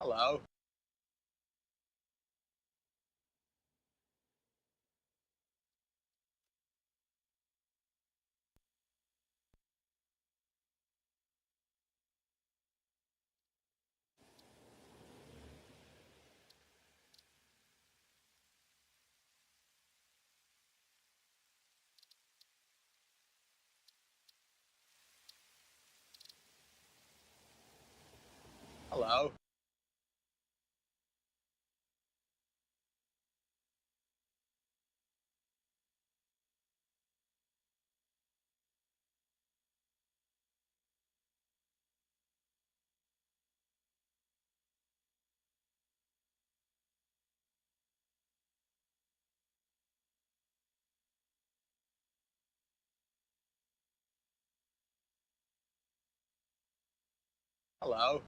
Hello. Hello. Hello.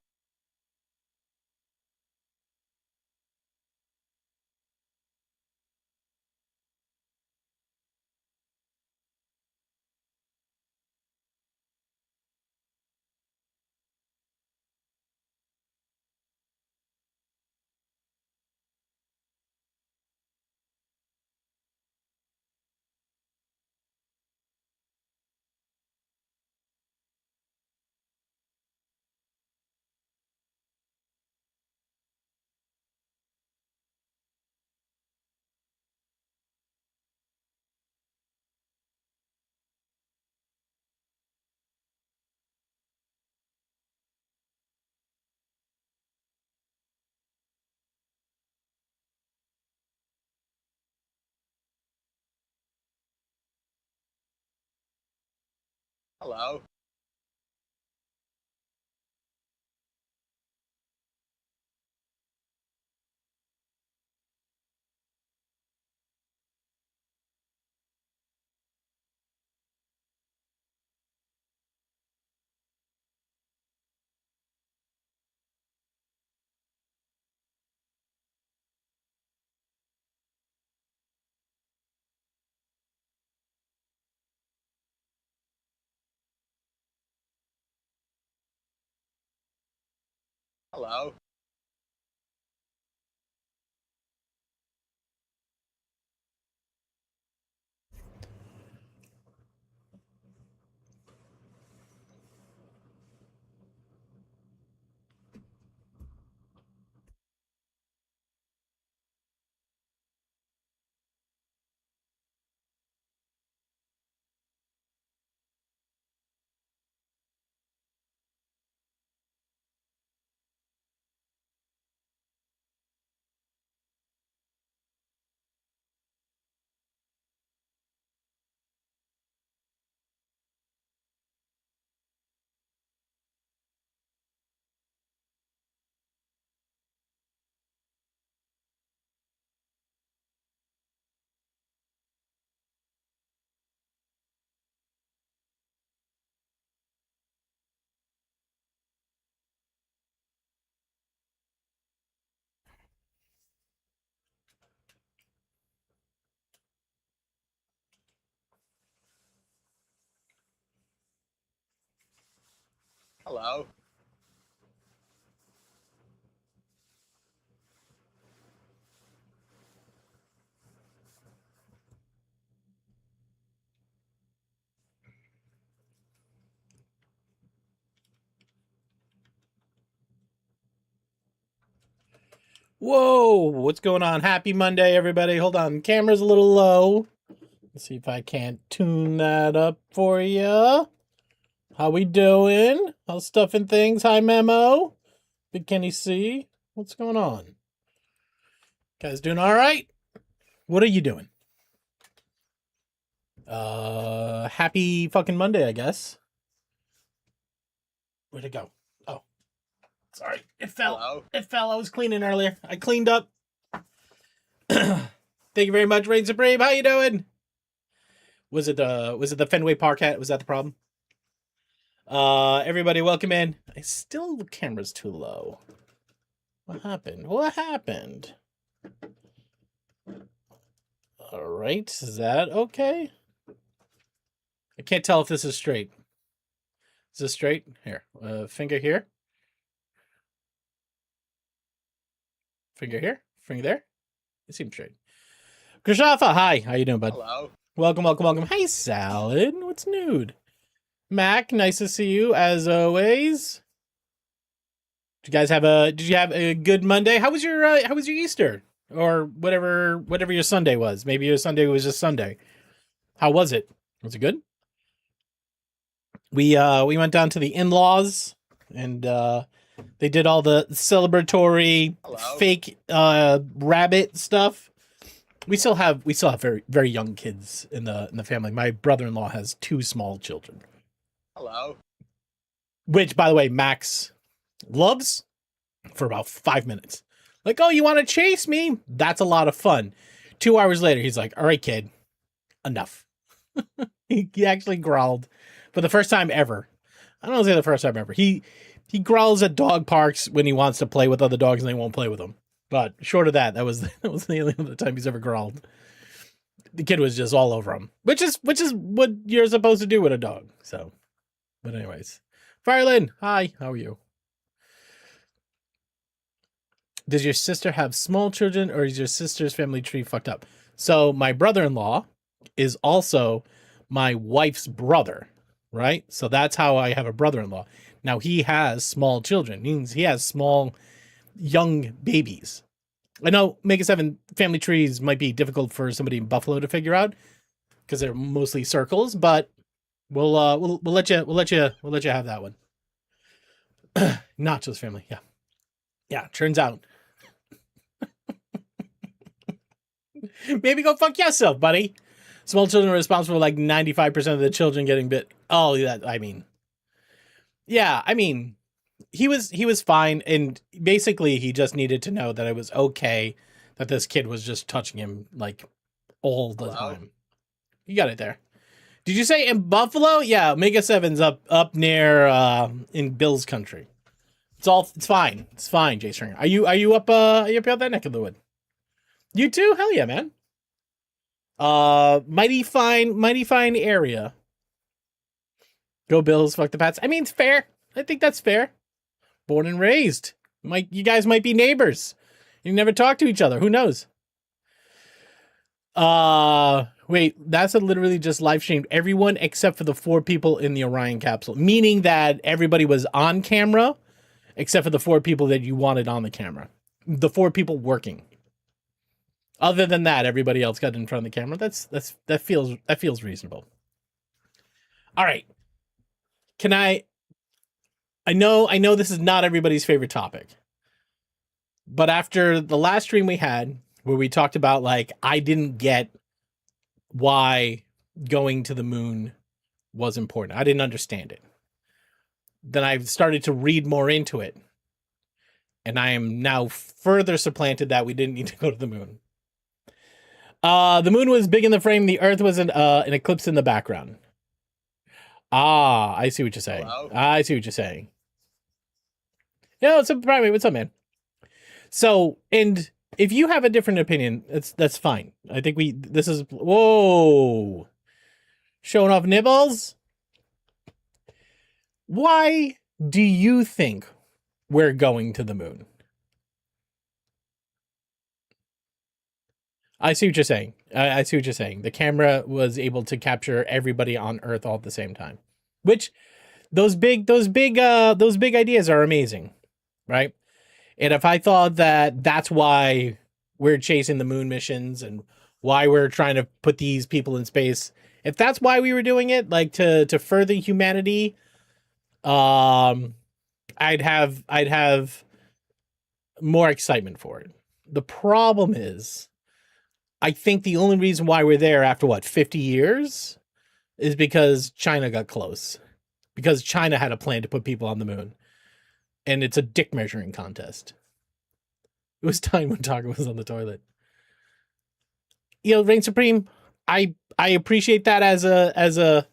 Hello. Hello. Hello. Whoa, what's going on? Happy Monday, everybody. Hold on, camera's a little low. Let's see if I can't tune that up for you. How we doing? How's stuff and things? Hi, Memo. Big Kenny C. What's going on? Guys doing all right? What are you doing? Happy fucking Monday, I guess. Where'd it go? Oh, sorry. It fell. Hello. It fell. I was cleaning earlier. I cleaned up. Thank you very much, Reign Supreme. How you doing? Was it the Fenway Park hat? Was that the problem? Everybody, welcome in. I still the camera's too low. What happened? What happened? All right, is that okay? I can't tell if this is straight. Is this straight? Here, finger here. Finger here. Finger there. It seems straight. Krishafa, hi. How you doing, bud? Hello. Welcome, welcome, welcome. Hey, Salad. What's nude? Mac, nice to see you as always. Did you have a good Monday? How was your Easter? Or whatever your Sunday was. Maybe your Sunday was just Sunday. How was it? Was it good? We went down to the in-laws and they did all the celebratory fake rabbit stuff. We still have very very young kids in the family. My brother-in-law has 2 small children. Hello. Which, by the way, Max loves for about 5 minutes. Like, oh, you want to chase me? That's a lot of fun. 2 hours later, he's like, all right, kid, enough. He actually growled for the first time ever. I don't want to say the first time ever. He growls at dog parks when he wants to play with other dogs and they won't play with him. But short of that was the only other time he's ever growled. The kid was just all over him, which is what you're supposed to do with a dog. So, but anyways, Firelin, hi, how are you? Does your sister have small children, or is your sister's family tree fucked up? So my brother-in-law is also my wife's brother, right? So that's how I have a brother-in-law. Now he has small children, means he has small, young babies. I know Mega 7 family trees might be difficult for somebody in Buffalo to figure out because they're mostly circles, but we'll let you have that one. Nacho's family, yeah. Yeah, turns out. Maybe go fuck yourself, buddy. Small children are responsible for like 95% of the children getting bit. Oh, he was fine, and basically he just needed to know that it was okay that this kid was just touching him like all the time. You got it there. Did you say in Buffalo? Yeah, Omega 7's up near in Bill's country. It's fine. It's fine, Jay Stringer. Are you up that neck of the wood? You too? Hell yeah, man. Mighty fine area. Go Bills, fuck the Pats. I mean, it's fair. I think that's fair. Born and raised. You guys might be neighbors. You never talk to each other. Who knows? Wait, that's literally just live streamed. Everyone except for the 4 people in the Orion capsule. Meaning that everybody was on camera, except for the 4 people that you wanted on the camera. The 4 people working. Other than that, everybody else got in front of the camera. That feels reasonable. All right. I know this is not everybody's favorite topic. But after the last stream we had where we talked about like I didn't get why going to the moon was important. I didn't understand it. Then I started to read more into it. And I am now further supplanted that we didn't need to go to the moon. The moon was big in the frame. The Earth was an eclipse in the background. Ah, I see what you're saying. Hello? I see what you're saying. Yeah, what's up, Primate? What's up, man? So, and if you have a different opinion, that's fine. I think this is, whoa. Showing off nibbles? Why do you think we're going to the moon? I see what you're saying. I see what you're saying. The camera was able to capture everybody on Earth all at the same time, which those big ideas are amazing, right? And if I thought that that's why we're chasing the moon missions and why we're trying to put these people in space, if that's why we were doing it, like to further humanity, I'd have more excitement for it. The problem is, I think the only reason why we're there after 50 years is because China got close. Because China had a plan to put people on the moon. And it's a dick measuring contest. It was time when Taco was on the toilet. Reign Supreme, I appreciate that as an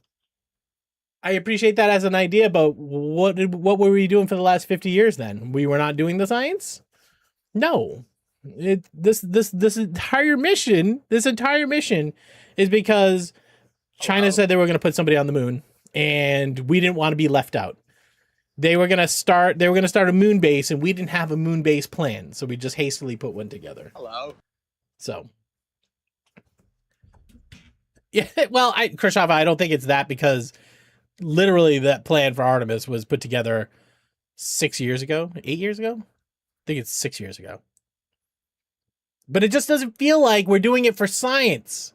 idea, but what were we doing for the last 50 years then? We were not doing the science? No. This entire mission is because China said they were going to put somebody on the moon and we didn't want to be left out. They were gonna start a moon base, and we didn't have a moon base plan, so we just hastily put one together. Hello. So yeah, well, Khrushchev, I don't think it's that, because literally that plan for Artemis was put together 6 years ago, 8 years ago. I think it's 6 years ago. But it just doesn't feel like we're doing it for science.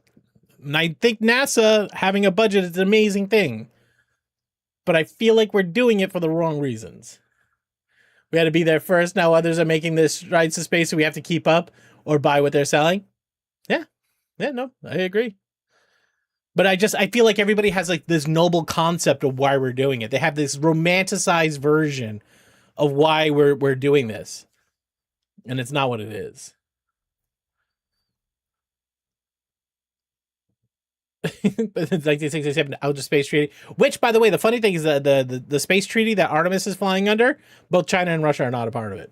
And I think NASA having a budget is an amazing thing. But I feel like we're doing it for the wrong reasons. We had to be there first. Now others are making this strides to space, so we have to keep up or buy what they're selling. Yeah, no, I agree. But I feel like everybody has like this noble concept of why we're doing it. They have this romanticized version of why we're doing this. And it's not what it is. But it's 1967 Outer Space Treaty, which, by the way, the funny thing is that the space treaty that Artemis is flying under, both China and Russia are not a part of it.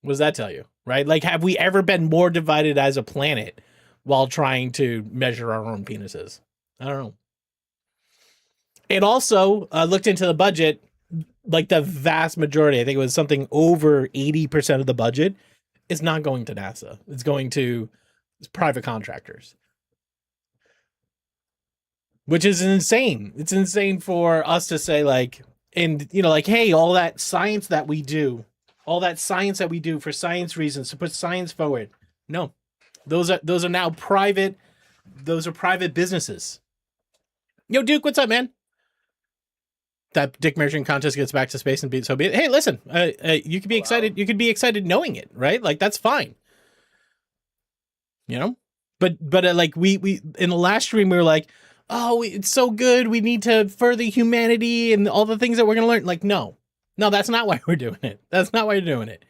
What does that tell you, right? Like, have we ever been more divided as a planet while trying to measure our own penises? I don't know. It also looked into the budget, like the vast majority, I think it was something over 80% of the budget, is not going to NASA. It's going to private contractors. Which is insane. It's insane for us to say, like, and, you know, like, hey, all that science that we do for science reasons, to put science forward. No, those are now private. Those are private businesses. Yo, Duke, what's up, man? That dick measuring contest gets back to space and be so be it. Hey, listen, you could be excited. You could be excited knowing it, right? Like, that's fine. You know, but like we in the last stream we were like, oh, it's so good. We need to further humanity and all the things that we're going to learn. Like, no, that's not why we're doing it. That's not why you're doing it.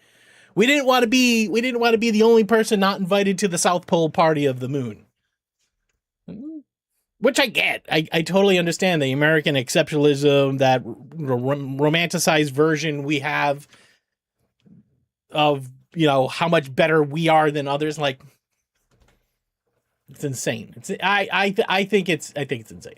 We didn't want to be the only person not invited to the South Pole party of the moon. Which I get. I totally understand the American exceptionalism, that romanticized version we have of, you know, how much better we are than others. Like, it's insane. I think it's insane.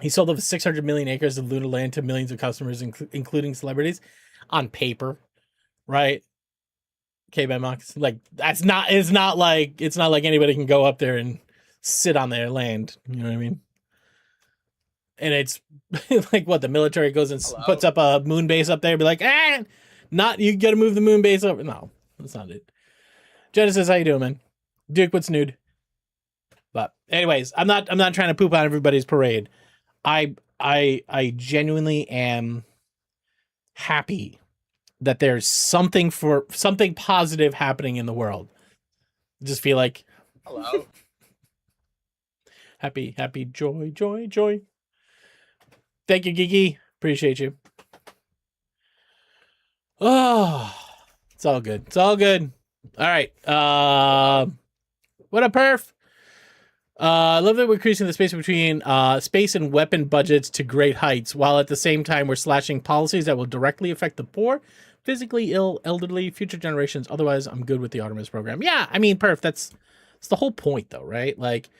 He sold over 600 million acres of lunar land to millions of customers, including celebrities, on paper, right? K-Ben Mox, like, it's not like anybody can go up there and sit on their land. You know what I mean? And it's like, what, the military goes and puts up a moon base up there, and be like, you got to move the moon base over. No, that's not it. Genesis, how you doing, man? Duke, what's nude? But anyways, I'm not trying to poop on everybody's parade. I genuinely am happy that there's something positive happening in the world. I just feel like, hello. happy, joy. Thank you, Gigi. Appreciate you. Oh, it's all good. All right. What up, Perf? I love that we're increasing the space between space and weapon budgets to great heights, while at the same time we're slashing policies that will directly affect the poor, physically ill, elderly, future generations. Otherwise, I'm good with the Artemis program. Yeah, I mean, Perf, that's the whole point, though, right? Like,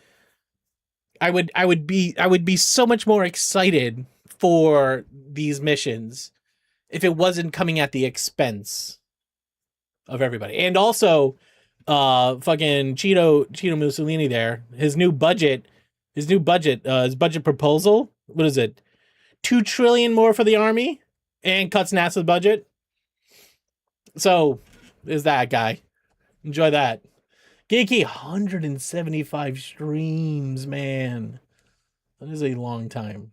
I would be so much more excited for these missions if it wasn't coming at the expense of everybody. And also, fucking Cheeto Mussolini there, his budget proposal, what is it, 2 trillion more for the army, and cuts NASA's budget. So is that guy. Enjoy that. Geeky, 175 streams, man. That is a long time.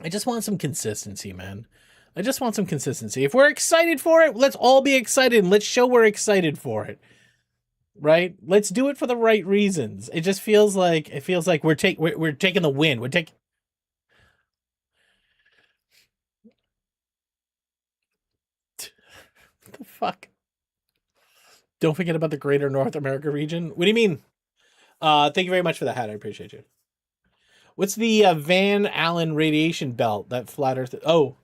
I just want some consistency, man. I just want some consistency. If we're excited for it, let's all be excited, and let's show we're excited for it. Right? Let's do it for the right reasons. It just feels like we're taking the win. What the fuck? Don't forget about the greater North America region. What do you mean? Thank you very much for the hat. I appreciate you. What's the Van Allen radiation belt that flat Earth? Oh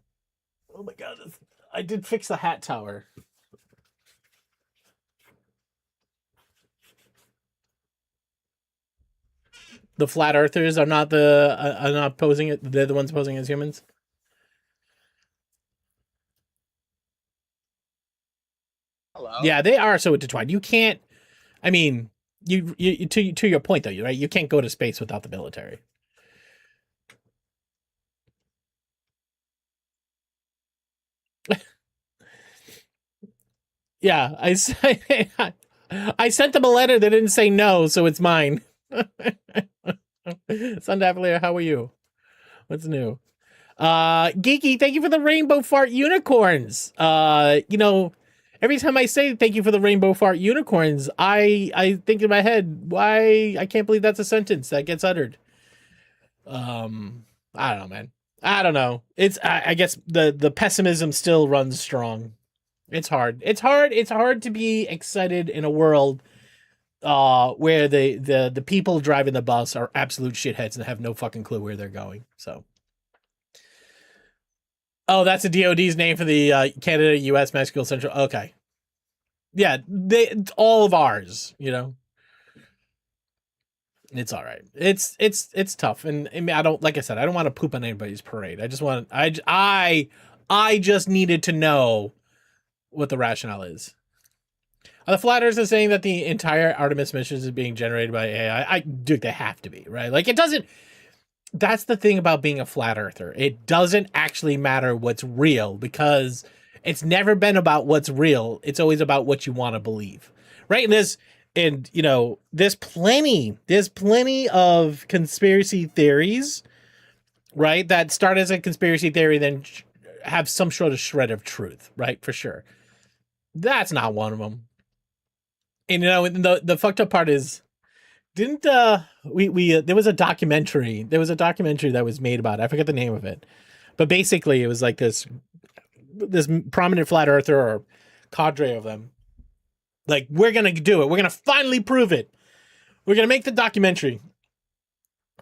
my God! I did fix the hat tower. The flat earthers are not posing it. They're the ones posing as humans. Hello. Yeah, they are so intertwined. You can't. I mean, you to your point though, right? You can't go to space without the military. Yeah, I sent them a letter. They didn't say no, so it's mine. Sundavalier, how are you? What's new? Geeky, thank you for the rainbow fart unicorns. Every time I say thank you for the rainbow fart unicorns, I think in my head, why I can't believe that's a sentence that gets uttered. I don't know, man. I don't know. I guess the pessimism still runs strong. It's hard. It's hard to be excited in a world where the people driving the bus are absolute shitheads and have no fucking clue where they're going. So oh, that's a DoD's name for the Canada, U.S., Mexico, Central. Okay, yeah, it's all of ours. It's all right. It's tough, and I mean, I don't like I said I don't want to poop on anybody's parade. I just needed to know what the rationale is. The flat earthers are saying that the entire Artemis mission is being generated by AI. Dude, they have to be, right? Like, it doesn't. That's the thing about being a flat earther. It doesn't actually matter what's real because it's never been about what's real. It's always about what you want to believe, right? There's plenty of conspiracy theories, right? That start as a conspiracy theory, then have some sort of shred of truth, right? For sure. That's not one of them. And the fucked up part is, didn't we there was a documentary that was made about it. I forget the name of it, but basically it was like this prominent flat earther or cadre of them, like, we're gonna do it, we're gonna finally prove it, we're gonna make the documentary,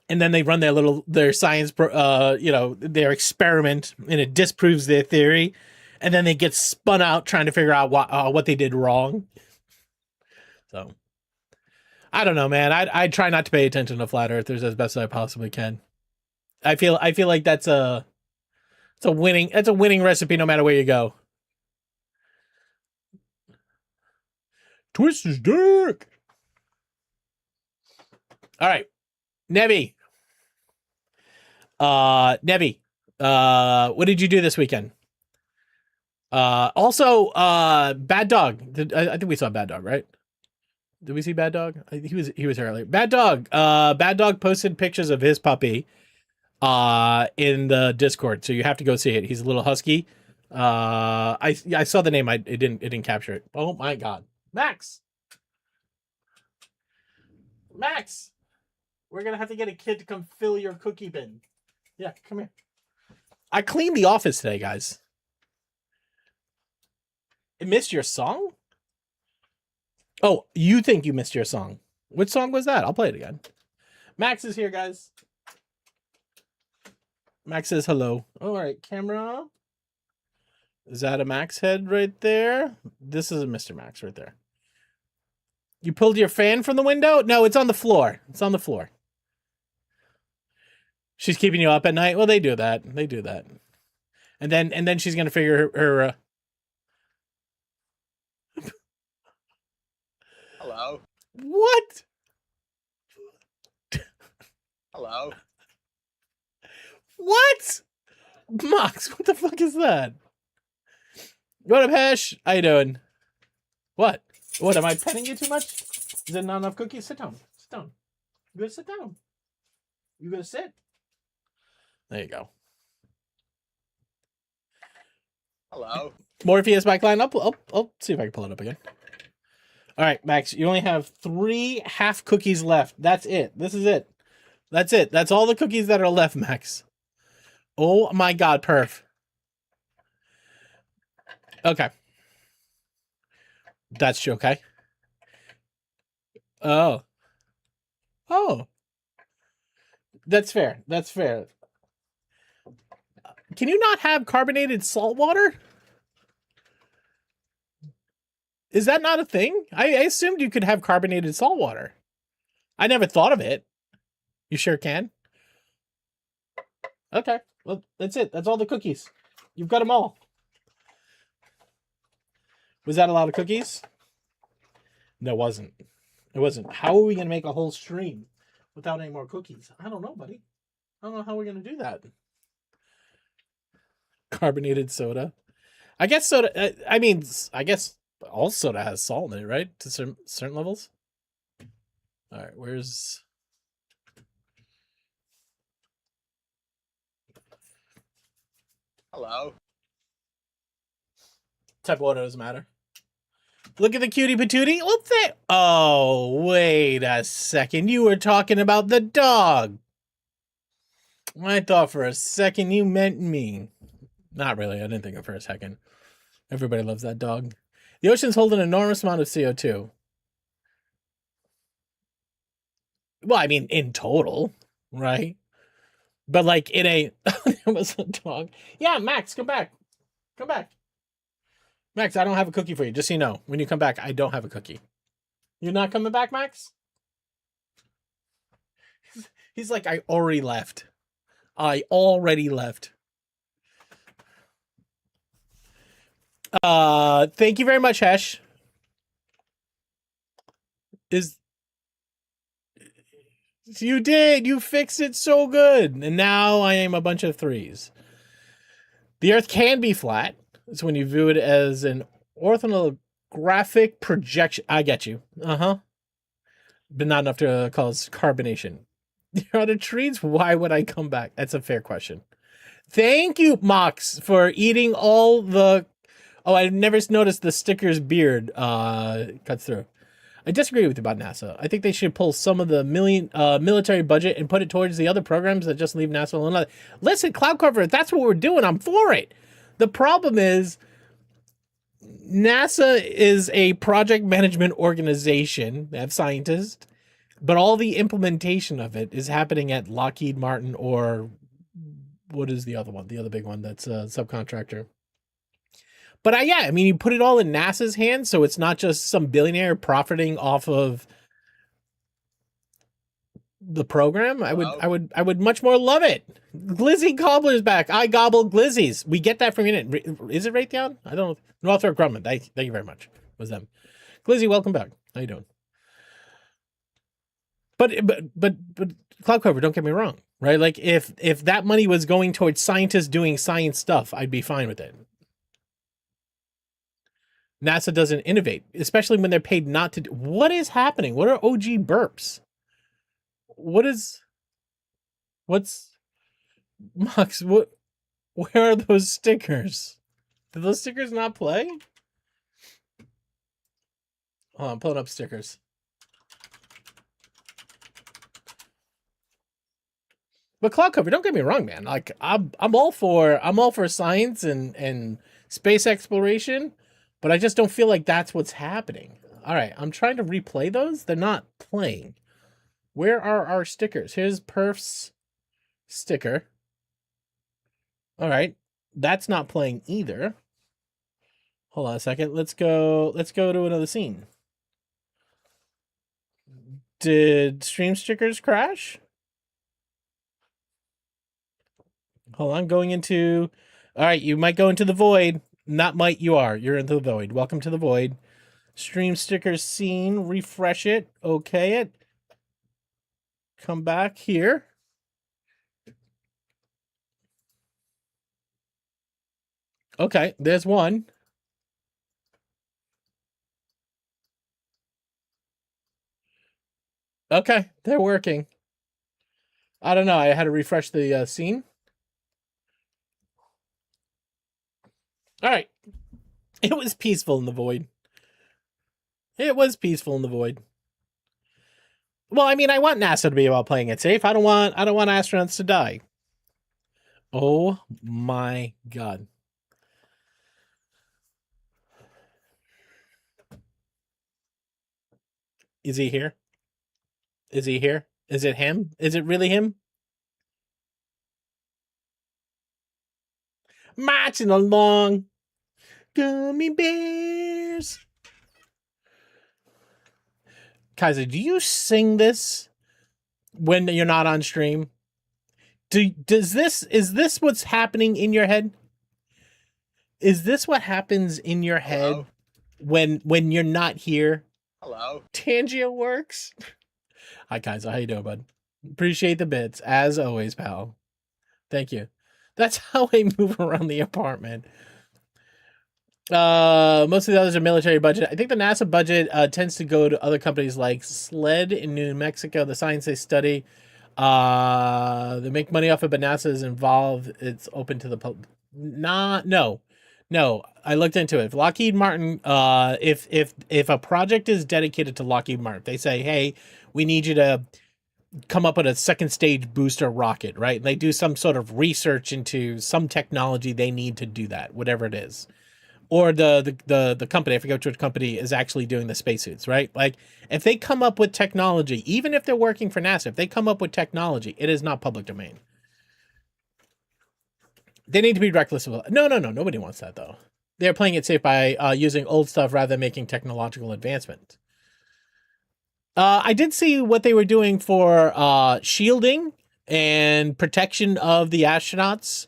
and then they run their science their experiment, and it disproves their theory, and then they get spun out trying to figure out what they did wrong. So I don't know, man. I try not to pay attention to flat earthers as best as I possibly can. I feel like it's a winning recipe no matter where you go. Twist his dick. All right, Nevi. Nevi. What did you do this weekend? Also, Bad Dog. I think we saw Bad Dog, right? Did we see Bad Dog? He was here earlier. Bad Dog. Bad Dog posted pictures of his puppy in the Discord, so you have to go see it. He's a little husky. I saw the name. It didn't capture it. Oh my god, Max. We're gonna have to get a kid to come fill your cookie bin. Yeah, come here. I cleaned the office today, guys. It missed your song? Oh, you think you missed your song? Which song was that? I'll play it again. Max is here, guys. Max says hello. All right, camera. Is that a Max head right there? This is a Mr. Max right there. You pulled your fan from the window? No, it's on the floor. It's on the floor. She's keeping you up at night? Well, they do that. And then she's going to figure her Hello. What? Hello. What? Mox, what the fuck is that? What up, Hash? How you doing? What? What, am I petting you too much? Is there not enough cookies? Sit down. You gotta sit down. You gonna sit? There you go. Hello. Morpheus backline. I'll see if I can pull it up again. All right, Max, you only have 3 half cookies left. That's it. This is it. That's it. That's all the cookies that are left, Max. Oh my god, perf. Okay. That's okay. Oh. That's fair. Can you not have carbonated salt water? Is that not a thing? I assumed you could have carbonated salt water. I never thought of it. You sure can. Okay. Well, that's it. That's all the cookies. You've got them all. Was that a lot of cookies? No, it wasn't. It wasn't. How are we going to make a whole stream without any more cookies? I don't know, buddy. I don't know how we're going to do that. Carbonated soda. I guess soda. I guess all soda has salt in it, right? To certain levels. All right, where's? Hello. Type of water doesn't matter. Look at the cutie patootie. What's that? Oh, wait a second. You were talking about the dog. I thought for a second you meant me. Not really. I didn't think it for a second. Everybody loves that dog. The oceans hold an enormous amount of CO2. Well, I mean, in total, right? But like in a, there was a dog. Yeah, Max, come back. Come back. Max, I don't have a cookie for you. Just so you know, when you come back, I don't have a cookie. You're not coming back, Max? He's like, I already left. I already left. Thank you very much, Hesh. You did. You fixed it so good. And now I am a bunch of threes. The Earth can be flat. It's when you view it as an orthographic projection. I get you. Uh-huh. But not enough to cause carbonation. There are the trees. Why would I come back? That's a fair question. Thank you, Mox, for eating all the... Oh, I never noticed the sticker's beard cuts through. I disagree with you about NASA. I think they should pull some of the military budget and put it towards the other programs that just leave NASA alone. Listen, Cloud Cover, if that's what we're doing, I'm for it. The problem is NASA is a project management organization. They have scientists, but all the implementation of it is happening at Lockheed Martin, or what is the other one? The other big one that's a subcontractor. But yeah, I mean, you put it all in NASA's hands, so it's not just some billionaire profiting off of the program. I would much more love it. Glizzy Cobbler's back. I gobble glizzies. We get that from you. Is it Raytheon? I don't know. Northrop Grumman. Thank you very much. It was them. Glizzy, welcome back. How you doing? But Cloud Cover, don't get me wrong, right? Like if that money was going towards scientists doing science stuff, I'd be fine with it. NASA doesn't innovate, especially when they're paid not to. What is happening? What are OG burps? What's Mox? Where are those stickers? Did those stickers not play? Oh, I'm pulling up stickers. But Cloud Cover, don't get me wrong, man. Like I'm all for science and space exploration, but I just don't feel like that's what's happening. All right, I'm trying to replay those. They're not playing. Where are our stickers? Here's Perf's sticker. All right, that's not playing either. Hold on a second. Let's go to another scene. Did stream stickers crash? Hold on, going into... All right, you might go into the void. Not might, you are. You're into the void. Welcome to the void. Stream stickers scene. Refresh it. Okay it. Come back here. Okay, there's one. Okay, they're working. I don't know. I had to refresh the scene. All right. It was peaceful in the void. It was peaceful in the void. Well, I mean, I want NASA to be about playing it safe. I don't want astronauts to die. Oh my God. Is he here? Is he here? Is it him? Is it really him? Marching along. Gummy bears. Kaiser, do you sing this when you're not on stream? Is this what's happening in your head? Is this what happens in your head Hello. when you're not here? Hello. Tangio works. Hi Kaiser, how you doing, bud? Appreciate the bits as always, pal. Thank you. That's how I move around the apartment. Most of the others are military budget. I think the NASA budget tends to go to other companies like SLED in New Mexico. The science they study, they make money off it, but NASA is involved. It's open to the public. No. I looked into it. If Lockheed Martin, if a project is dedicated to Lockheed Martin, they say, hey, we need you to come up with a second stage booster rocket, right? They do some sort of research into some technology they need to do that, whatever it is. Or the company, I forget which company is actually doing the spacesuits, right? Like if they come up with technology, even if they're working for NASA, if they come up with technology, it is not public domain. They need to be reckless. No. Nobody wants that though. They're playing it safe by using old stuff rather than making technological advancement. I did see what they were doing for shielding and protection of the astronauts.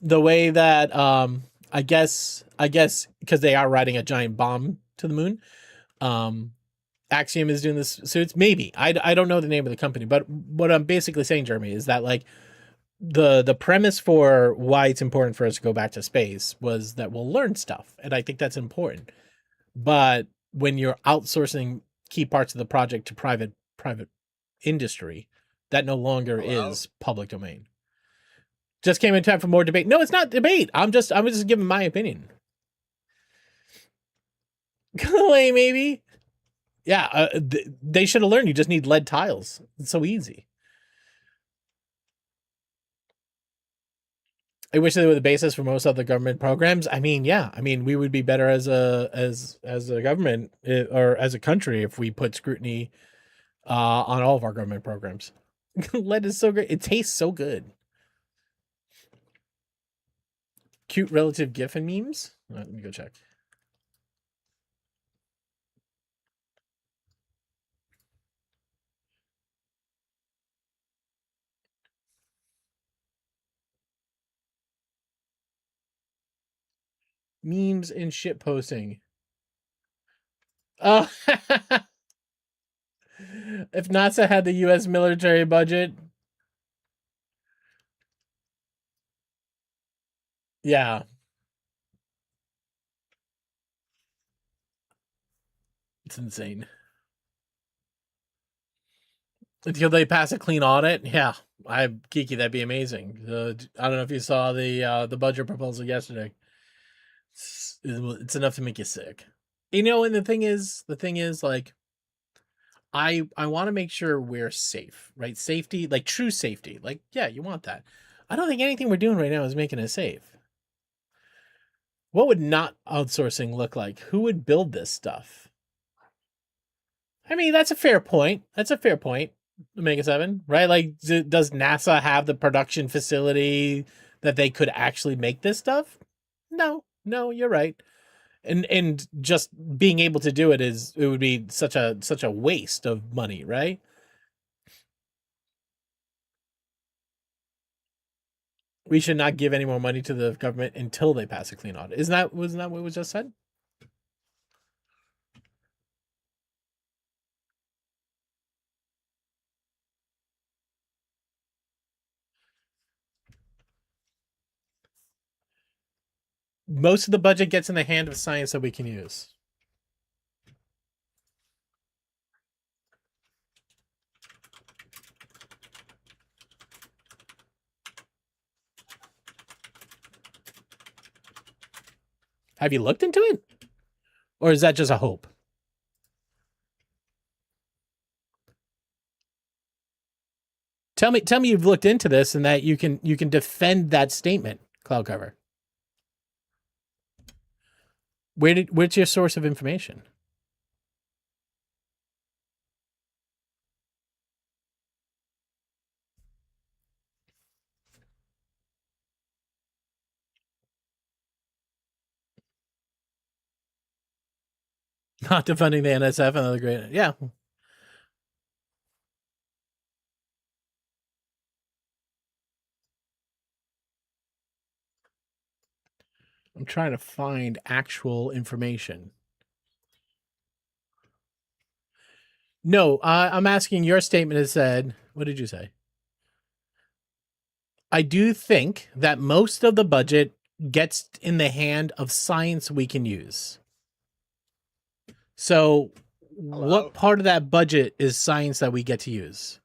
The way that I guess because they are riding a giant bomb to the moon. Axiom is doing this suits. Maybe I don't know the name of the company, but what I'm basically saying, Jeremy, is that like the premise for why it's important for us to go back to space was that we'll learn stuff, and I think that's important. But when you're outsourcing key parts of the project to private industry, that no longer Hello. is public domain. Just came in time for more debate. No, it's not debate. I was just giving my opinion. Clay, maybe. Yeah, they should have learned. You just need lead tiles. It's so easy. I wish they were the basis for most other government programs. I mean, yeah. I mean, we would be better as a government or as a country if we put scrutiny on all of our government programs. Lead is so great. It tastes so good. Cute relative GIF and memes. All right, let me go check. Memes and shit posting. Oh, if NASA had the U.S. military budget, yeah, it's insane. Until they pass a clean audit, yeah, I'm geeky. That'd be amazing. I don't know if you saw the budget proposal yesterday. It's enough to make you sick. You know, and the thing is, like, I want to make sure we're safe, right? Safety, like true safety. Like, yeah, you want that. I don't think anything we're doing right now is making it safe. What would not outsourcing look like? Who would build this stuff? I mean, that's a fair point. That's a fair point. Omega 7, right? Like, does NASA have the production facility that they could actually make this stuff? No, you're right. And just being able to do it would be such a waste of money, right? We should not give any more money to the government until they pass a clean audit. Wasn't that what was just said? Most of the budget gets in the hand of science that we can use. Have you looked into it? Or is that just a hope? Tell me you've looked into this and that you can defend that statement, Cloud Cover. Where's your source of information? Not defending the NSF, another great, yeah. I'm trying to find actual information. No, I'm asking your statement has said, what did you say? I do think that most of the budget gets in the hand of science we can use. So Hello. what part of that budget is science that we get to use?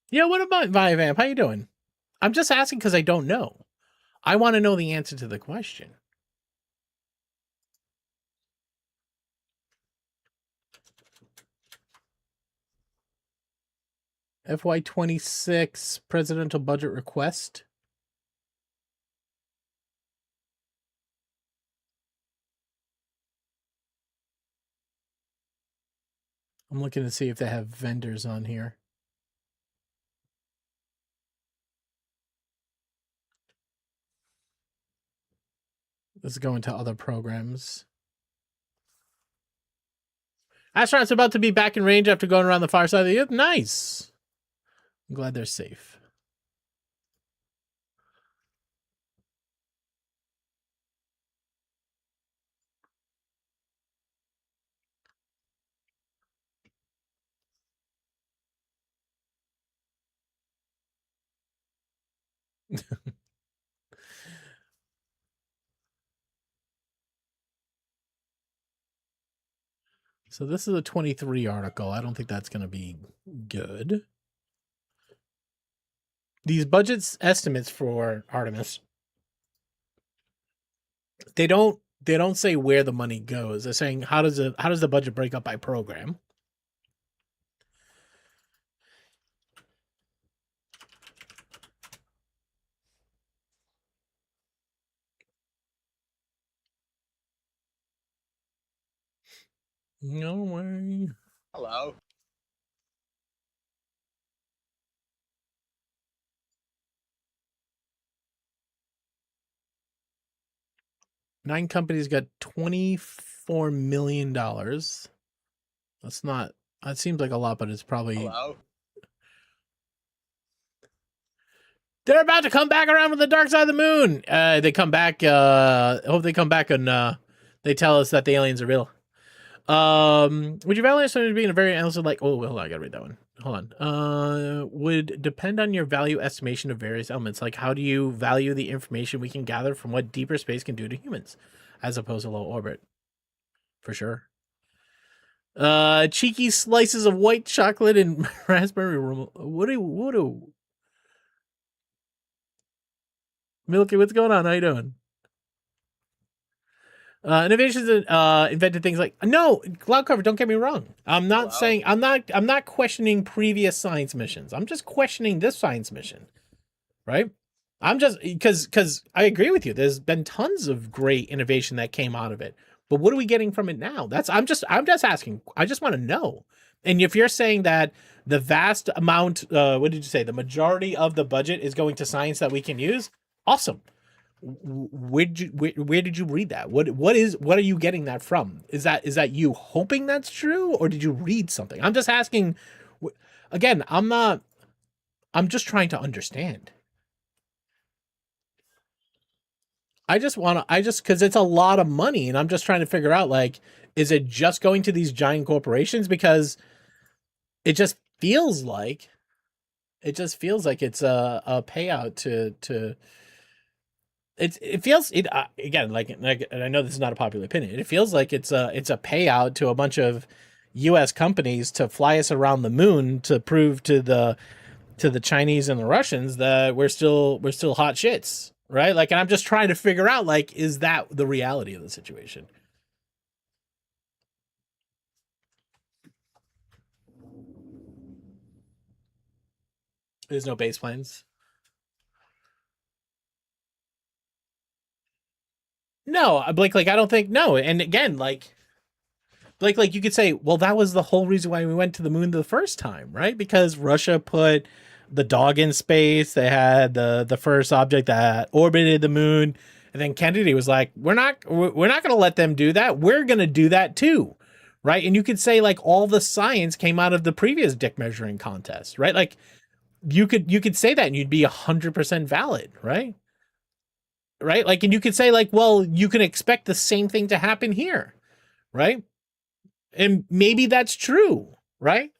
Yeah, what about Viavamp? How you doing? I'm just asking because I don't know. I want to know the answer to the question. FY26 presidential budget request. I'm looking to see if they have vendors on here. Let's go into other programs. Astronauts about to be back in range after going around the far side of the Earth. Nice. I'm glad they're safe. So this is a 23 article. I don't think that's going to be good. These budget estimates for Artemis, they don't say where the money goes. They're saying how does the budget break up by program? No way. Hello. Nine companies got $24 million. That's not, that seems like a lot, but it's probably. Hello. They're about to come back around from the dark side of the moon. They come back. Hope they come back and they tell us that the aliens are real. Would you value something being a very analyst like? Oh, hold on, I gotta read that one. Hold on. Would depend on your value estimation of various elements. Like, how do you value the information we can gather from what deeper space can do to humans, as opposed to low orbit? For sure. Cheeky slices of white chocolate and raspberry. What? Milky, what's going on? How you doing? Innovations invented things like no cloud cover. Don't get me wrong. I'm not saying I'm not questioning previous science missions. I'm just questioning this science mission, right? I'm just because I agree with you. There's been tons of great innovation that came out of it, but what are we getting from it now? I'm just asking. I just want to know. And if you're saying that the vast amount, what did you say? The majority of the budget is going to science that we can use. Awesome. Where did you read that? What are you getting that from? Is that you hoping that's true, or did you read something? I'm just asking. Again, I'm just trying to understand. Because it's a lot of money, and I'm just trying to figure out, like, is it just going to these giant corporations? Because it just feels like it's a payout to. It feels again like and I know this is not a popular opinion. It feels like it's a payout to a bunch of U.S. companies to fly us around the moon to prove to the Chinese and the Russians that we're still hot shits, right? Like, and I'm just trying to figure out, like, is that the reality of the situation? There's no base plans. No, Blake, like, I don't think, no. And again, like you could say, well, that was the whole reason why we went to the moon the first time, right? Because Russia put the dog in space. They had the first object that orbited the moon, and then Kennedy was like, we're not going to let them do that. We're going to do that too, right? And you could say, like, all the science came out of the previous dick measuring contest, right? Like, you could say that and you'd be 100% valid, right? right? Like, and you could say like, well, you can expect the same thing to happen here, right? And maybe that's true, right?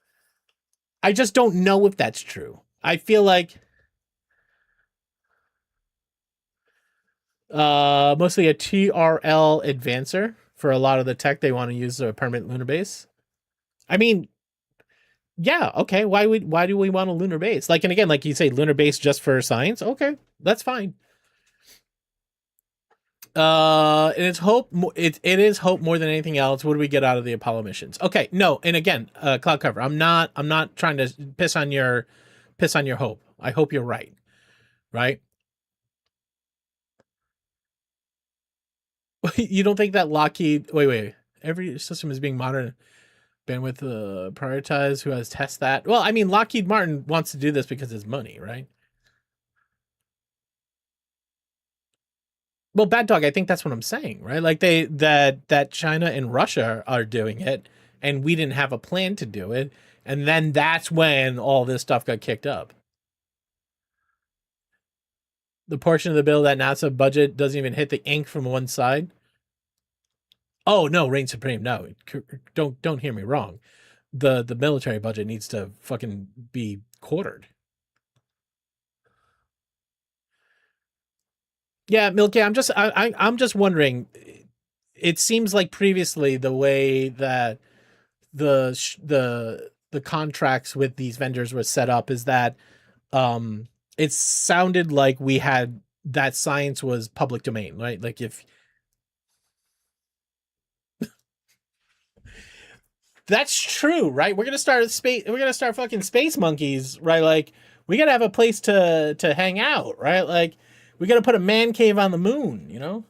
I just don't know if that's true. I feel like mostly a TRL advancer for a lot of the tech they want to use a permanent lunar base. I mean, yeah, okay. Why do we want a lunar base? Like, and again, like you say, lunar base just for science. Okay, that's fine. And it's hope. It is hope more than anything else. What do we get out of the Apollo missions? Okay, no, and again, Cloud Cover. I'm not trying to piss on your hope. I hope you're right. Right? You don't think that Lockheed? Wait. Every system is being modern bandwidth prioritized. Who has test that? Well, I mean, Lockheed Martin wants to do this because it's money, right? Well, Bad Dog, I think that's what I'm saying, right? Like that China and Russia are doing it, and we didn't have a plan to do it, and then that's when all this stuff got kicked up. The portion of the bill that NASA budget doesn't even hit the ink from one side. Oh no, reign supreme. No, don't hear me wrong. The military budget needs to fucking be quartered. Yeah, Milky, I'm just wondering. It seems like previously the way that the contracts with these vendors were set up is that it sounded like we had that science was public domain, right? Like if that's true, right? We're gonna start fucking space monkeys, right? Like we gotta have a place to hang out, right? Like we gotta put a man cave on the moon, you know?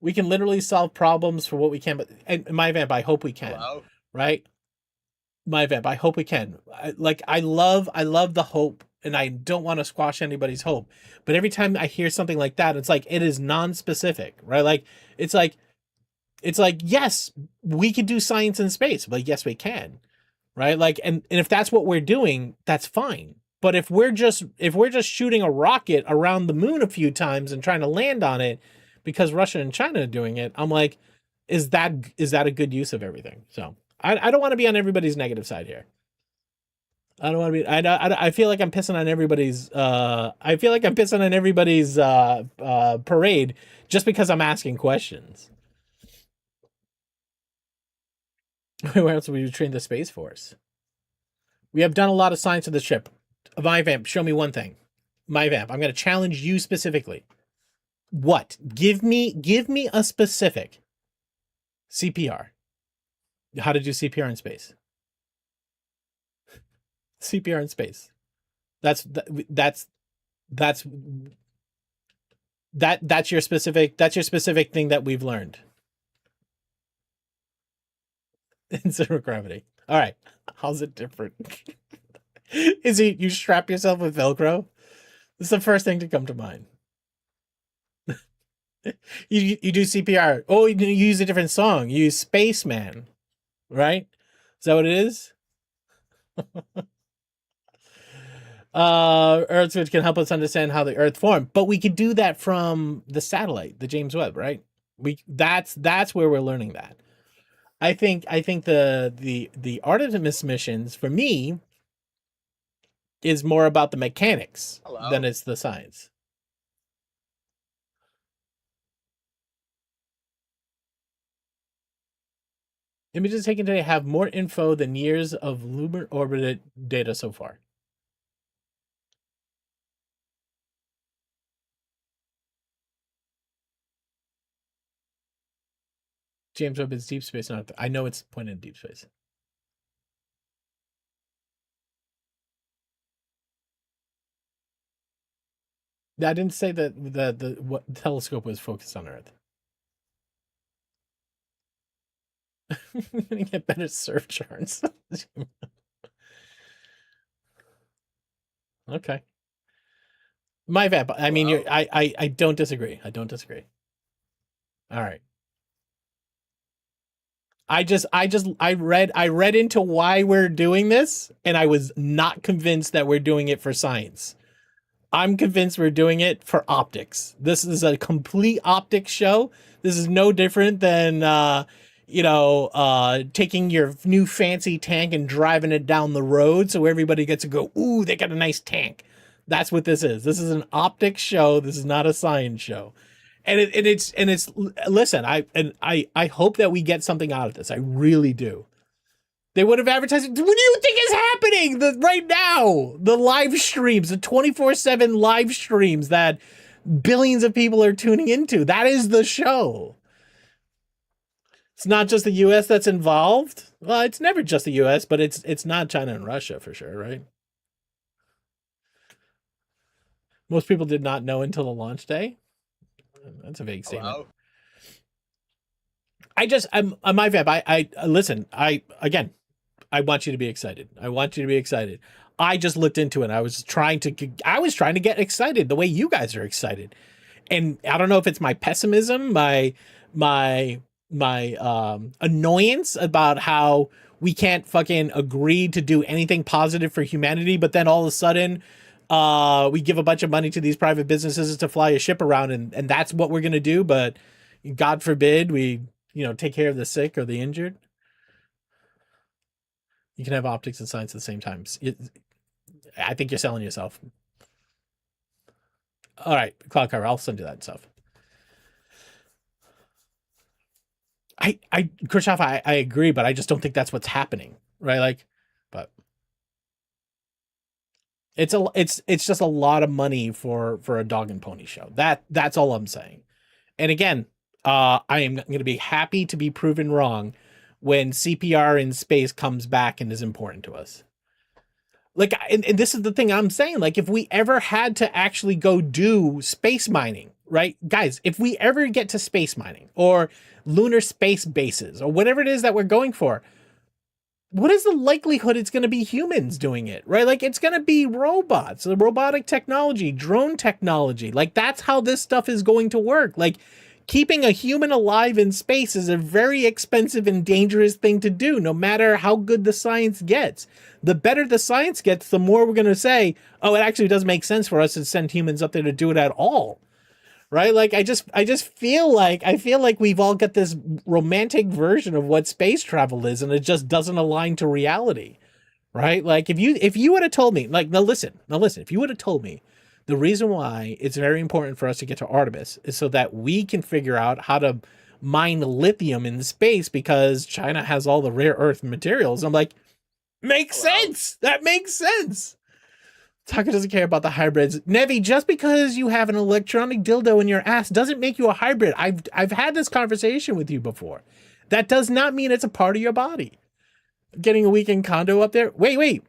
We can literally solve problems for what we can, but and my vamp, I hope we can, Hello. right? My vamp, I hope we can. I love the hope, and I don't want to squash anybody's hope. But every time I hear something like that, it's like it is non-specific, right? Like it's like it's like yes, we can do science in space, but yes, we can, right? Like and if that's what we're doing, that's fine. But if we're just shooting a rocket around the moon a few times and trying to land on it because Russia and China are doing it, I'm like, is that a good use of everything? So I don't want to be on everybody's negative side here. I don't want to be. I feel like I'm pissing on everybody's. I feel like I'm pissing on everybody's parade just because I'm asking questions. Where else would you train the Space Force? We have done a lot of science of the ship. My vamp, show me one thing. My vamp, I'm going to challenge you specifically. What? Give me a specific CPR. How to do CPR in space. CPR in space. That's that's that's your specific thing that we've learned in zero gravity. All right. How's it different? Is it you strap yourself with Velcro? This is the first thing to come to mind. You do CPR. Oh, you use a different song. You use Spaceman, right? Is that what it is? Earth which can help us understand how the Earth formed, but we could do that from the satellite, the James Webb, right? That's where we're learning that. I think the Artemis missions for me is more about the mechanics Hello. than it's the science. Images taken today have more info than years of lunar orbited data so far. James Webb is deep space, not. I know it's pointed in deep space. I didn't say that the what telescope was focused on Earth. Get better surf charts. Okay. My bad. I mean, Hello? I don't disagree. I don't disagree. All right. I read into why we're doing this, and I was not convinced that we're doing it for science. I'm convinced we're doing it for optics. This is a complete optics show. This is no different than taking your new fancy tank and driving it down the road so everybody gets to go, ooh, they got a nice tank. That's what this is. This is an optics show. This is not a science show. And it's listen, I hope that we get something out of this. I really do. They would have advertised it. What do you think is happening right now? The live streams, the 24/7 live streams that billions of people are tuning into. That is the show. It's not just the US that's involved. Well, it's never just the US, but it's not China and Russia for sure, right? Most people did not know until the launch day. That's a vague statement. Hello. I'm my fab. I listen. I want you to be excited. I want you to be excited. I just looked into it. I was trying to get excited the way you guys are excited. And I don't know if it's my pessimism, my annoyance about how we can't fucking agree to do anything positive for humanity, but then all of a sudden we give a bunch of money to these private businesses to fly a ship around, and that's what we're gonna do, but God forbid we take care of the sick or the injured. You can have optics and science at the same time. I think you're selling yourself. All right, Cloud Cover, I'll send you that stuff. Khrushchev, I agree, but I just don't think that's what's happening, right? Like, but it's just a lot of money for a dog and pony show. That's all I'm saying. And again, I am going to be happy to be proven wrong when CPR in space comes back and is important to us. Like, and this is the thing I'm saying. Like, if we ever had to actually go do space mining, right, guys? If we ever get to space mining or lunar space bases or whatever it is that we're going for, what is the likelihood it's going to be humans doing it, right? Like, it's going to be robots, the robotic technology, drone technology. Like, that's how this stuff is going to work. Like, keeping a human alive in space is a very expensive and dangerous thing to do, no matter how good the science gets. The better the science gets, the more we're going to say, oh, it actually does make sense for us to send humans up there to do it at all. Right? Like, I just feel like we've all got this romantic version of what space travel is, and it just doesn't align to reality. Right? Like, if you would have told me, like, now listen, if you would have told me the reason why it's very important for us to get to Artemis is so that we can figure out how to mine lithium in space because China has all the rare earth materials. I'm like, makes sense. That makes sense. Taka doesn't care about the hybrids. Nevi, just because you have an electronic dildo in your ass doesn't make you a hybrid. I've had this conversation with you before. That does not mean it's a part of your body. Getting a weekend condo up there? Wait.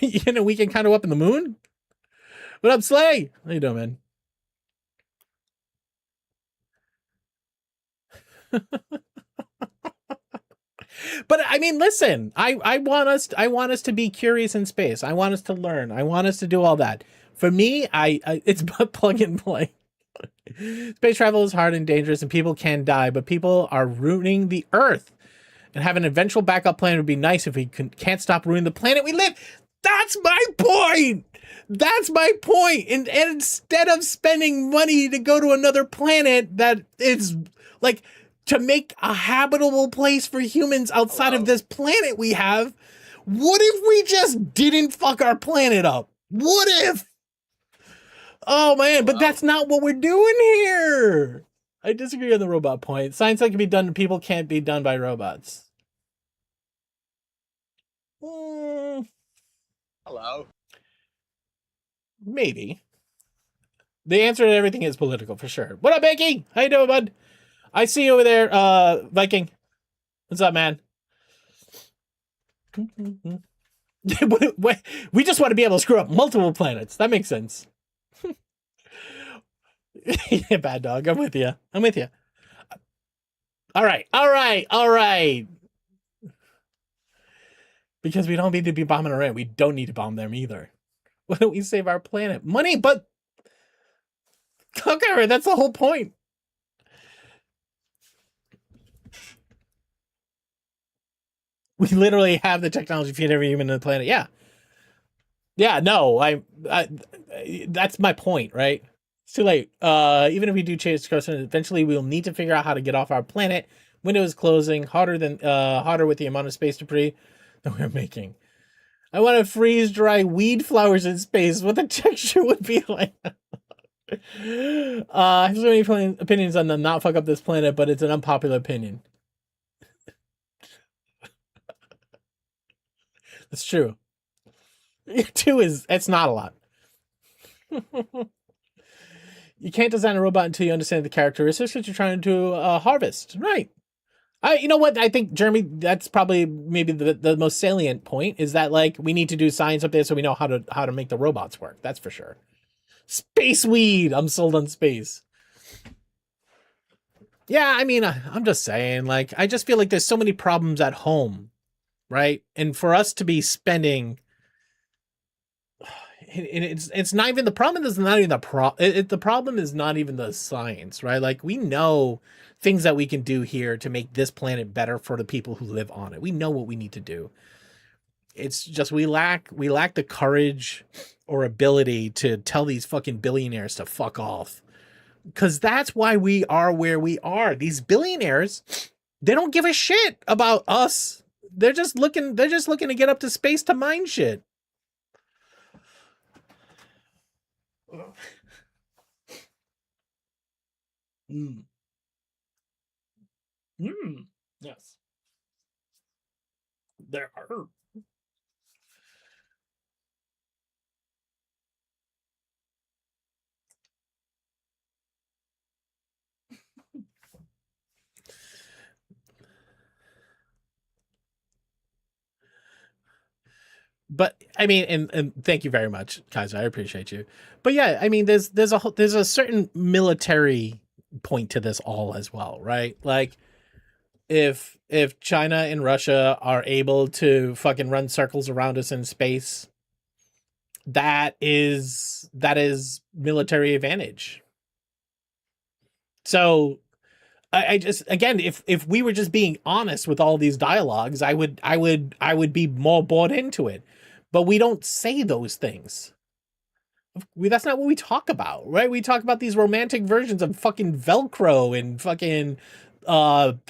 You getting a weekend condo up in the moon? What up, Slay? How you doing, man? But I mean, listen, I want us to be curious in space. I want us to learn. I want us to do all that. For me, it's plug and play. Space travel is hard and dangerous, and people can die, but people are ruining the Earth. And have an eventual backup plan would be nice if we can't stop ruining the planet we live. That's my point. That's my point. And instead of spending money to go to another planet that is like to make a habitable place for humans outside of this planet we have, what if we just didn't fuck our planet up? What if? Oh man, but that's not what we're doing here. I disagree on the robot point. Science that can be done to people can't be done by robots. Hello. Maybe. The answer to everything is political, for sure. What up, Becky? How you doing, bud? I see you over there, Viking. What's up, man? We just want to be able to screw up multiple planets. That makes sense. Yeah, bad dog. I'm with you. All right. Because we don't need to be bombing Iran. We don't need to bomb them either. Why don't we save our planet? Money, but... Okay, that's the whole point. We literally have the technology to feed every human on the planet. Yeah. Yeah, no, I that's my point, right? It's too late. Even if we do change the course, eventually we'll need to figure out how to get off our planet. Window is closing, hotter with the amount of space debris that we're making. I want to freeze dry weed flowers in space. What the texture would be like. I have so many opinions on the not fuck up this planet, but it's an unpopular opinion. It's true. Two is it's not a lot. You can't design a robot until you understand the characteristics that you're trying to harvest. Right. You know what? I think Jeremy, that's probably maybe the most salient point is that like we need to do science up there so we know how to make the robots work. That's for sure. Space weed. I'm sold on space. Yeah, I mean, I'm just saying. Like, I just feel like there's so many problems at home, right? And for us to be spending it's not even the problem is not even the problem is not even the science, right? Like we know things that we can do here to make this planet better for the people who live on it. We know what we need to do. It's just we lack the courage or ability to tell these fucking billionaires to fuck off. Cuz that's why we are where we are. These billionaires, they don't give a shit about us. They're just looking to get up to space to mine shit. Mm. Mm. Yes. There are. But I mean, and thank you very much, Kaiser. I appreciate you. But yeah, I mean, there's a certain military point to this all as well, right? Like if China and Russia are able to fucking run circles around us in space, that is military advantage. So I just again, if we were just being honest with all these dialogues, I would be more bought into it. But we don't say those things. That's not what we talk about, right? We talk about these romantic versions of fucking Velcro and fucking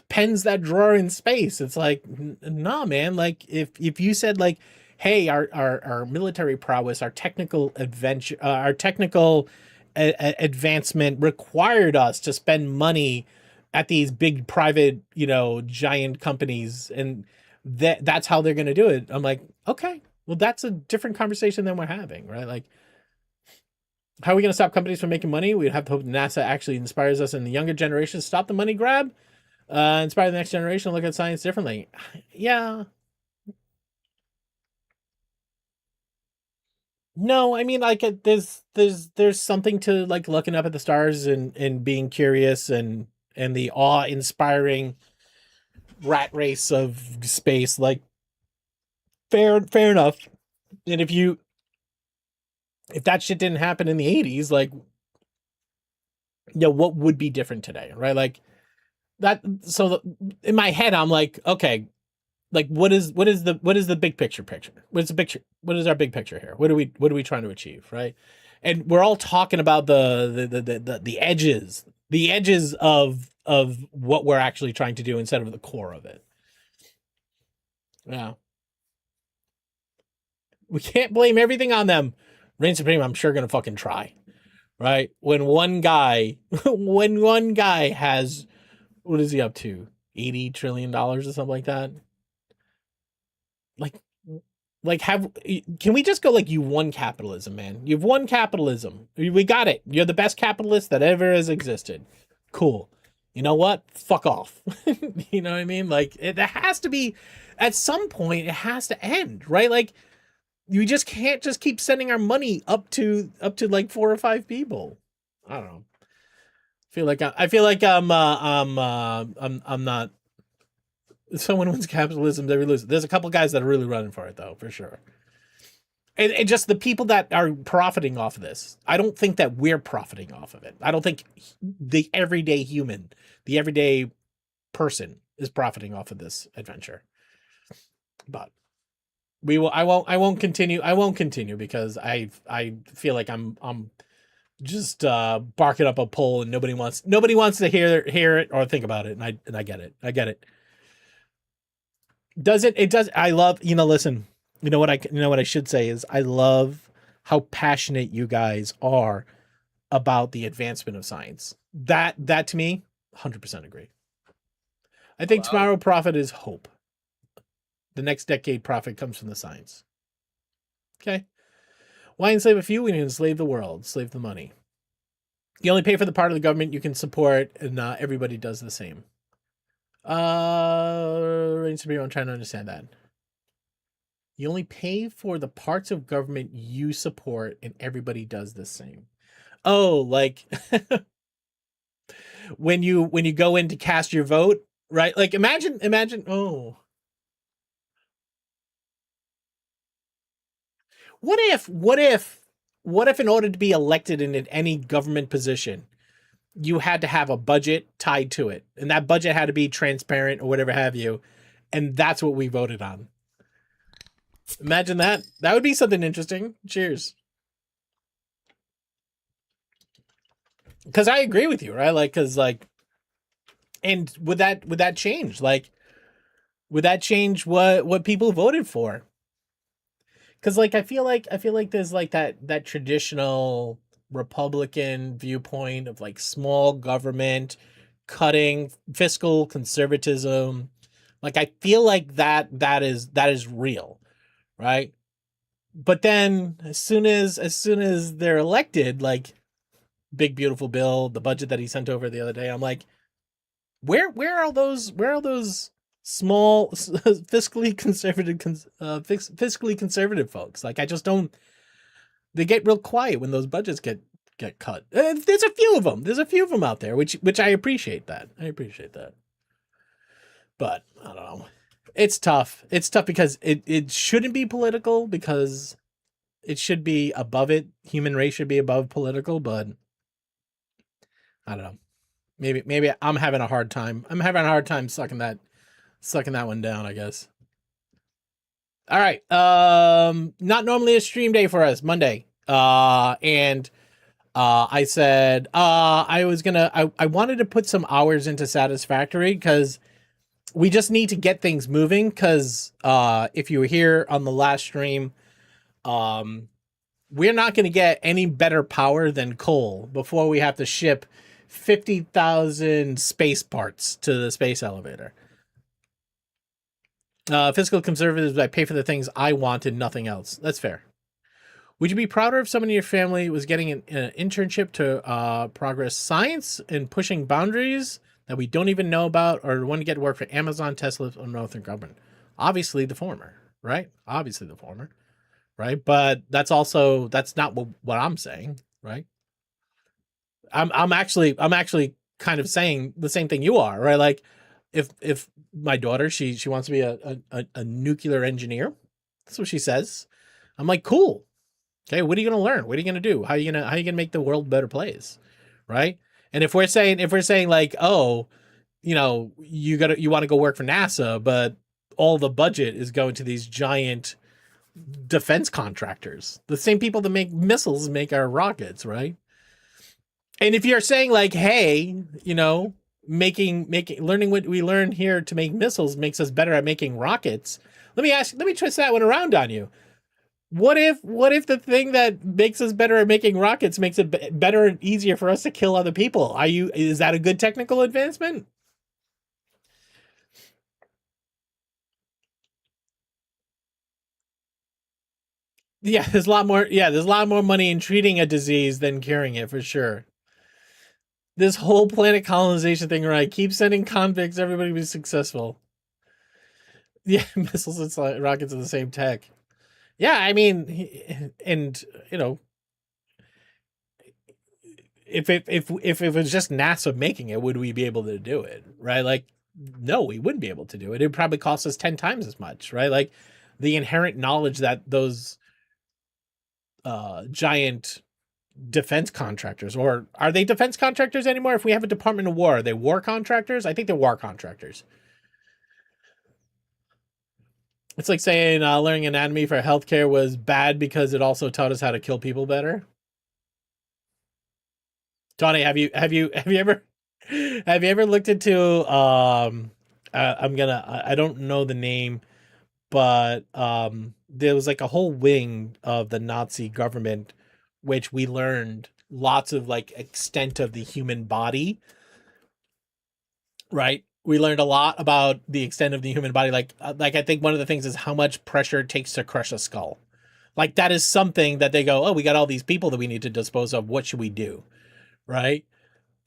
pens that draw in space. It's like, nah, man. Like if you said like, hey, our military prowess, our technical adventure, our technical advancement required us to spend money at these big private, giant companies, and that's how they're going to do it. I'm like, okay, well, that's a different conversation than we're having, right? Like, how are we going to stop companies from making money? We'd have to hope NASA actually inspires us in the younger generation to stop the money grab, inspire the next generation to look at science differently. Yeah. No, I mean like there's something to like looking up at the stars and being curious and the awe-inspiring rat race of space. Like fair enough. And if that shit didn't happen in the 80s, like what would be different today, right? Like that so in my head I'm like, okay, like what is the big picture? What's the picture? What is our big picture here? What are we trying to achieve, right? And we're all talking about the edges of what we're actually trying to do instead of the core of it. Yeah. We can't blame everything on them. Reign Supreme, I'm sure gonna fucking try. Right? When one guy has what is he up to? $80 trillion or something like that? Like have can we just go like you won capitalism, man? You've won capitalism. We got it. You're the best capitalist that ever has existed. Cool. You know what? Fuck off. You know what I mean? Like it has to be at some point it has to end, right? Like you just can't just keep sending our money up to like four or five people. I don't know. I feel like I'm not if someone wins capitalism, they lose. There's a couple guys that are really running for it, though, for sure. And just the people that are profiting off of this. I don't think that we're profiting off of it. I don't think the everyday human, the everyday person, is profiting off of this adventure. But We will. I won't continue. I won't continue because I feel like I'm just barking up a pole and nobody wants to hear it or think about it. And I get it. I get it. It does. I love, listen, what I should say is I love how passionate you guys are about the advancement of science. That to me, 100% agree. I think Hello. tomorrow profit is hope. The next decade profit comes from the science. Okay. Why enslave a few when you enslave the world? Slave the money. You only pay for the part of the government you can support, and not everybody does the same. Rain Sabir, I'm trying to understand that. You only pay for the parts of government you support, and everybody does the same. Oh, like when you go in to cast your vote, right? Like imagine. Oh, what if in order to be elected in any government position, you had to have a budget tied to it, and that budget had to be transparent or whatever have you, and that's what we voted on. Imagine that. That would be something interesting. Cheers. Because I agree with you, right? Like, because like, and would that change? Like, would that change what people voted for? Because like I feel like there's like that traditional Republican viewpoint of like small government, cutting fiscal conservatism. Like I feel like that is real, right? But then as soon as they're elected, like big beautiful bill, the budget that he sent over the other day, I'm like, where are those small fiscally conservative folks? Like I just don't. They get real quiet when those budgets get cut. There's a few of them. There's a few of them out there, which I appreciate that. I appreciate that. But I don't know. It's tough. It's tough because it shouldn't be political because it should be above it. Human race should be above political, but I don't know. Maybe I'm having a hard time. I'm having a hard time sucking that one down, I guess. All right. Not normally a stream day for us, Monday. And I said I wanted to put some hours into Satisfactory because we just need to get things moving. Because if you were here on the last stream, we're not going to get any better power than coal before we have to ship 50,000 space parts to the space elevator. Fiscal conservatives, I pay for the things I want and nothing else. That's fair. Would you be prouder if someone in your family was getting an internship to progress science and pushing boundaries that we don't even know about, or want to get work for Amazon, Tesla, or Northrop Grumman? Obviously the former, right? Obviously the former, right? But that's not what I'm saying, right? I'm actually kind of saying the same thing you are, right? Like if my daughter she wants to be a nuclear engineer, that's what she says. I'm like, cool. Okay, what are you gonna learn? What are you gonna do? How you gonna make the world a better place, right? And if we're saying like, oh, you want to go work for NASA, but all the budget is going to these giant defense contractors, the same people that make missiles make our rockets, right? And if you're saying like, hey, making learning what we learn here to make missiles makes us better at making rockets, let me twist that one around on you. What if the thing that makes us better at making rockets makes it better and easier for us to kill other people? Is that a good technical advancement? Yeah, there's a lot more money in treating a disease than curing it, for sure. This whole planet colonization thing, right? Keep sending convicts, everybody be successful. Yeah, missiles and rockets are the same tech. Yeah, I mean, and if it was just NASA making it, would we be able to do it? Right? Like, no, we wouldn't be able to do it. It'd probably cost us 10 times as much, right? Like the inherent knowledge that those giant defense contractors, or are they defense contractors anymore? If we have a Department of War, are they war contractors? I think they're war contractors. It's like saying learning anatomy for healthcare was bad because it also taught us how to kill people better. Tony, have you ever looked into I don't know the name, but there was like a whole wing of the Nazi government which we learned lots of like extent of the human body, right? We learned a lot about the extent of the human body. Like I think one of the things is how much pressure it takes to crush a skull. Like that is something that they go, oh, we got all these people that we need to dispose of. What should we do, right?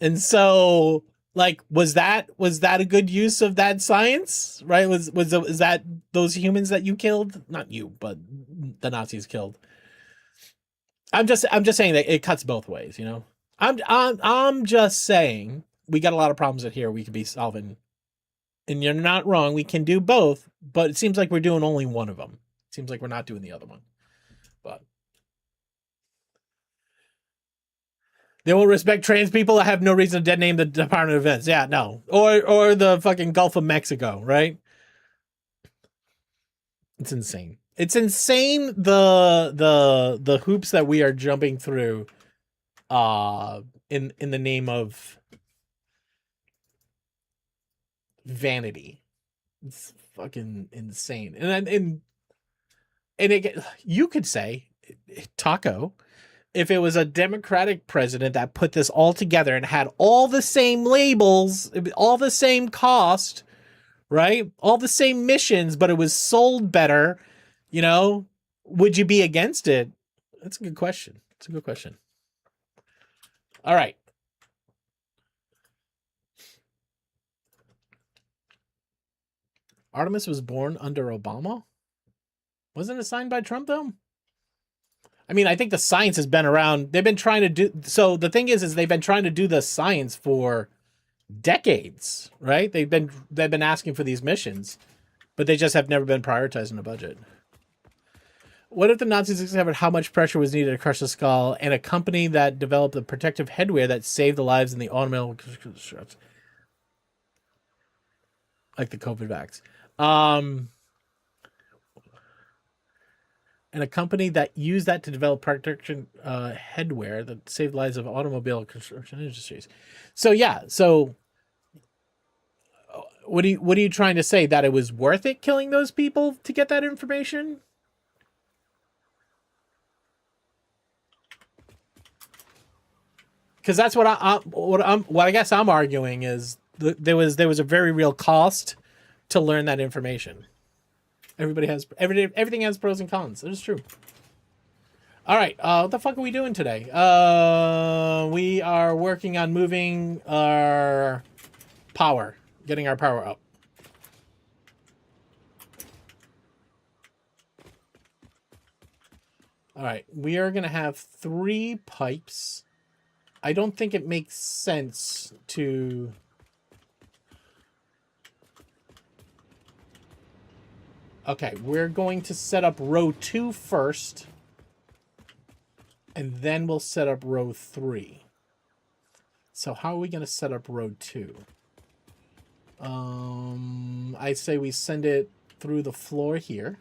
And so, like, was that a good use of that science, right? Is that those humans that you killed? Not you, but the Nazis killed. I'm just saying that it cuts both ways, you know. I'm just saying we got a lot of problems that here we could be solving, and you're not wrong. We can do both, but it seems like we're doing only one of them. It seems like we're not doing the other one. But they won't respect trans people. I have no reason to dead name the Department of Defense. Yeah, no, or the fucking Gulf of Mexico, right? It's insane. It's insane the hoops that we are jumping through in the name of vanity. It's fucking insane. And it, you could say, Taco, if it was a Democratic president that put this all together and had all the same labels, all the same cost, right? All the same missions, but it was sold better, you know, would you be against it? That's a good question. It's a good question. All right. Artemis was born under Obama? Wasn't it signed by Trump, though? I mean, I think the science has been around. They've been trying to do... So the thing is they've been trying to do the science for decades, right? They've been asking for these missions, but they just have never been prioritized in a budget. What if the Nazis discovered how much pressure was needed to crush the skull, and a company that developed the protective headwear that saved the lives in the automobile, like the COVID vax, and a company that used that to develop protection headwear that saved lives of automobile construction industries? So yeah, so what are you trying to say, that it was worth it killing those people to get that information? Because that's what I guess I'm arguing is there was a very real cost to learn that information. Everything has pros and cons. That is true. All right, what the fuck are we doing today? We are working on moving our power, getting our power up. All right, we are gonna have 3 pipes. I don't think it makes sense to... Okay, we're going to set up row 2 first, and then we'll set up row 3. So how are we going to set up row 2? I say we send it through the floor here.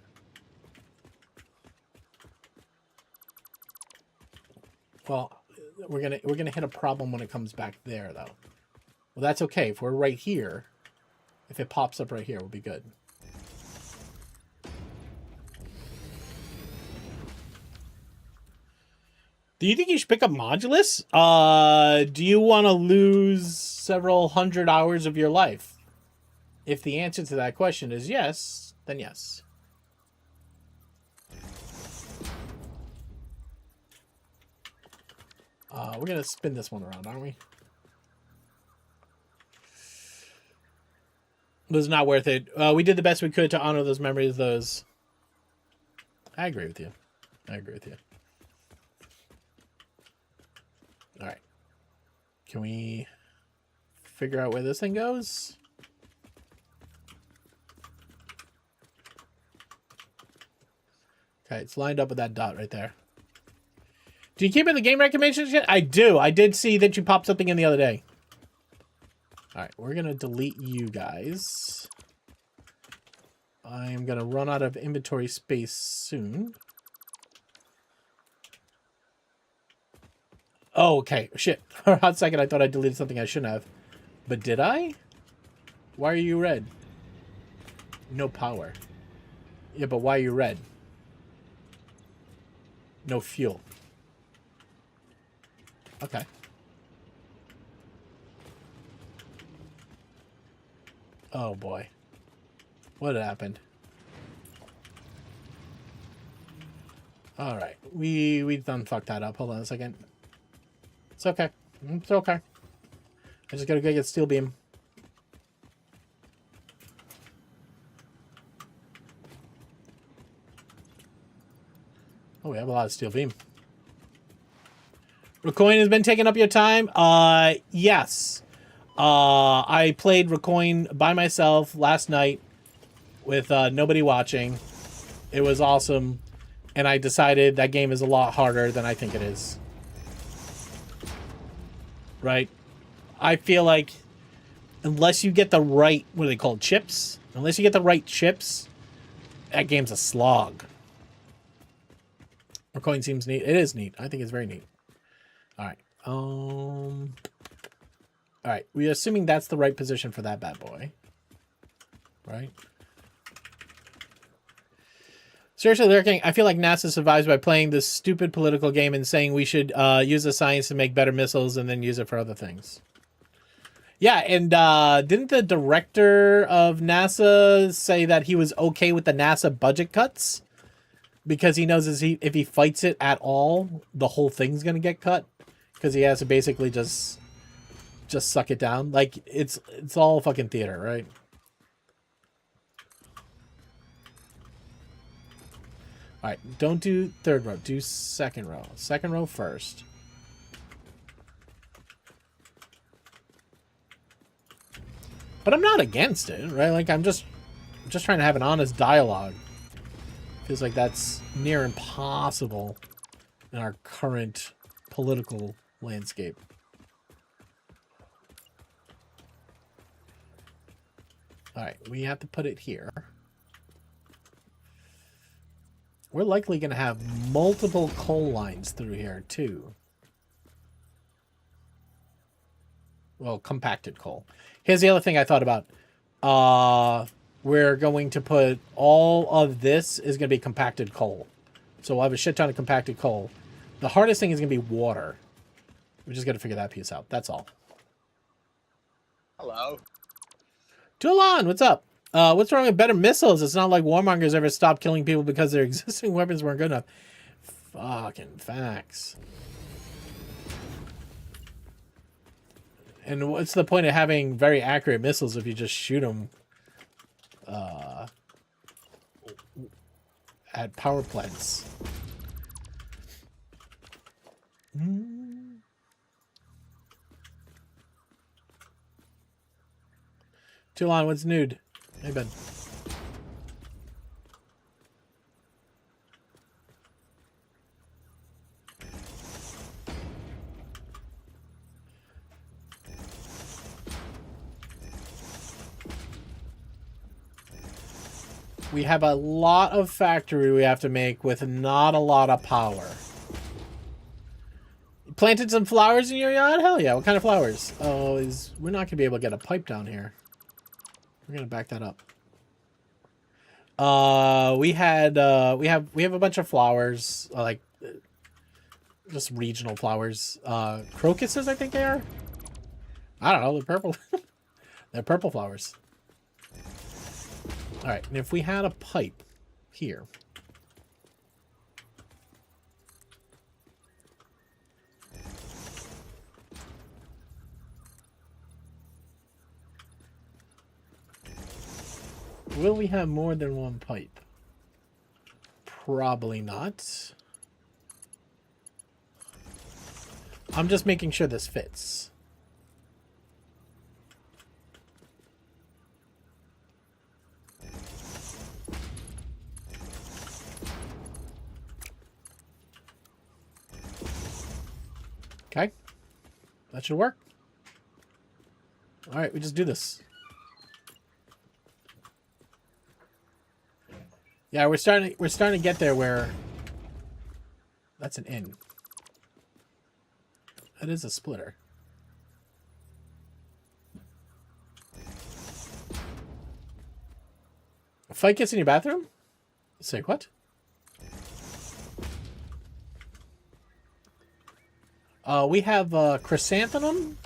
Well, we're gonna hit a problem when it comes back there, though. Well, that's okay. If we're right here, if it pops up right here, we'll be good. Do you think you should pick up Modulus? Do you want to lose several hundred hours of your life? If the answer to that question is yes, then yes. We're going to spin this one around, aren't we? It was not worth it. We did the best we could to honor those memories. I agree with you. I agree with you. All right. Can we figure out where this thing goes? Okay, it's lined up with that dot right there. Do you keep in the game recommendations yet? I do. I did see that you popped something in the other day. All right, we're going to delete you guys. I am going to run out of inventory space soon. Oh, okay. Shit. For a hot second, I thought I deleted something I shouldn't have. But did I? Why are you red? No power. Yeah, but why are you red? No fuel. Okay. Oh, boy. What happened? All right. We done fucked that up. Hold on a second. It's okay. It's okay. I just gotta go get steel beam. Oh, we have a lot of steel beam. Recoin has been taking up your time? Yes. I played Recoin by myself last night with nobody watching. It was awesome. And I decided that game is a lot harder than I think it is. Right? I feel like unless you get the right, what are they called, chips? Unless you get the right chips, that game's a slog. Recoin seems neat. It is neat. I think it's very neat. All right. All right. We're assuming that's the right position for that bad boy. Right? Seriously, Lurking, I feel like NASA survives by playing this stupid political game and saying we should use the science to make better missiles and then use it for other things. Yeah, and didn't the director of NASA say that he was okay with the NASA budget cuts? Because he knows if he fights it at all, the whole thing's going to get cut. Because he has to basically just suck it down. Like, it's all fucking theater, right? All right, don't do third row. Do second row. Second row first. But I'm not against it, right? Like, I'm just trying to have an honest dialogue. Feels like that's near impossible in our current political landscape. All right, we have to put it here. We're likely going to have multiple coal lines through here, too. Well, compacted coal. Here's the other thing I thought about. We're going to put all of this is going to be compacted coal. So we'll have a shit ton of compacted coal. The hardest thing is going to be water. We just got to figure that piece out. That's all. Hello. Tulon, what's up? What's wrong with better missiles? It's not like warmongers ever stopped killing people because their existing weapons weren't good enough. Fucking facts. And what's the point of having very accurate missiles if you just shoot them at power plants? Tulon, what's nude? Hey, Ben. We have a lot of factory we have to make with not a lot of power. Planted some flowers in your yard? Hell yeah. What kind of flowers? Oh, we're not going to be able to get a pipe down here. We're going to back that up. We have a bunch of flowers, like just regional flowers. Crocuses, I think they are. I don't know. They're purple. They're purple flowers. All right, and if we had a pipe here. Will we have more than one pipe? Probably not. I'm just making sure this fits. Okay. That should work. All right, we just do this. Yeah, we're starting to get there where that's an inn. That is a splitter. A fight gets in your bathroom? Say what? We have chrysanthemum.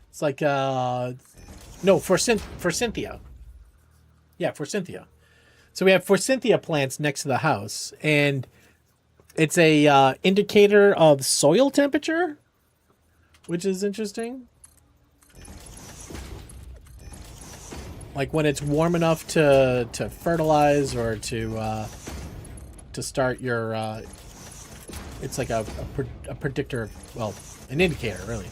It's like no, for Cynthia. Yeah, for Cynthia. So we have forsythia plants next to the house, and it's a indicator of soil temperature, which is interesting. Like when it's warm enough to fertilize or to start your it's like a predictor, well, an indicator really.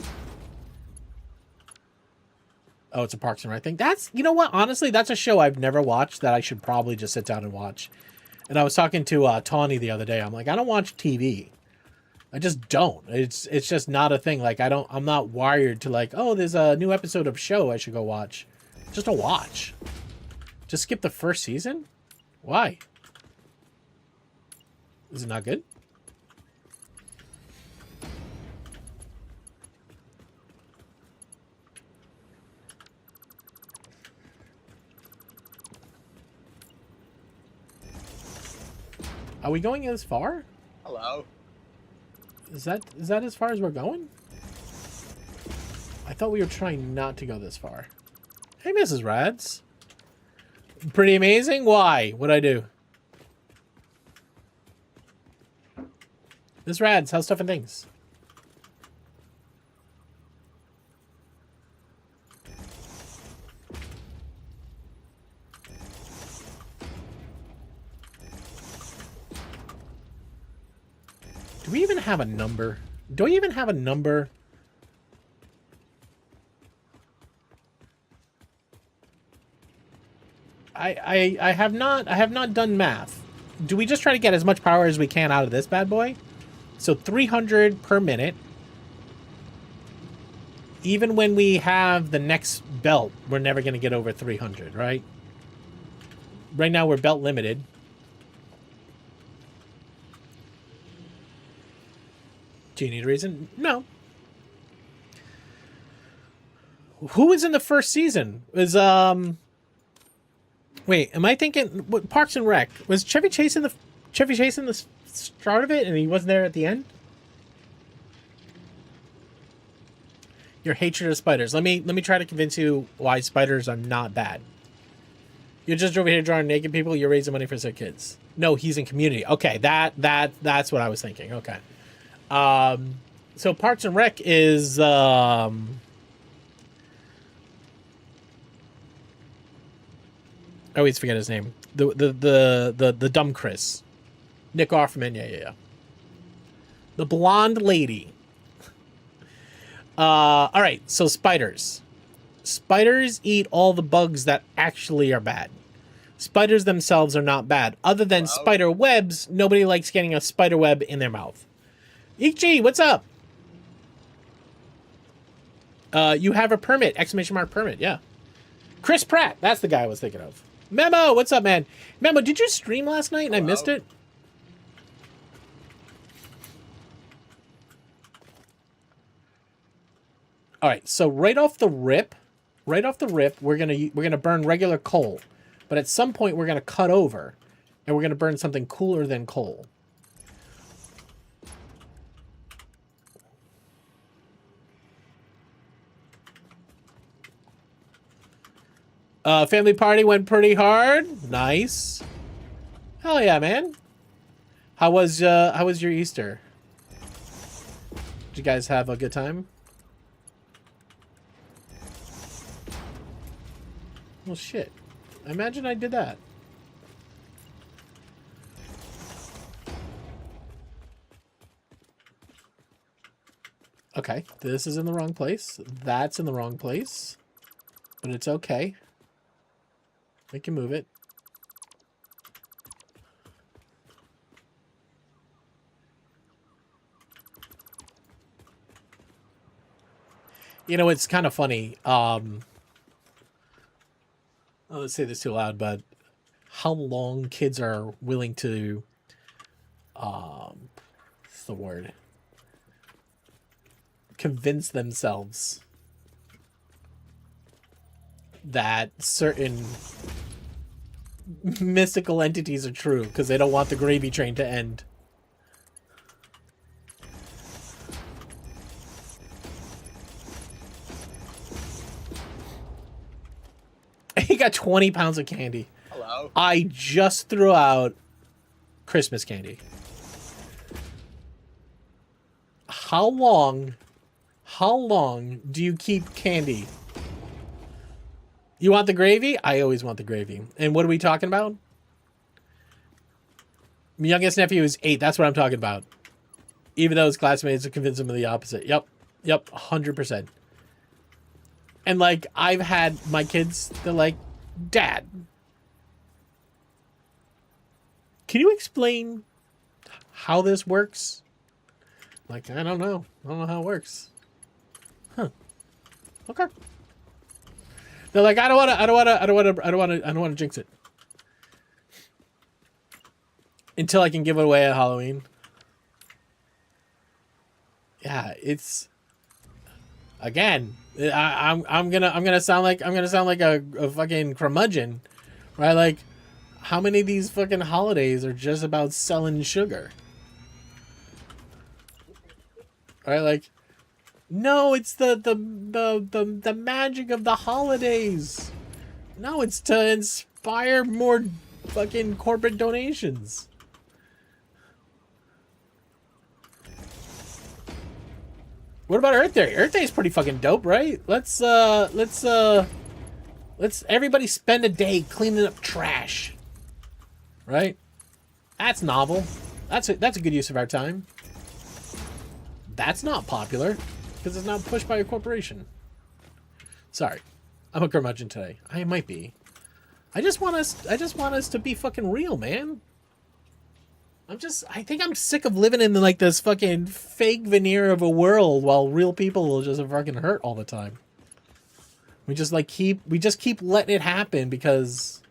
Oh, it's a Parks and Rec thing. That's, you know what? Honestly, that's a show I've never watched that I should probably just sit down and watch. And I was talking to Tawny the other day. I'm like, I don't watch TV. I just don't. It's just not a thing. Like I'm not wired to like, oh, there's a new episode of show I should go watch. Just don't watch. Just skip the first season? Why? Is it not good? Are we going as far? Hello. Is that as far as we're going? I thought we were trying not to go this far. Hey, Mrs. Rads. Pretty amazing? Why? What'd I do? Miss Rads, how's stuff and things? Do we even have a number? Do we even have a number? I have not done math. Do we just try to get as much power as we can out of this bad boy? So 300 per minute. Even when we have the next belt, we're never going to get over 300, right? Right now we're belt limited. Do you need a reason? No. Who was in the first season? Was wait, am I thinking what, Parks and Rec? Was Chevy Chase in the start of it and he wasn't there at the end? Your hatred of spiders. Let me try to convince you why spiders are not bad. You're just over here drawing naked people, you're raising money for sick kids. No, he's in Community. Okay, that's what I was thinking. Okay. So Parks and Rec is I always forget his name. The dumb Chris. Nick Offerman, yeah. The blonde lady. All right, so spiders. Spiders eat all the bugs that actually are bad. Spiders themselves are not bad. Other than spider webs, nobody likes getting a spider web in their mouth. Eek, what's up? You have a permit! Exclamation mark permit, yeah. Chris Pratt, that's the guy I was thinking of. Memo, what's up, man? Memo, did you stream last night and I missed it? All right, so right off the rip, we're gonna burn regular coal, but at some point we're gonna cut over, and we're gonna burn something cooler than coal. Family party went pretty hard. Nice. Hell yeah, man. How was your Easter? Did you guys have a good time? Well, shit. Imagine I did that. Okay, this is in the wrong place. That's in the wrong place. But it's okay. We can move it. You know, it's kind of funny. Oh, let's say this too loud, but how long kids are willing to, what's the word? Convince themselves that certain mystical entities are true because they don't want the gravy train to end. He got 20 pounds of candy. Hello. I just threw out Christmas candy. How long do you keep candy? You want the gravy? I always want the gravy. And what are we talking about? My youngest nephew is 8. That's what I'm talking about. Even though his classmates are convinced him of the opposite. Yep, 100%. And, like, I've had my kids, they're like, Dad, can you explain how this works? Like, I don't know. I don't know how it works. Huh. Okay. They're like, I don't want to jinx it. Until I can give it away at Halloween. Yeah, it's again. I'm gonna sound like a fucking curmudgeon, right? Like, how many of these fucking holidays are just about selling sugar? Right? Like, no, it's the magic of the holidays. No, it's to inspire more fucking corporate donations. What about Earth Day? Earth Day is pretty fucking dope, right? Let's everybody spend a day cleaning up trash. Right? That's novel. That's a good use of our time. That's not popular because it's not pushed by a corporation. Sorry. I'm a curmudgeon today. I might be. I just want us to be fucking real, man. I think I'm sick of living in like this fucking fake veneer of a world while real people will just fucking hurt all the time. We just keep letting it happen because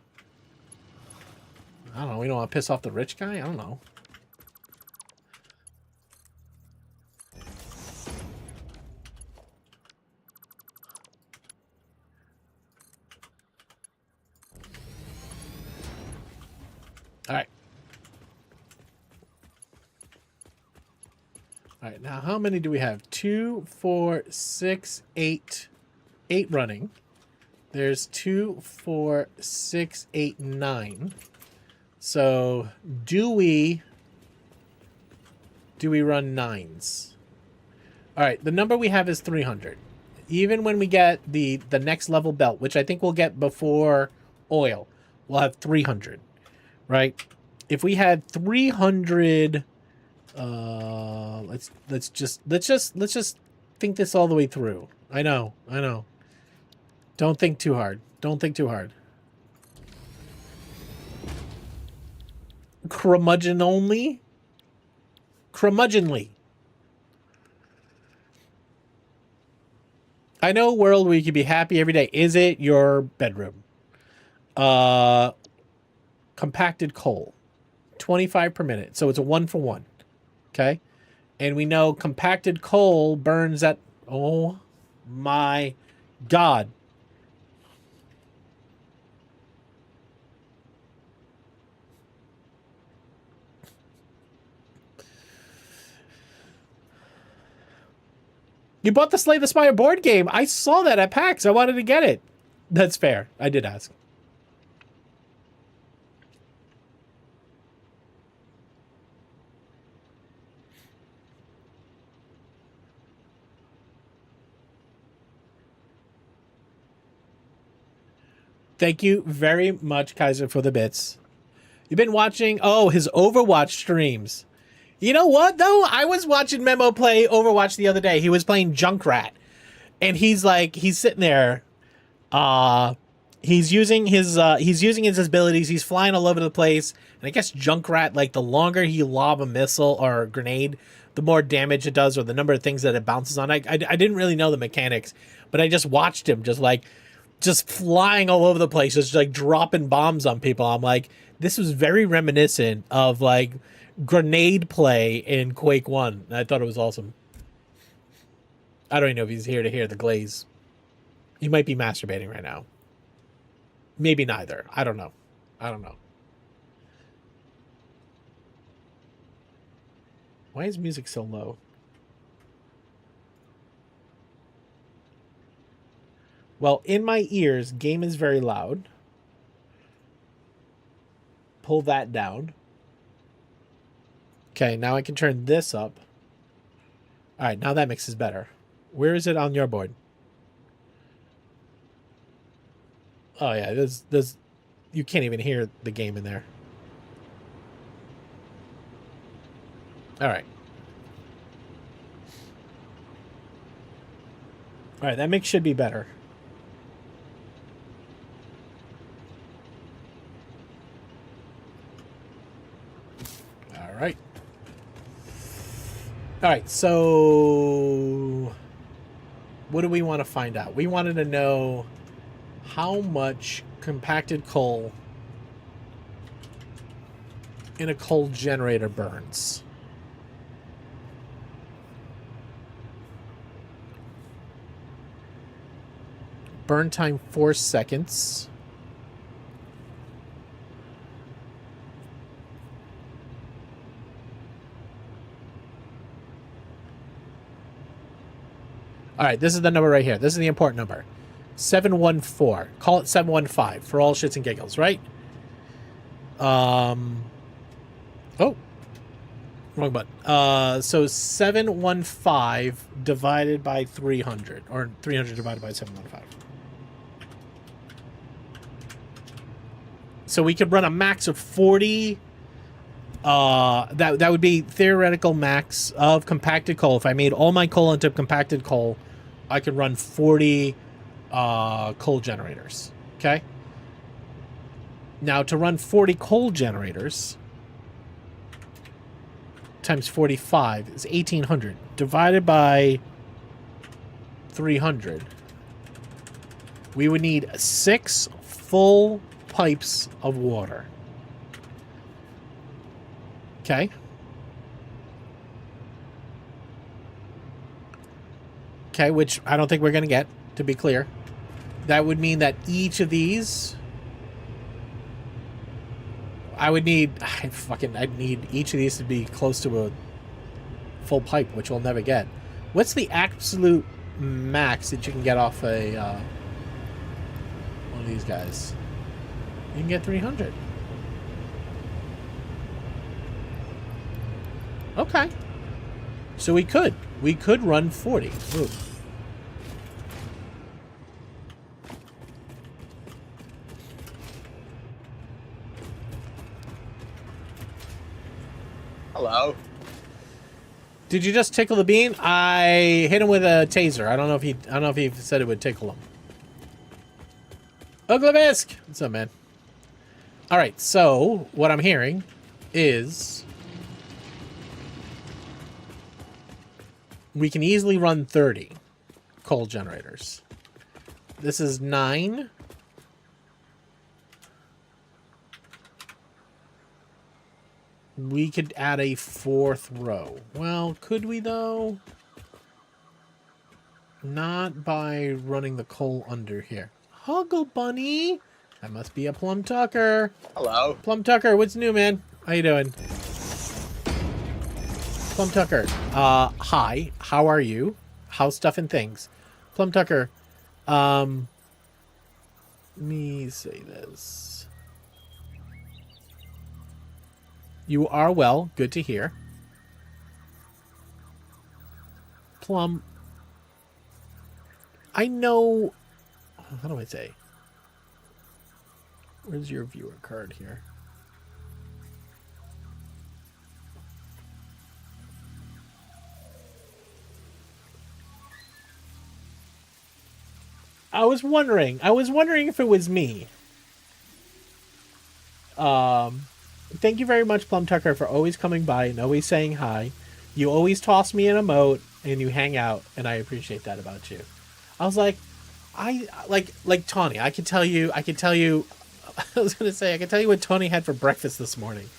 I don't know, we don't want to piss off the rich guy? I don't know. All right. All right, now how many do we have? 2, 4, 6, 8. 8 running. There's 2, 4, 6, 8, 9. So do we run 9s? All right, the number we have is 300. Even when we get the next level belt, which I think we'll get before oil, we'll have 300, right? If we had 300, let's just think this all the way through. I know. Don't think too hard. Curmudgeonly. I know a world where you can be happy every day. Is it your bedroom? Compacted coal, 25 per minute. So it's a 1-for-1. Okay. And we know compacted coal burns at, oh my God. You bought the Slay the Spire board game. I saw that at PAX. I wanted to get it. That's fair. I did ask. Thank you very much, Kaiser, for the bits. You've been watching, his Overwatch streams. You know what, though? I was watching Memo play Overwatch the other day. He was playing Junkrat. And he's sitting there. He's using his abilities. He's flying all over the place. And I guess Junkrat, like, the longer he lob a missile or a grenade, the more damage it does, or the number of things that it bounces on. I didn't really know the mechanics, but I just watched him just, like, just flying all over the place, just like dropping bombs on people. I'm like, this was very reminiscent of like grenade play in Quake 1. I thought it was awesome. I don't even know if he's here to hear the glaze. He might be masturbating right now. Maybe neither. I don't know. Why is music so low? Well, in my ears, game is very loud. Pull that down. Okay, now I can turn this up. All right, now that mix is better. Where is it on your board? Oh yeah, there's you can't even hear the game in there. All right. All right, that mix should be better. All right. All right, so what do we want to find out? We wanted to know how much compacted coal in a coal generator burns. Burn time 4 seconds. All right, this is the number right here. This is the important number. 714. Call it 715 for all shits and giggles, right? Oh. Wrong button. So 715 divided by 300, or 300 divided by 715. So we could run a max of 40. That would be theoretical max of compacted coal. If I made all my coal into compacted coal, I could run 40 coal generators. Okay. Now to run 40 coal generators times 45 is 1,800 divided by 300. We would need 6 full pipes of water. Okay. Okay, which I don't think we're going to get, to be clear. That would mean that each of these, I'd need each of these to be close to a full pipe, which we'll never get. What's the absolute max that you can get off a one of these guys? You can get 300. Okay. So we could run 40. Ooh. Hello. Did you just tickle the bean? I hit him with a taser. I don't know if he said it would tickle him. Uglivisk! What's up, man? All right, so what I'm hearing is we can easily run 30 coal generators. This is 9. We could add a 4th row. Well, could we though? Not by running the coal under here. Huggle Bunny! That must be a Plum Tucker. Hello. Plum Tucker, what's new, man? How you doing? Plum Tucker. Hi. How are you? How's stuff and things? Plum Tucker. Let me say this. You are well. Good to hear. Plum. I know. How do I say? Where's your viewer card here? I was wondering if it was me. Thank you very much, Plum Tucker, for always coming by and always saying hi. You always toss me an emote and you hang out, and I appreciate that about you. I was like, I like Tawny. I can tell you. I was gonna say I can tell you what Tawny had for breakfast this morning,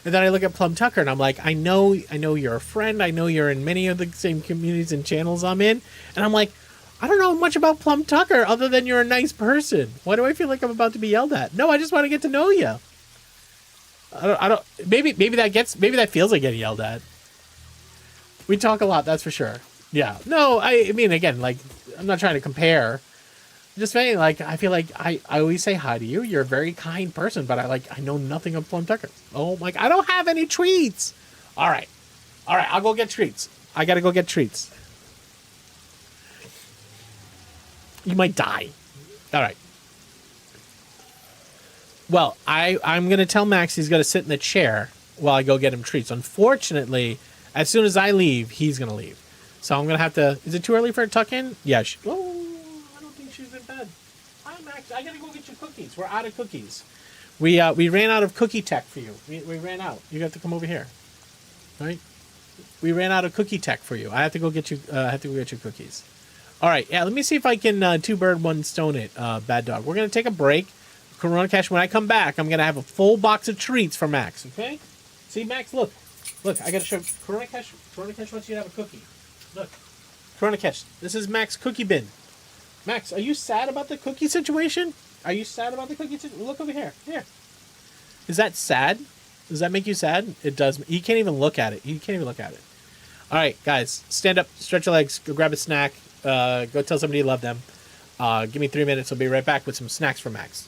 and then I look at Plum Tucker and I'm like, I know you're a friend. I know you're in many of the same communities and channels I'm in, and I'm like, I don't know much about Plum Tucker other than you're a nice person. Why do I feel like I'm about to be yelled at? No, I just want to get to know you. I don't. Maybe that feels like getting yelled at. We talk a lot, that's for sure. Yeah. No, I mean, again, like, I'm not trying to compare. I'm just saying, like, I feel like I always say hi to you. You're a very kind person, but I know nothing of Plum Tucker. Oh, like, I don't have any treats. All right, I'll go get treats. I gotta go get treats. You might die. All right. Well, I'm going to tell Max he's going to sit in the chair while I go get him treats. Unfortunately, as soon as I leave, he's going to leave. So I'm going to have to... Is it too early for her to tuck in? Yeah. Oh, I don't think she's in bed. Hi, Max. I got to go get you cookies. We're out of cookies. We ran out of cookie tech for you. We ran out. You have to come over here. All right? We ran out of cookie tech for you. I have to go get you cookies. All right. Yeah, let me see if I can two bird, one stone it, Bad Dog. We're going to take a break. Corona Cash, when I come back, I'm going to have a full box of treats for Max, okay? See, Max, look. Look, I got to show Corona Cash. Corona Cash wants you to have a cookie. Look. Corona Cash, this is Max's cookie bin. Max, are you sad about the cookie situation? Are you sad about the cookie situation? Look over here. Here. Is that sad? Does that make you sad? It does. He can't even look at it. He can't even look at it. All right, guys, stand up, stretch your legs, go grab a snack, go tell somebody you love them. Give me 3 minutes. I'll be right back with some snacks for Max.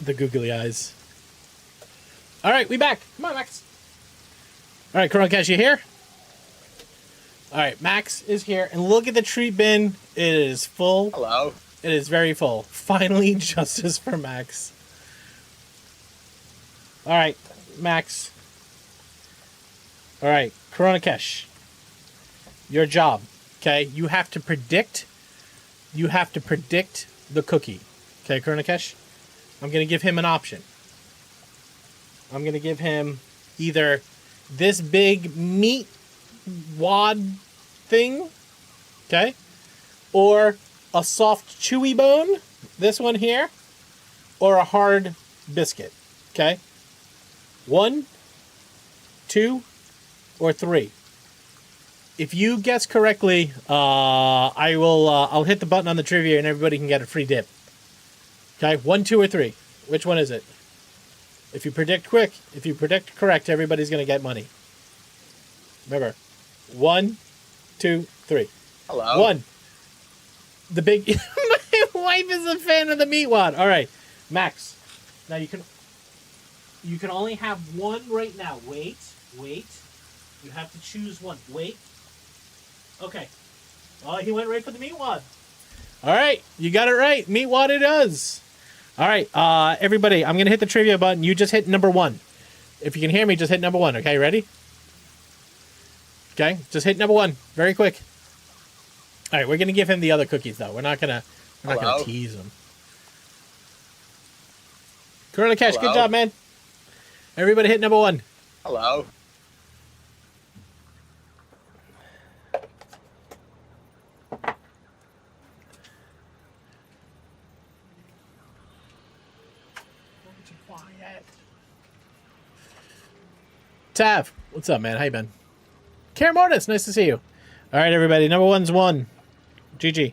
The googly eyes. All right, we back. Come on, Max. All right, Corona Cash, you here? All right, Max is here, and look at the treat bin. It is full. Hello. It is very full. Finally, justice for Max. All right, Max. All right, Corona Cash. Your job, okay? You have to predict. You have to predict the cookie. Okay, Corona Cash? I'm going to give him an option. I'm going to give him either this big meat wad thing, okay? Or a soft chewy bone, this one here, or a hard biscuit, okay? 1, 2, or 3. If you guess correctly, I'll hit the button on the trivia and everybody can get a free dip. Okay, 1, 2, or 3. Which one is it? If you predict correct, everybody's going to get money. Remember, 1, 2, 3. Hello. 1. The big... My wife is a fan of the meat wad. All right, Max. Now you can only have one right now. Wait. You have to choose one. Wait. Okay. Well, he went right for the meat wad. All right, you got it right. Meat wad it does. All right, everybody, I'm going to hit the trivia button. You just hit number 1. If you can hear me, just hit number 1. Okay, ready? Okay, just hit number 1. Very quick. All right, we're going to give him the other cookies, though. We're not going to tease him. Corona Cash, good job, man. Everybody hit number 1. Hello. Tav, what's up, man? How you been? Karen Mortis, nice to see you. All right, everybody, number 1's won. GG.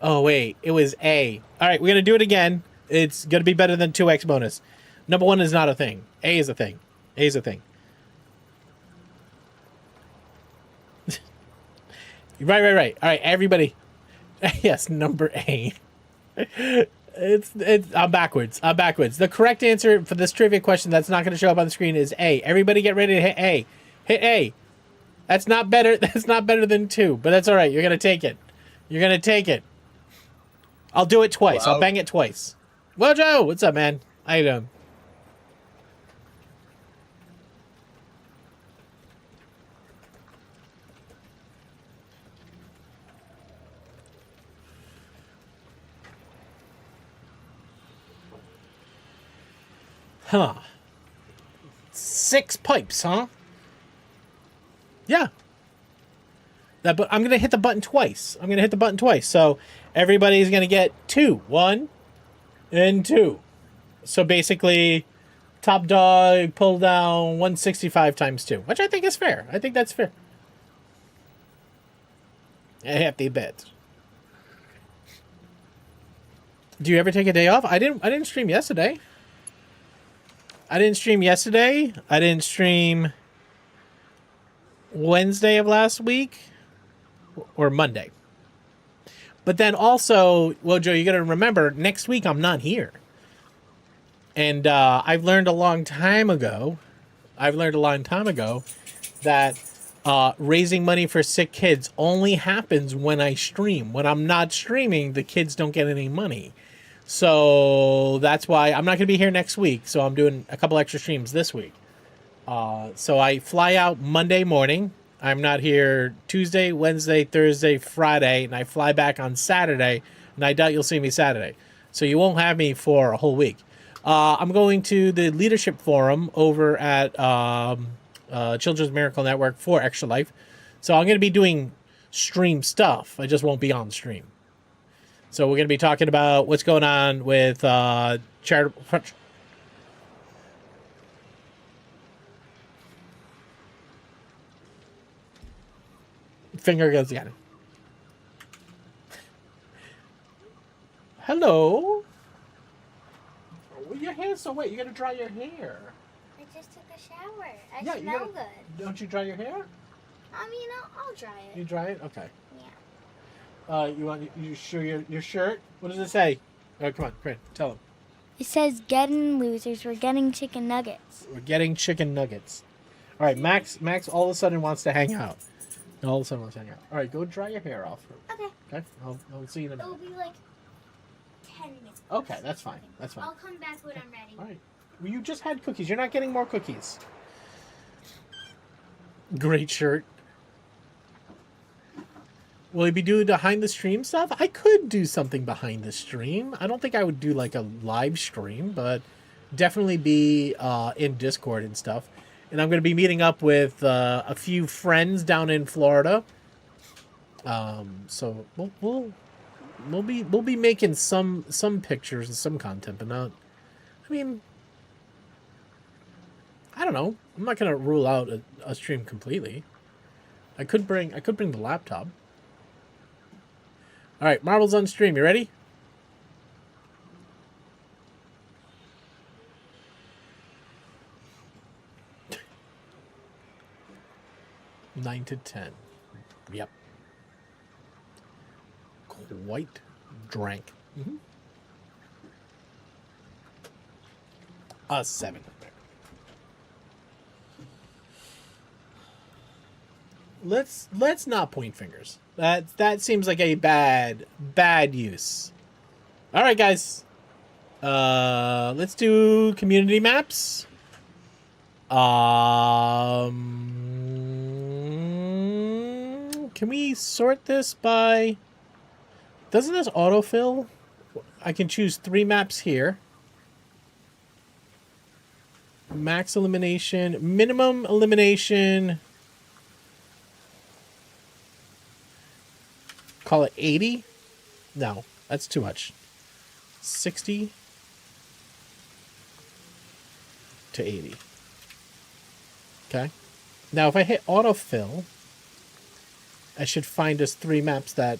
Oh, wait, it was A. All right, we're going to do it again. It's going to be better than 2x bonus. Number 1 is not a thing. A is a thing. A is a thing. Right. All right, everybody. Yes, number A. I'm backwards. The correct answer for this trivia question that's not going to show up on the screen is A. Everybody get ready to hit A. Hit A. That's not better. That's not better than 2, but that's all right. You're going to take it. You're going to take it. I'll do it twice. Hello? I'll bang it twice. Well, Joe, what's up, man? How you doing? Huh. 6 pipes, huh? Yeah. But I'm going to hit the button twice. So everybody's going to get 2. 1 and 2. So basically, top dog, pull down 165 times 2, which I think is fair. I think that's fair. I have to bet. Do you ever take a day off? I didn't stream yesterday. I didn't stream Wednesday of last week or Monday. But then also, well, Joe, you got to remember, next week I'm not here. And I've learned a long time ago that raising money for sick kids only happens when I stream. When I'm not streaming, the kids don't get any money. So that's why I'm not going to be here next week. So I'm doing a couple extra streams this week. So I fly out Monday morning. I'm not here Tuesday, Wednesday, Thursday, Friday, and I fly back on Saturday. And I doubt you'll see me Saturday. So you won't have me for a whole week. I'm going to the leadership forum over at Children's Miracle Network for Extra Life. So I'm going to be doing stream stuff. I just won't be on stream. So we're going to be talking about what's going on with charitable... Finger goes again. Hello? Well, your hair's so wet. You got to dry your hair. I just took a shower. I Yeah, smell good. Don't you dry your hair? I'll dry it. You dry it? Okay. Yeah. You show your shirt? What does it say? Oh, come on, tell him. It says getting losers. We're getting chicken nuggets. We're getting chicken nuggets. All right, Max all of a sudden wants to hang out. All of a sudden wants to hang out. All right, go dry your hair off. Okay. Okay, I'll see you in a It'll minute. be like 10 minutes. Okay, that's fine. That's fine. I'll come back when I'm ready. All right. Well, you just had cookies. You're not getting more cookies. Great shirt. Will he be doing behind the stream stuff? I could do something behind the stream. I don't think I would do like a live stream, but definitely be in Discord and stuff. And I'm going to be meeting up with a few friends down in Florida. So we'll be making some pictures and some content, but not. I mean, I don't know. I'm not going to rule out a stream completely. I could bring the laptop. All right, Marbles on stream. You ready? Nine to 10. Yep. Quite drank. Mm-hmm. 7. Let's not point fingers. That seems like a bad use. All right, guys. Let's do community maps. Can we sort this by? Doesn't this autofill? I can choose 3 maps here. Max elimination, minimum elimination. Call it 80? No, that's too much. 60 to 80. Okay. Now, if I hit autofill, I should find us 3 maps that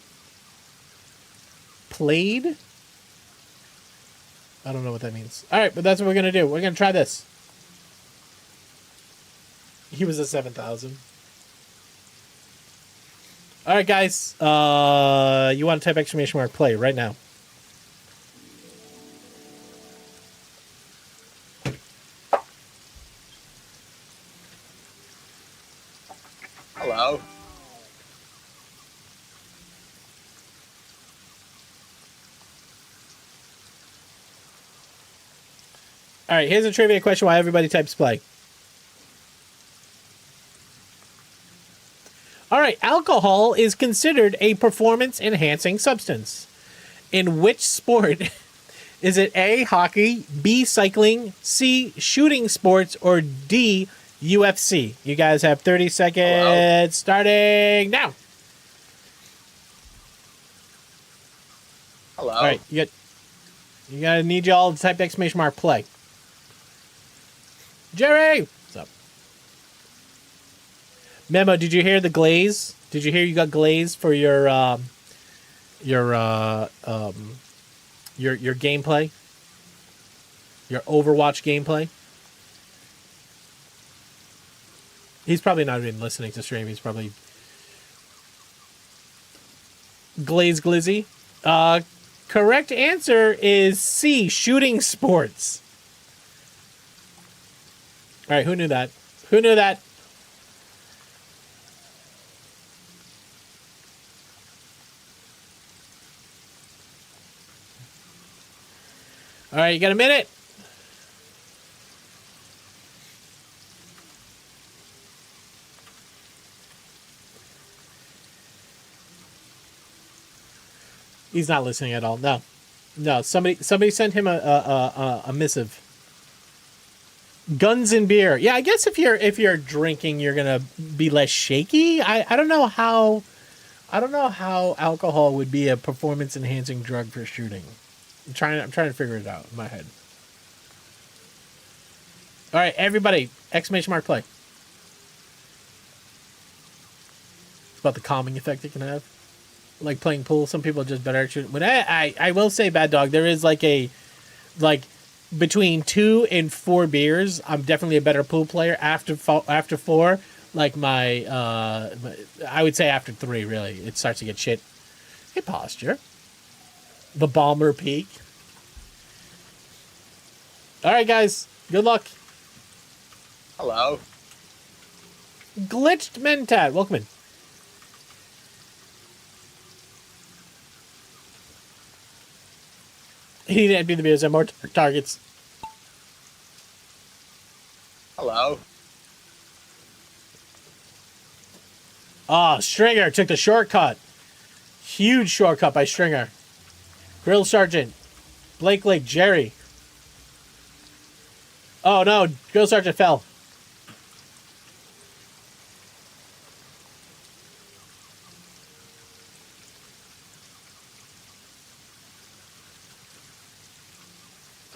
played. I don't know what that means. All right, but that's what we're going to do. We're going to try this. He was at 7,000. All right, guys. You want to type !+ play right now. Hello. All right, here's a trivia question while everybody types play. All right, alcohol is considered a performance-enhancing substance. In which sport is it A, hockey, B, cycling, C, shooting sports, or D, UFC? You guys have 30 seconds. Hello? Starting now. Hello. All right, you gotta need you all to type !+ play. Jerry, what's up? Memo, did you hear the glaze? Did you hear you got glaze for your gameplay? Your Overwatch gameplay? He's probably not even listening to stream. He's probably glizzy. Correct answer is C, shooting sports. All right, who knew that? Who knew that? All right, you got a minute? He's not listening at all. No. Somebody sent him a missive. Guns and beer. Yeah, I guess if you're drinking, you're gonna be less shaky. I don't know how alcohol would be a performance enhancing drug for shooting. I'm trying to figure it out in my head. All right, everybody, !+ play. It's about the calming effect it can have. Like playing pool, some people are just better at shooting. But I will say, Bad Dog, there is between 2 and 4 beers, I'm definitely a better pool player. After 4, like I would say after 3, really, it starts to get shit. Hey, posture. The Bomber Peak. All right, guys. Good luck. Hello. Glitched Mentat. Welcome in. He didn't be the beers and more targets. Hello. Ah, Stringer took the shortcut. Huge shortcut by Stringer. Grill Sergeant. Blake Lake, Jerry. Oh no, Grill Sergeant fell.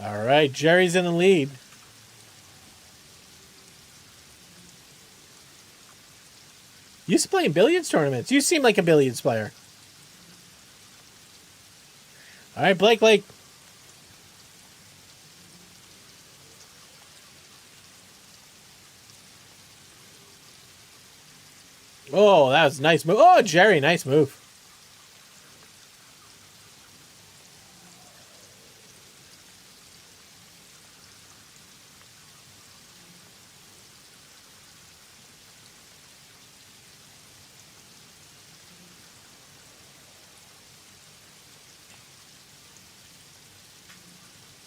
All right, Jerry's in the lead. You used to play in billiards tournaments. You seem like a billiards player. All right, Blake Lake. Oh, that was a nice move. Oh, Jerry, nice move.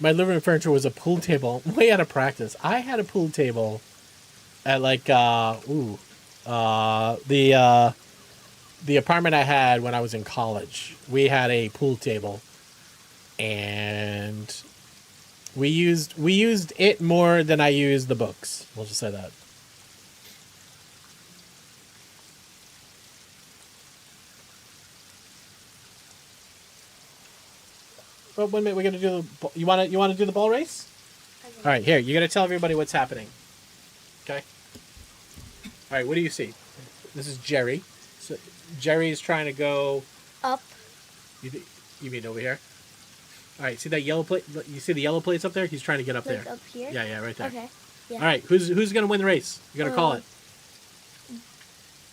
My living room furniture was a pool table. Way out of practice. I had a pool table at like the apartment I had when I was in college. We had a pool table, and we used it more than I used the books. We'll just say that. Oh, wait a minute, we're gonna do the. You wanna do the ball race? All right, here you're gonna tell everybody what's happening. Okay. All right, what do you see? This is Jerry. So Jerry is trying to go Up. You mean over here? All right, see that yellow plate? You see the yellow plates up there? He's trying to get up Like there. up here? Yeah, right there. Okay. Yeah. All right, who's gonna win the race? You gotta call it.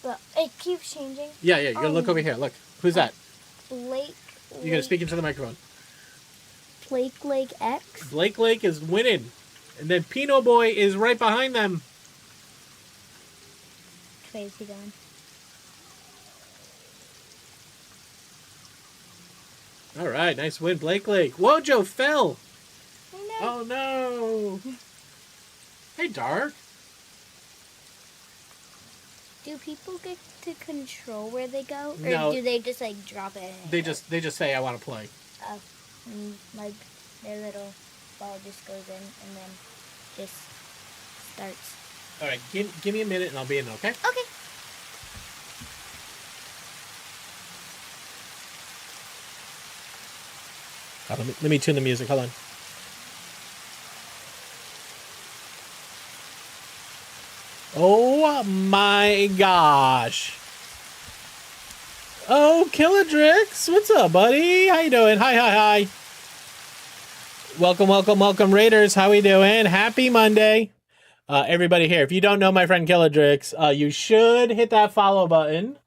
But it keeps changing. Yeah. You gotta look over here. Look, who's that? Blake. You gotta speak into the microphone. Blake Lake X. Blake Lake is winning, and then Pino Boy is right behind them. Crazy done. All right, nice win, Blake Lake. Wojo fell. I know. Oh no. Hey, Dark. Do people get to control where they go, or No. do they just like drop it? They just say I want to play. Oh, like their little ball just goes in and then just starts. All right, give me a minute and I'll be in. Okay. Okay. Let me tune the music. Hold on. Oh my gosh. Oh, Killadrix. What's up, buddy? How you doing? Hi. Welcome, Raiders. How we doing? Happy Monday. Everybody here. If you don't know my friend Killadrix, you should hit that follow button.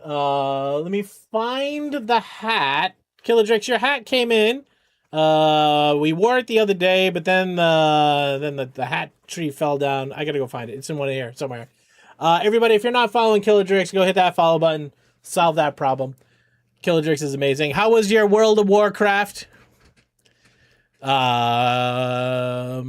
Let me find the hat. Killadrix, your hat came in. We wore it the other day, but then the hat tree fell down. I gotta go find it. It's in one here somewhere. Everybody, if you're not following Killadrix, go hit that follow button. Solve that problem. Killadrix is amazing. How was your World of Warcraft? Tucker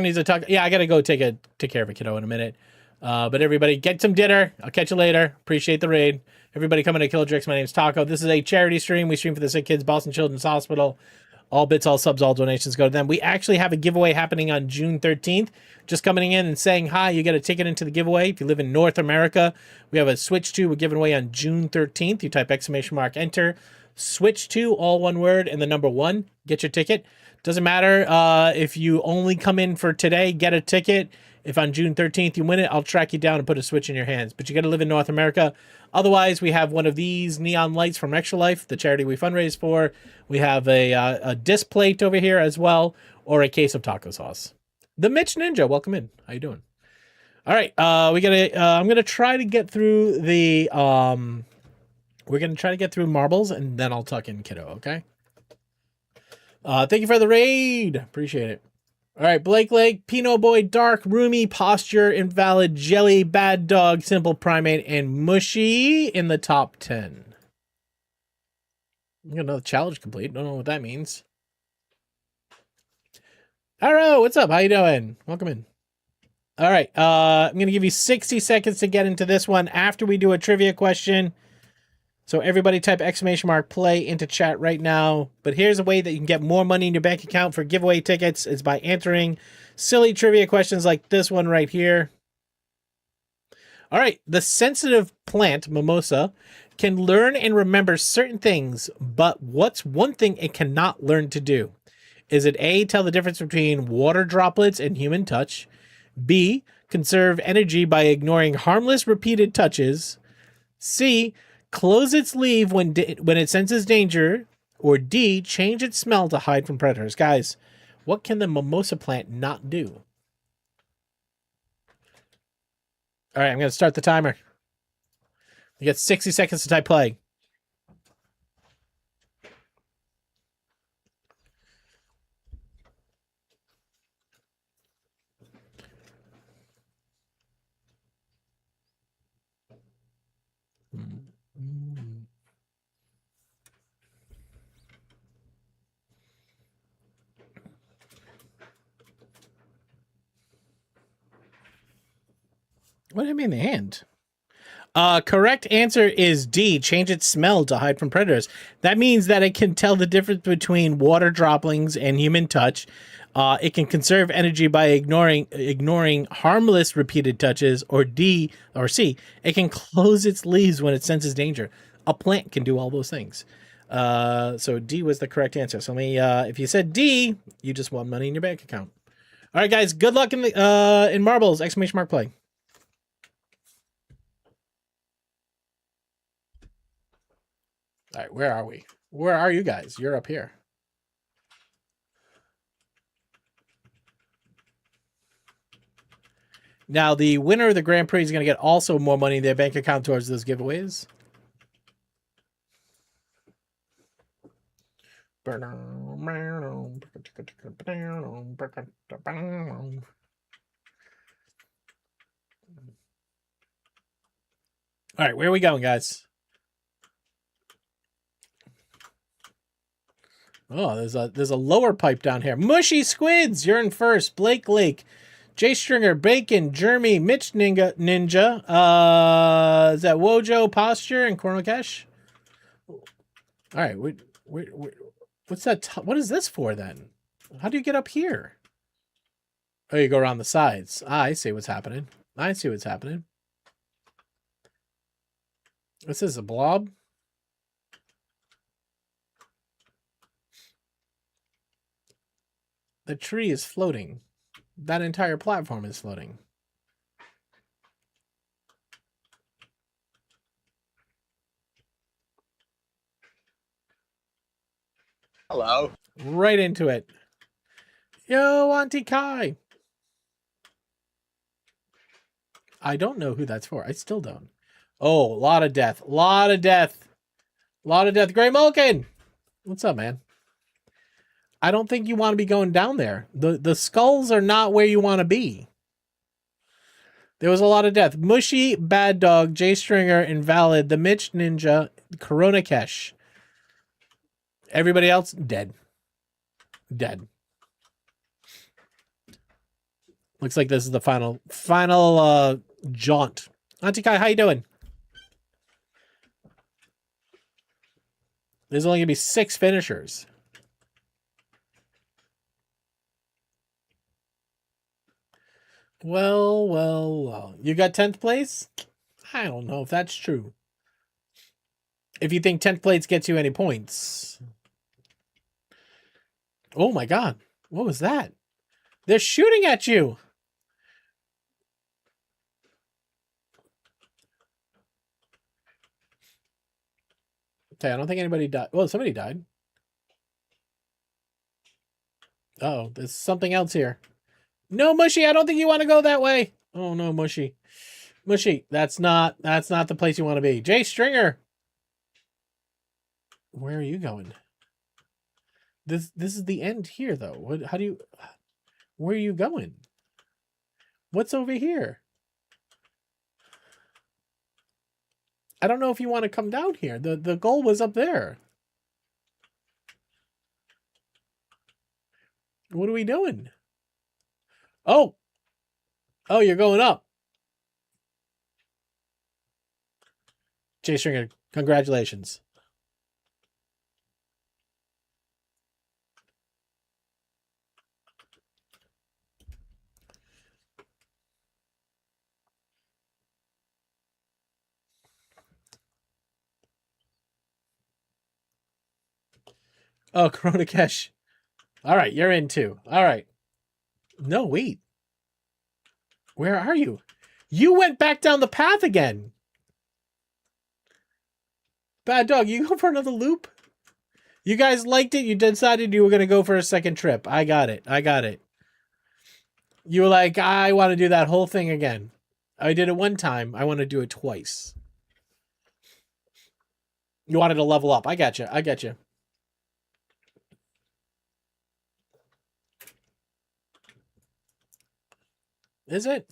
needs to talk. Yeah, I gotta go take care of a kiddo in a minute. But everybody, get some dinner. I'll catch you later. Appreciate the raid. Everybody coming to Killadrix. My name's Taco. This is a charity stream. We stream for the sick kids, Boston Children's Hospital. All bits, all subs, all donations go to them. We actually have a giveaway happening on June 13th. Just coming in and saying hi, you get a ticket into the giveaway. If you live in North America, we have a Switch 2 we're giving away on June 13th. You type ! Enter Switch 2, all one word, and the number 1. Get your ticket. Doesn't matter if you only come in for today, get a ticket. If on June 13th you win it, I'll track you down and put a Switch in your hands. But you got to live in North America. Otherwise, we have one of these neon lights from Extra Life, the charity we fundraise for. We have a disc plate over here as well, or a case of taco sauce. The Mitch Ninja, welcome in. How you doing? All right, I'm gonna try to get through the we're gonna try to get through marbles, and then I'll tuck in kiddo. Okay. Thank you for the raid. Appreciate it. All right, Blake Lake, Pinot Boy, Dark, Roomy, Posture, Invalid, Jelly, Bad Dog, Simple Primate, and Mushy in the top 10. We got another challenge complete. Don't know what that means. Arrow, what's up? How you doing? Welcome in. All right, I'm going to give you 60 seconds to get into this one after we do a trivia question. So everybody type !play into chat right now. But here's a way that you can get more money in your bank account for giveaway tickets is by answering silly trivia questions like this one right here. All right, the sensitive plant, mimosa, can learn and remember certain things, but what's one thing it cannot learn to do? Is it A, tell the difference between water droplets and human touch? B, conserve energy by ignoring harmless repeated touches? C, close its leaf when it senses danger? Or D, change its smell to hide from predators? Guys, what can the mimosa plant not do? All right, I'm going to start the timer. You got 60 seconds to type play. What do you mean the hand? Correct answer is D, change its smell to hide from predators. That means that it can tell the difference between water droplings and human touch. It can conserve energy by ignoring harmless repeated touches. Or D or C, it can close its leaves when it senses danger. A plant can do all those things. So D was the correct answer. So if you said D, you just won money in your bank account. All right, guys, good luck in marbles! ! Play. All right, where are we? Where are you guys? You're up here. Now, the winner of the Grand Prix is going to get also more money in their bank account towards those giveaways. All right, where are we going, guys? Oh, there's a lower pipe down here. Mushy Squids, you're in first. Blake Lake, Jay Stringer, Bacon, Jeremy, Mitch Ninja. Is that Wojo, Posture, and Kornokesh? All right, what's that? What is this for then? How do you get up here? Oh, you go around the sides. I see what's happening. I see what's happening. This is a blob. The tree is floating. That entire platform is floating. Hello. Right into it. Yo, Auntie Kai. I don't know who that's for. I still don't. Oh, a lot of death. A lot of death. A lot of death. Gray Mulkin. What's up, man? I don't think you want to be going down there. The skulls are not where you want to be. There was a lot of death. Mushy, Bad Dog, Jay Stringer, Invalid, the Mitch Ninja, Kornokesh. Everybody else, dead. Dead. Looks like this is the final jaunt. Auntie Kai, how you doing? There's only going to be 6 finishers. Well. You got 10th place? I don't know if that's true. If you think 10th place gets you any points. Oh my God. What was that? They're shooting at you. Okay, I don't think anybody died. Well, somebody died. Oh, there's something else here. No, Mushy, I don't think you want to go that way. Oh no, Mushy. Mushy, that's not the place you want to be. Jay Stringer. Where are you going? This is the end here, though. What? How do you? Where are you going? What's over here? I don't know if you want to come down here. The goal was up there. What are we doing? Oh. Oh, you're going up. Jay Stringer, congratulations. Oh, Corona Cash. All right, you're in too. All right. No, wait. Where are you? You went back down the path again. Bad Dog, you go for another loop? You guys liked it. You decided you were going to go for a second trip. I got it. I got it. You were like, I want to do that whole thing again. I did it one time. I want to do it twice. You wanted to level up. I got you. I got you. Is it?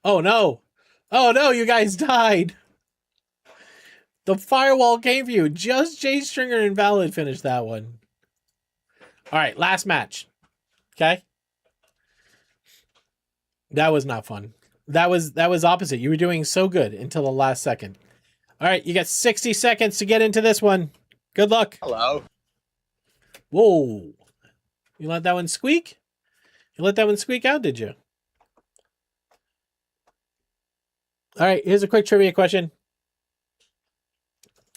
Oh, no. Oh, no, you guys died. The firewall came for you. Just Jay Stringer Invalid finished that one. All right, last match. Okay? That was not fun. That was opposite. You were doing so good until the last second. All right, you got 60 seconds to get into this one. Good luck. Hello. Whoa. You let that one squeak? You let that one squeak out, did you? All right, here's a quick trivia question.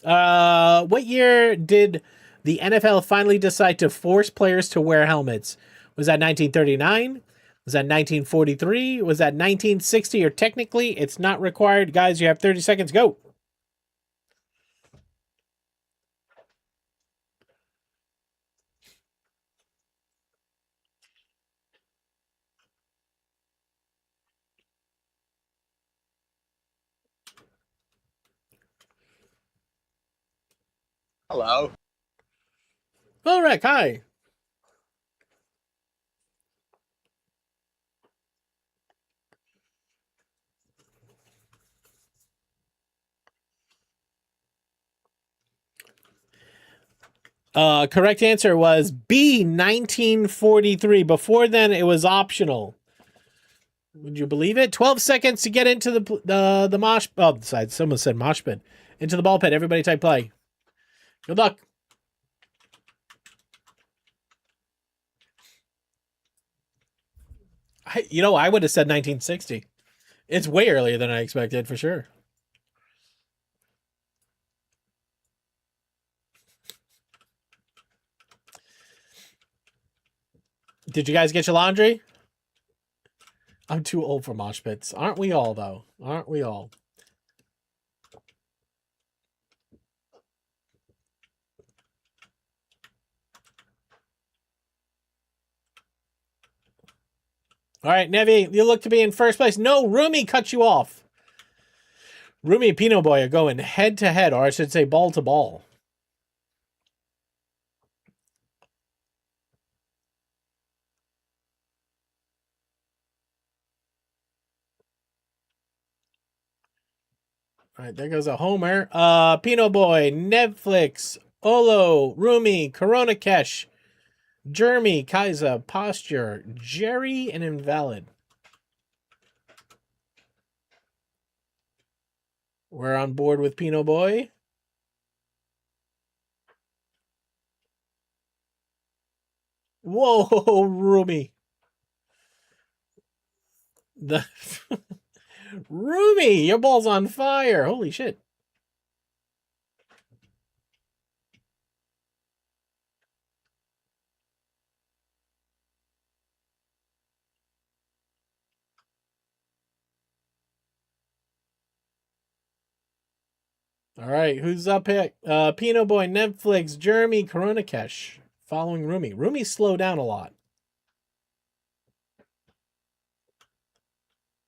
What year did the NFL finally decide to force players to wear helmets? Was that 1939? Was that 1943? Was that 1960? Or technically, it's not required. Guys, you have 30 seconds. Go. Hello. All right, hi. Correct answer was B, 1943. Before then, it was optional. Would you believe it? 12 seconds to get into the mosh. Oh, besides, someone said mosh pit. Into the ball pit. Everybody type play. Good luck. I would have said 1960. It's way earlier than I expected, for sure. Did you guys get your laundry? I'm too old for mosh pits. Aren't we all, though? Aren't we all? All right, Nevi, you look to be in first place. No, Rumi cut you off. Rumi and Pinot Boy are going head to head, or I should say ball to ball. All right, there goes a homer. Pinot Boy, Netflix, Olo, Rumi, Corona Kesh, Jeremy, Kaiser, Posture, Jerry, and Invalid. We're on board with Pinot Boy. Whoa, Rumi. The Rumi, your ball's on fire. Holy shit. All right, who's up here? Pinot Boy, Netflix, Jeremy, Corona Kesh, following Rumi. Rumi slowed down a lot.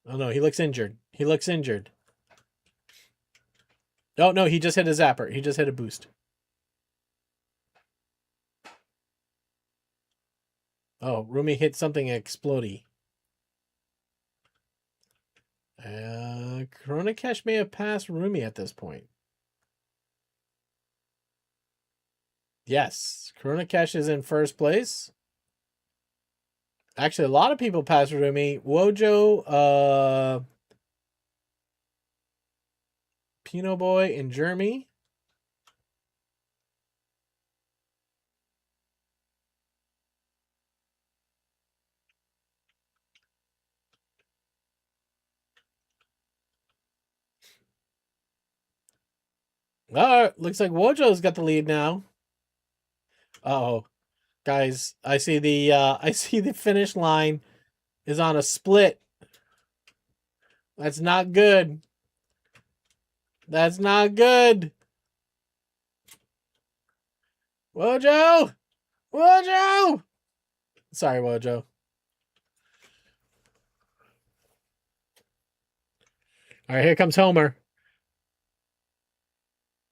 Oh no, he looks injured. He looks injured. Oh no, he just hit a zapper. He just hit a boost. Oh, Rumi hit something explodey. Corona Cash may have passed Rumi at this point. Yes, Corona Cash is in first place. Actually, a lot of people passed Rumi. Wojo, Pino Boy, and Jeremy. Looks like Wojo's got the lead now. Uh-oh. Guys, I see the finish line is on a split. That's not good. That's not good. Wojo! Wojo! Sorry, Wojo. All right, here comes Homer.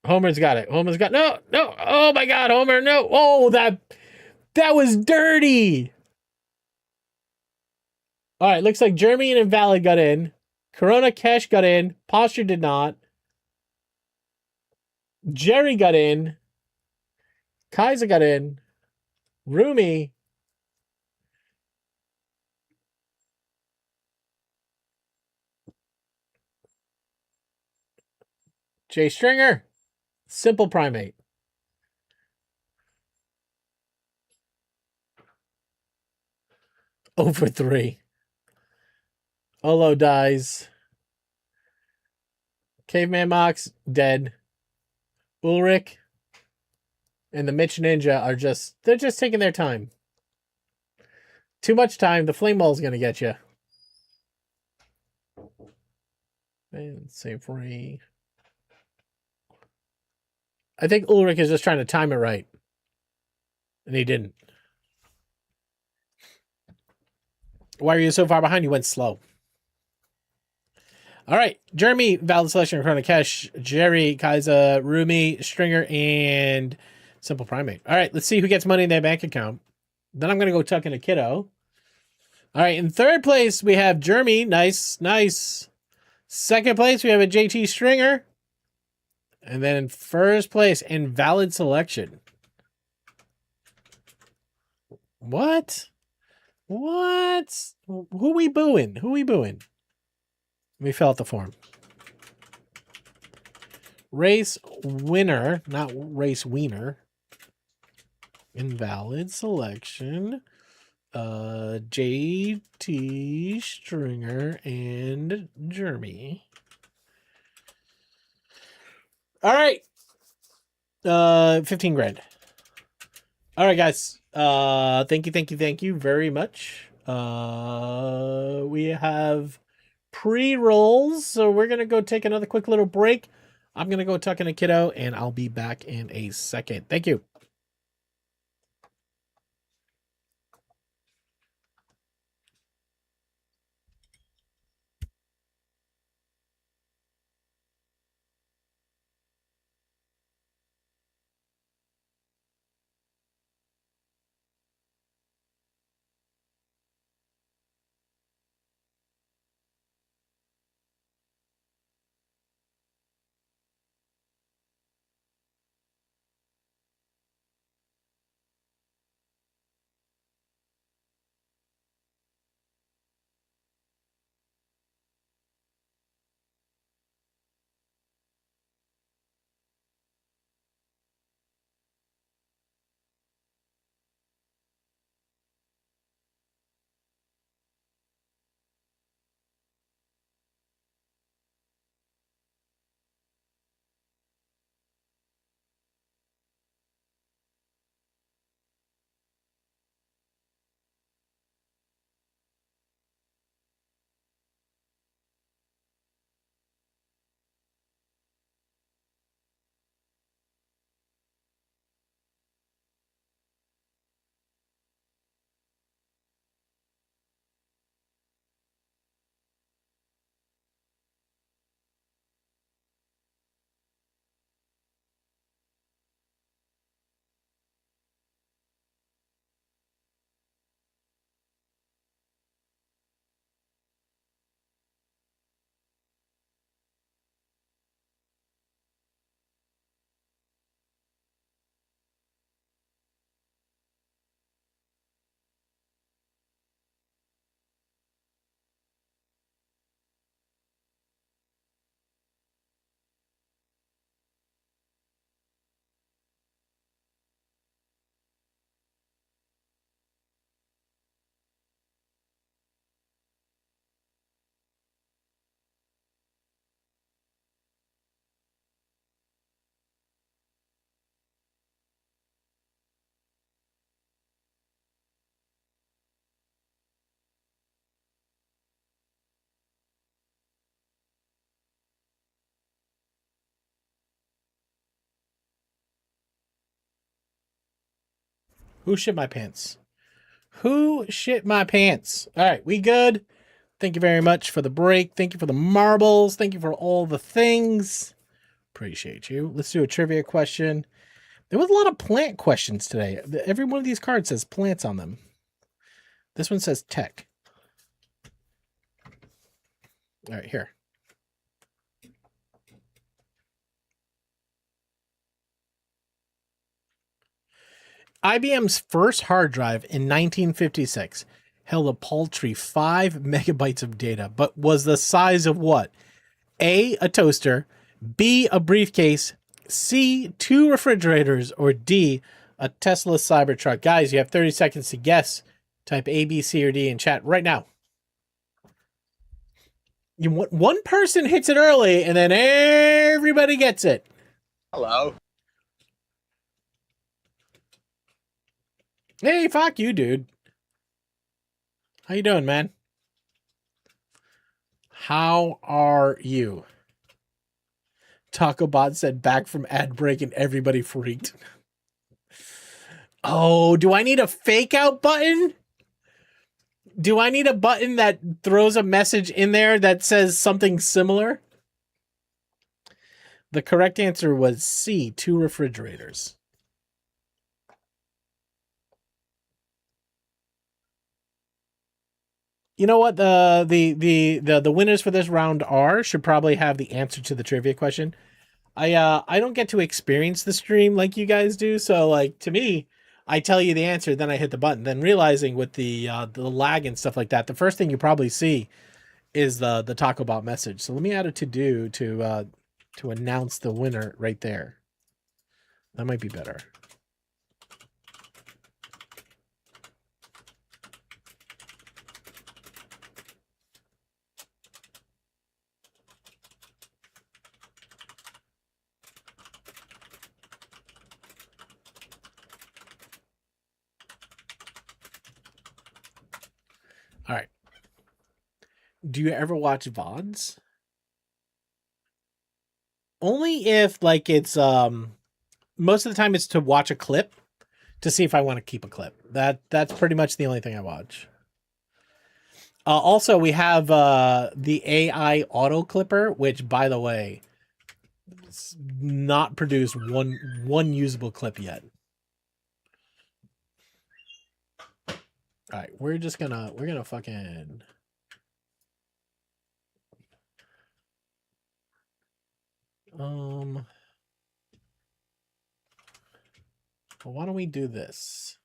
Homer's got it. Homer's got no. Oh my God, Homer, no. Oh, that was dirty. All right, looks like Jeremy and Invalid got in. Corona Cash got in. Posture did not. Jerry got in. Kaiser got in. Rumi. Jay Stringer. Simple Primate. Over 3. Olo dies. Caveman Mox, dead. Ulrich and the Mitch Ninja are they're just taking their time. Too much time, the Flame Ball's gonna get you. And save free. I think Ulrich is just trying to time it right. And he didn't. Why are you so far behind? You went slow. All right. Jeremy, valid selection, Corona Cash, Jerry, Kaiser, Rumi, Stringer, and Simple Primate. All right. Let's see who gets money in their bank account. Then I'm going to go tuck in a kiddo. All right. In third place, we have Jeremy. Nice. Nice. Second place, we have a JT Stringer. And then in first place, invalid selection. What? What? Who we booing? Who we booing? Let me fill out the form. Race winner, not race wiener. Invalid selection. JT Stringer and Jeremy. All right. 15 grand. All right, guys. Thank you very much. We have pre-rolls, so we're gonna go take another quick little break. I'm gonna go tuck in a kiddo, and I'll be back in a second. Thank you. Who shit my pants? Who shit my pants? All right, we good? Thank you very much for the break. Thank you for the marbles. Thank you for all the things. Appreciate you. Let's do a trivia question. There was a lot of plant questions today. Every one of these cards says plants on them. This one says tech. All right, here. IBM's first hard drive in 1956 held a paltry 5 megabytes of data, but was the size of what? A, a toaster, B, a briefcase, C, 2 refrigerators, or D, a Tesla Cybertruck. Guys, you have 30 seconds to guess. Type A, B, C, or D in chat right now. One person hits it early, and then everybody gets it. Hello. Hey, fuck you, dude. How you doing, man? How are you? TacoBot said back from ad break and everybody freaked. Oh, do I need a fake out button? Do I need a button that throws a message in there that says something similar? The correct answer was C, 2 refrigerators. You know what the winners for this round should probably have the answer to the trivia question. I don't get to experience the stream like you guys do, so like to me, I tell you the answer, then I hit the button. Then realizing with the lag and stuff like that, the first thing you probably see is the TacoBot message. So let me add a to-do to announce the winner right there. That might be better. All right. Do you ever watch VODs? Only if like it's most of the time it's to watch a clip to see if I want to keep a clip. That's pretty much the only thing I watch. Also, we have the AI auto clipper, which by the way, it's not produced one usable clip yet. All right, we're gonna fucking well, why don't we do this?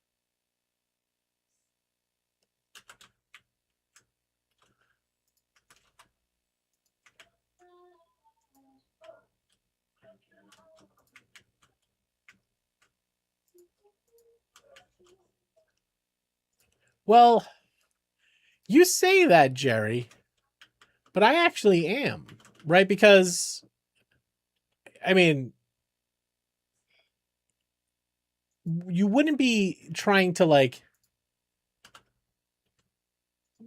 Well, you say that, Jerry, but I actually am, right? Because, I mean, you wouldn't be trying to like,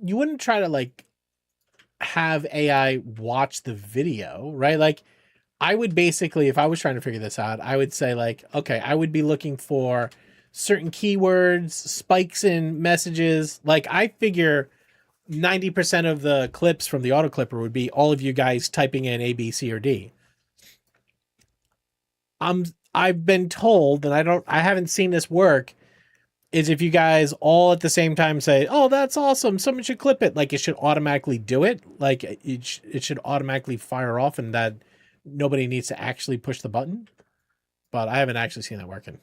you wouldn't try to like have AI watch the video, right? Like, I would basically, if I was trying to figure this out, I would say like, okay, I would be looking for certain keywords, spikes in messages. Like I figure 90% of the clips from the auto clipper would be all of you guys typing in A, B, C, or D. I've been told, and I haven't seen this work, is if you guys all at the same time say, "Oh, that's awesome. Someone should clip it." Like it should automatically do it. Like it should automatically fire off and that nobody needs to actually push the button. But I haven't actually seen that working.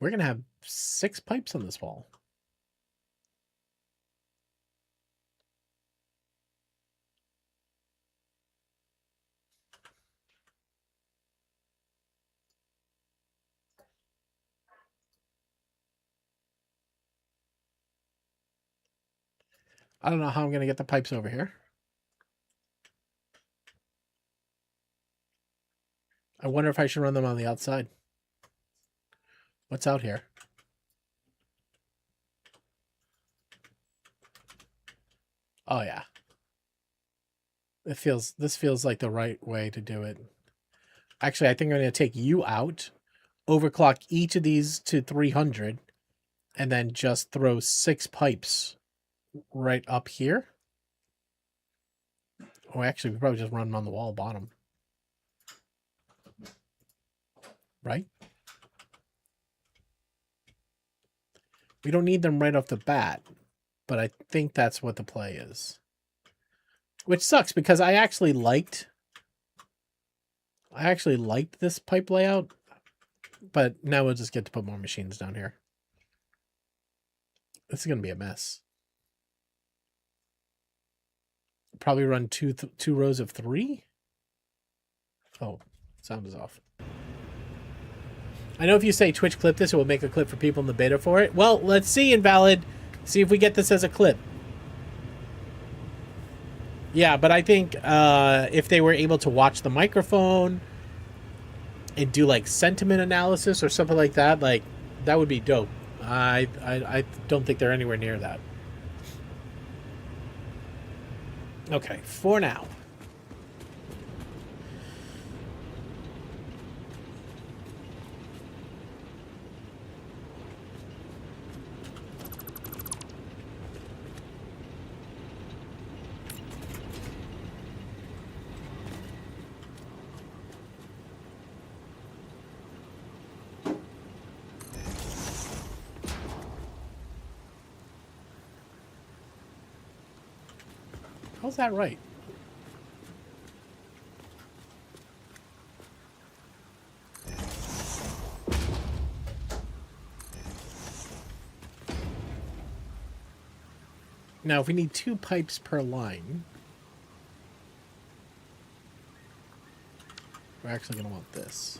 We're going to have 6 pipes on this wall. I don't know how I'm going to get the pipes over here. I wonder if I should run them on the outside. What's out here? Oh, yeah. This feels like the right way to do it. Actually, I think I'm going to take you out, overclock each of these to 300, and then just throw 6 pipes right up here. Oh, actually, we probably just run them on the wall bottom. Right? We don't need them right off the bat, but I think that's what the play is. Which sucks because I actually liked this pipe layout, but now we'll just get to put more machines down here. This is going to be a mess. Probably run two rows of 3. Oh, sound is off. I know if you say Twitch clip this, it will make a clip for people in the beta for it. Well, let's see, Invalid. See if we get this as a clip. Yeah, but I think if they were able to watch the microphone and do like sentiment analysis or something like that, like that would be dope. I don't think they're anywhere near that. Okay, for now. How's that right? Now, if we need 2 pipes per line, we're actually going to want this.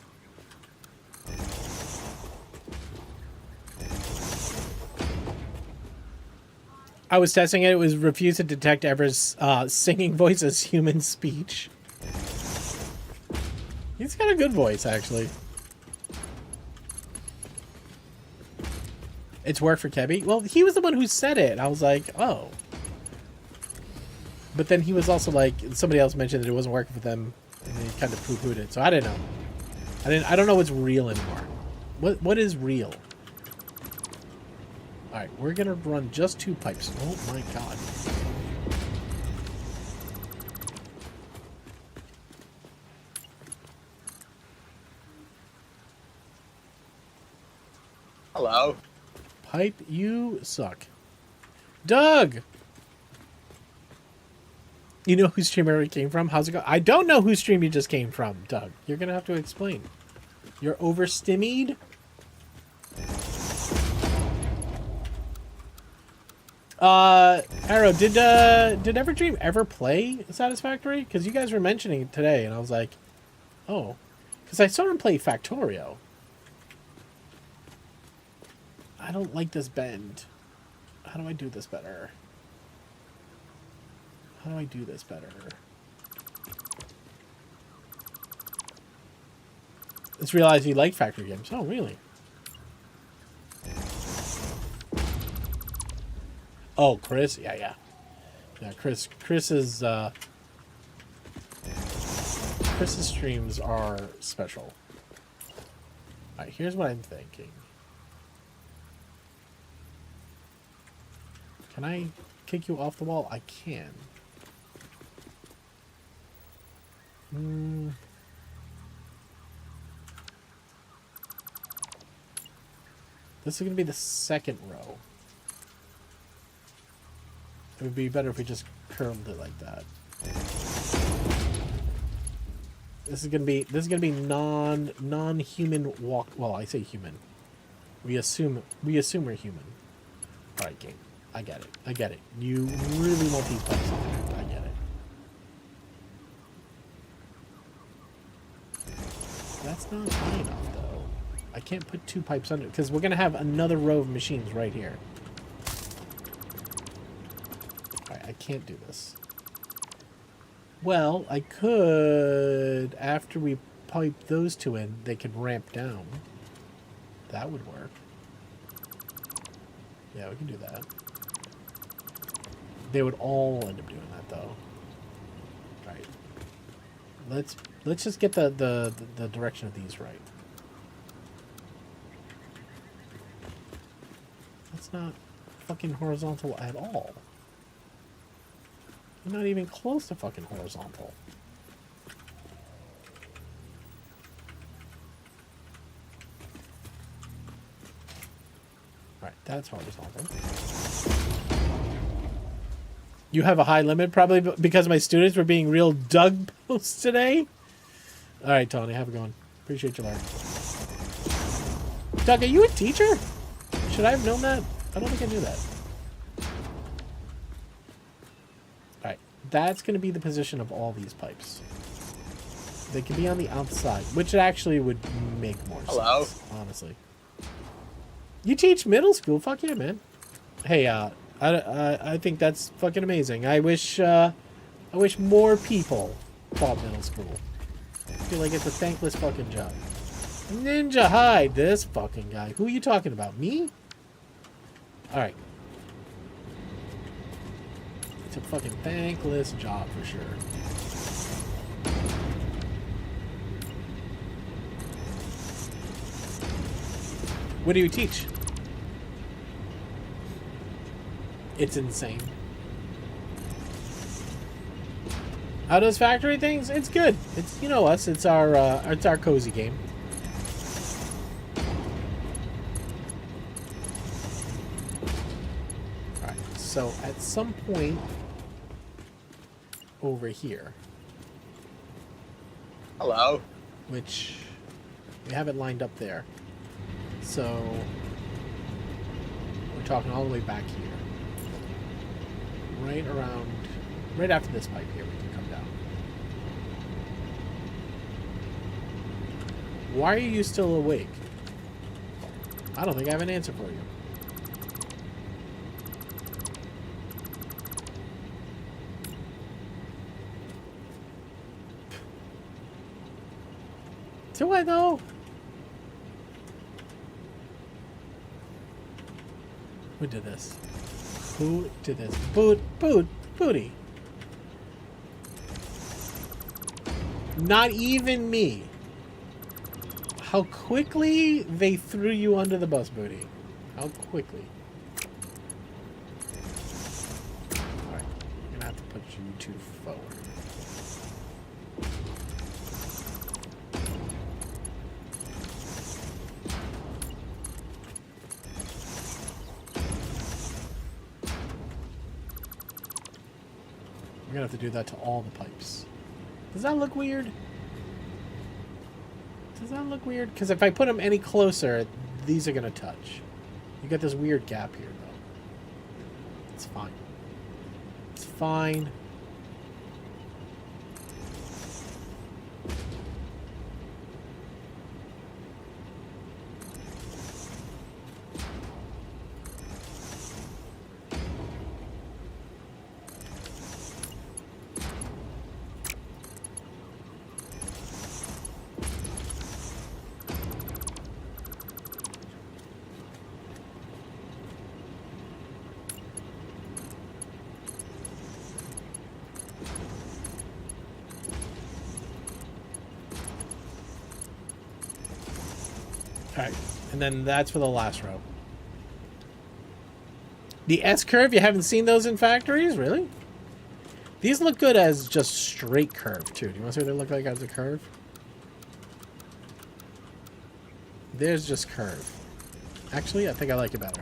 I was testing it. It was refused to detect Ever's singing voice as human speech. He's got a good voice, actually. It's work for Kebby? Well, he was the one who said it. I was like, oh. But then he was also like, somebody else mentioned that it wasn't working for them, and they kind of poo-pooed it. So I didn't know. I don't know what's real anymore. What is real? All right, we're gonna run just 2 pipes. Oh my god. Hello. Pipe, you suck. Doug! You know whose stream it came from? How's it go? I don't know whose stream you just came from, Doug. You're gonna have to explain. You're overstimmied? Arrow, did Everdream ever play Satisfactory? Because you guys were mentioning it today, and I was like, oh. Because I saw him play Factorio. I don't like this bend. How do I do this better? How do I do this better? Just realized you like factory games. Oh, really? Oh, Chris? Yeah. Yeah, Chris's streams are special. Alright, here's what I'm thinking. Can I kick you off the wall? I can. This is going to be the second row. It would be better if we just curled it like that. This is gonna be non-human walk. Well, I say human. We assume we're human. All right, game. I get it. You really want these pipes in there. I get it. That's not high enough, though. I can't put 2 pipes under because we're gonna have another row of machines right here. All right, I can't do this. Well, I could, after we pipe those 2 in, they could ramp down. That would work. Yeah, we can do that. They would all end up doing that, though. Right. Let's just get the direction of these right. That's not fucking horizontal at all. You're not even close to fucking horizontal. Right, that's horizontal. You have a high limit, probably because my students were being real Doug posts today. All right, Tony, have a good one. Appreciate your learning. Doug, are you a teacher? Should I have known that? I don't think I knew that. All right, that's going to be the position of all these pipes. They can be on the outside, which actually would make more sense, honestly. You teach middle school? Fuck yeah, man. Hey, I think that's fucking amazing. I wish more people taught middle school. I feel like it's a thankless fucking job. Ninja hide this fucking guy. Who are you talking about? Me? Alright. It's a fucking thankless job for sure. What do you teach? It's insane. How does factory things? It's good. It's, you know us. It's our cozy game. All right. So at some point over here. Hello. Which we have it lined up there. So we're talking all the way back here. Right around, right after this pipe here, we can come down. Why are you still awake? I don't think I have an answer for you. Do I though? Who did this? Who did this? Booty. Not even me. How quickly they threw you under the bus, Booty. How quickly. Alright, I'm gonna have to put you two forward. We're gonna have to do that to all the pipes. Does that look weird? Does that look weird? Because if I put them any closer, these are gonna touch. You got this weird gap here, though. It's fine. It's fine. Alright, and then that's for the last row. The S-curve, you haven't seen those in factories? Really? These look good as just straight curve, too. Do you want to see what they look like as a curve? There's just curve. Actually, I think I like it better.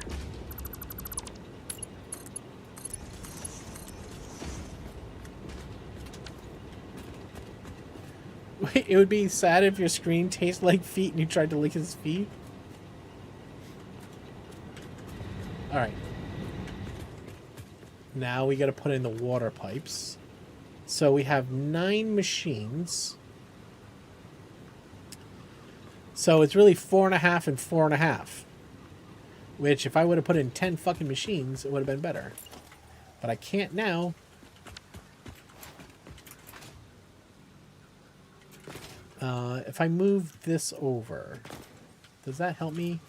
Wait, it would be sad if your screen tastes like feet and you tried to lick his feet? Alright. Now we gotta put in the water pipes. So we have 9 machines. So it's really 4.5 and 4.5. Which, if I would have put in 10 fucking machines, it would have been better. But I can't now. If I move this over, does that help me?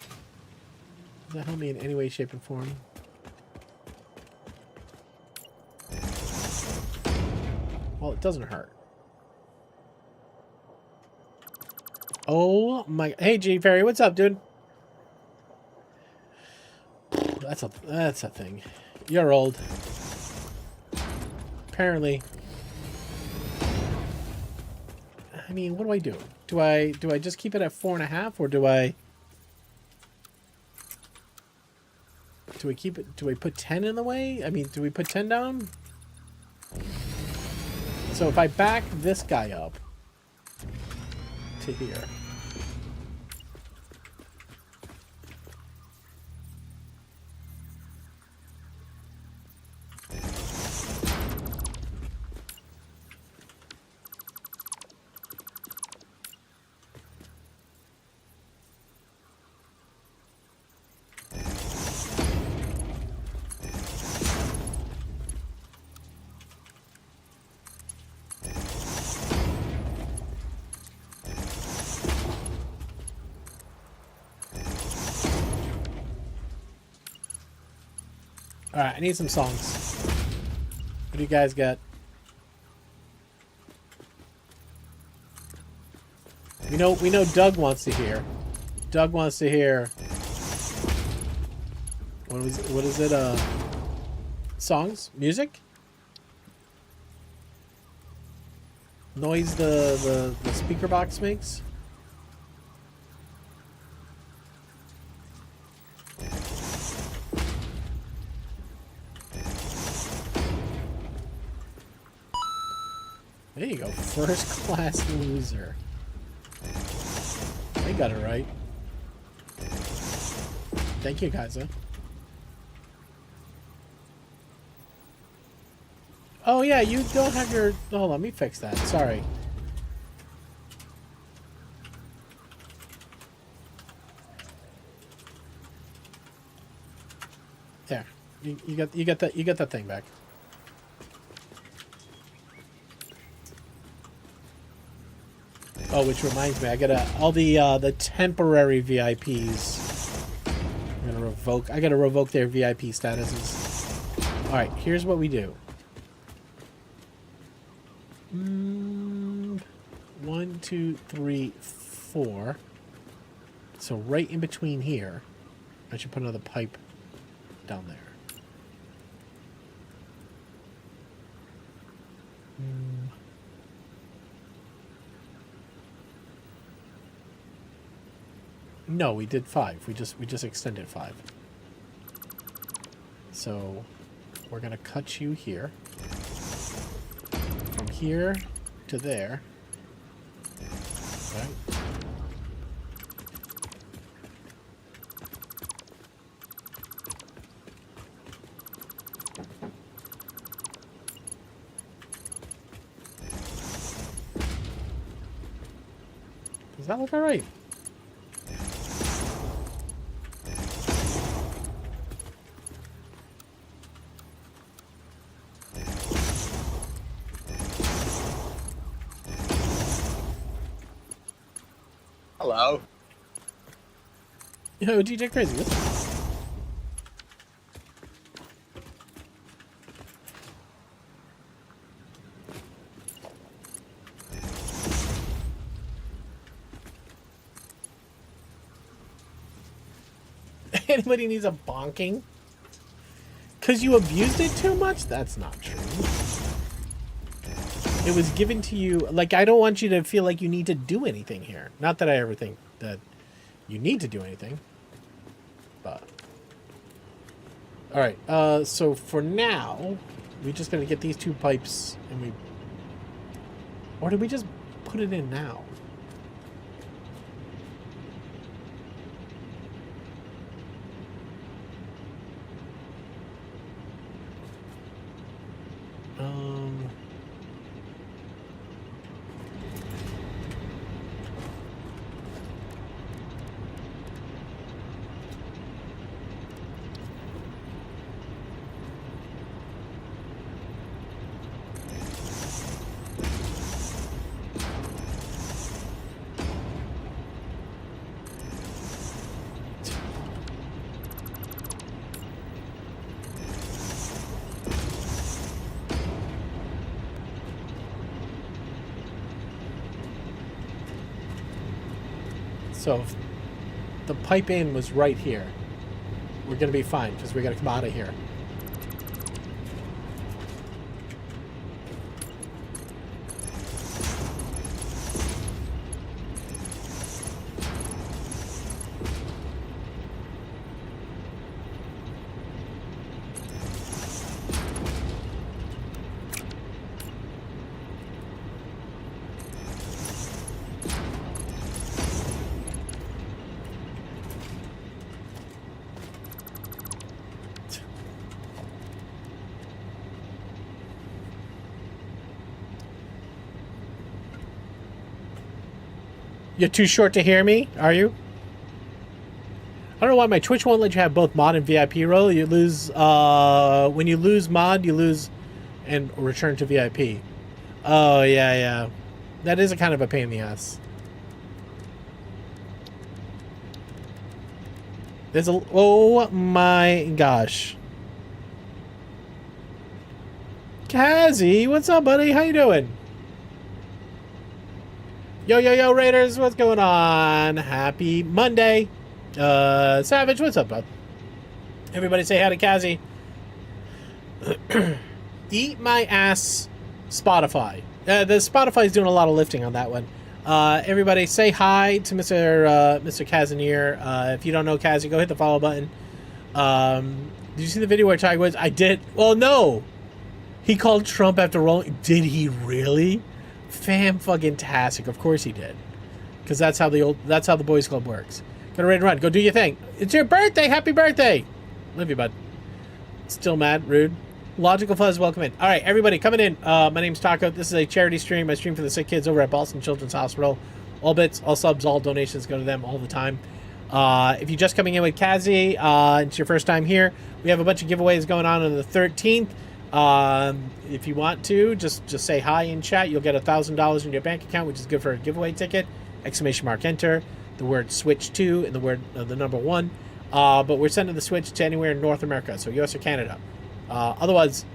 Does that help me in any way, shape, and form? Well, it doesn't hurt. Oh my... Hey, G Fairy, what's up, dude? That's a thing. You're old. Apparently. I mean, what do? Do I just keep it at 4.5, or do I keep it? Do I put 10 in the way? I mean, do we put 10 down? So if I back this guy up to here. Alright, I need some songs. What do you guys got? We know Doug wants to hear. Doug wants to hear. What is it? Songs? Music? Noise the speaker box makes? There you go. First class loser. I got it right. Thank you, Kaiser. Oh, yeah, you don't have your... Hold on, let me fix that. Sorry. There. You got that thing back. Oh, which reminds me, I gotta all the temporary VIPs. I gotta revoke their VIP statuses. All right, here's what we do. 1, 2, 3, 4. So right in between here, I should put another pipe down there. No, we did 5. We just extended 5. So we're gonna cut you here. From here to there. Okay. Does that look alright? Hello. Yo, DJ Crazy, listen. Anybody needs a bonking? Because you abused it too much? That's not true. It was given to you... Like, I don't want you to feel like you need to do anything here. Not that I ever think that you need to do anything. But... Alright, so for now, we're just going to get these 2 pipes and we... Or did we just put it in now? So if the pipe in was right here, we're going to be fine because we're going to come out of here. You're too short to hear me, are you? I don't know why my Twitch won't let you have both mod and VIP role. You lose, when you lose mod, you lose and return to VIP. Oh, yeah, yeah. That is a kind of a pain in the ass. There's a, oh my gosh. Kazzy, what's up, buddy? How you doing? Yo, yo, yo, Raiders, what's going on? Happy Monday. Savage, what's up, bud? Everybody say hi to Kazzy. Eat my ass, Spotify. The Spotify's doing a lot of lifting on that one. Everybody say hi to Mr. Kazanier. If you don't know Kazzy, go hit the follow button. Did you see the video where Tiger Woods? I did. Well, no. He called Trump after rolling. Did he really? Fan-fucking-tastic. Of course he did. Because that's how the boys club works. Go ready to run. Go do your thing. It's your birthday. Happy birthday. Love you, bud. Still mad. Rude. Logical Fuzz, welcome in. All right, everybody, coming in. My name's Taco. This is a charity stream. I stream for the sick kids over at Boston Children's Hospital. All bits, all subs, all donations go to them all the time. If you're just coming in with Kazzy, it's your first time here, we have a bunch of giveaways going on the 13th. If you want to, just say hi in chat. You'll get $1,000 in your bank account, which is good for a giveaway ticket. Exclamation mark enter. The word switch to and the word the number 1. But we're sending the Switch to anywhere in North America, so US or Canada. Otherwise,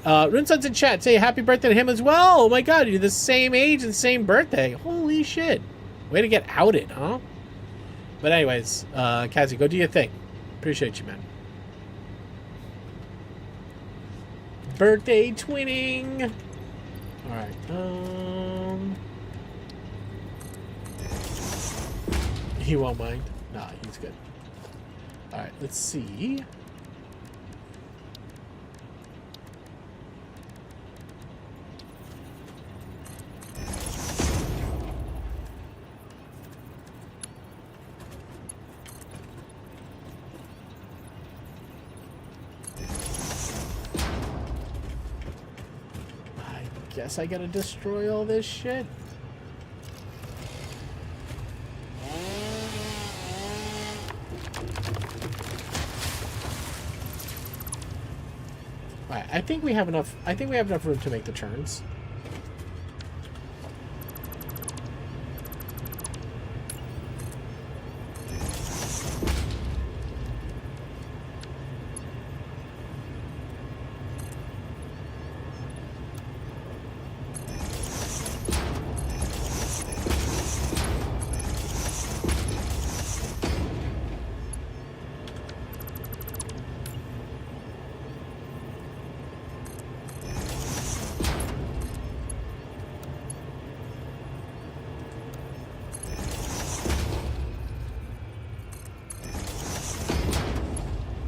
Runeson's in chat. Say happy birthday to him as well. Oh my god, you're the same age and same birthday. Holy shit. Way to get outed, huh? But anyways, Kazzy, go do your thing. Appreciate you, man. Birthday twinning. Alright, he won't mind. Nah, he's good. Alright, let's see. I guess I gotta destroy all this shit. Alright, I think we have enough room to make the turns.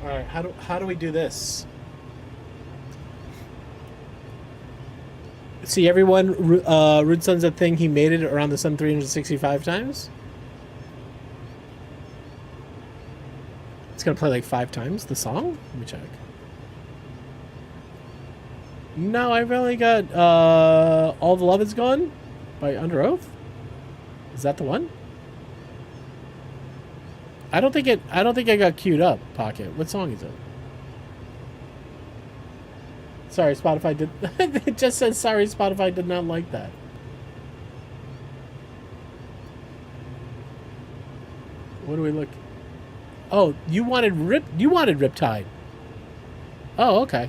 Alright, how do we do this? See, everyone, Rude Sun's a thing, he made it around the sun 365 times? It's gonna play like 5 times, the song? Let me check. No, I've only got, All the Love Is Gone by Under Oath? Is that the one? I don't think I got queued up, Pocket. What song is it? Sorry, Spotify did... It just says, sorry, Spotify did not like that. What do we look... Oh, you wanted Riptide. Oh, okay.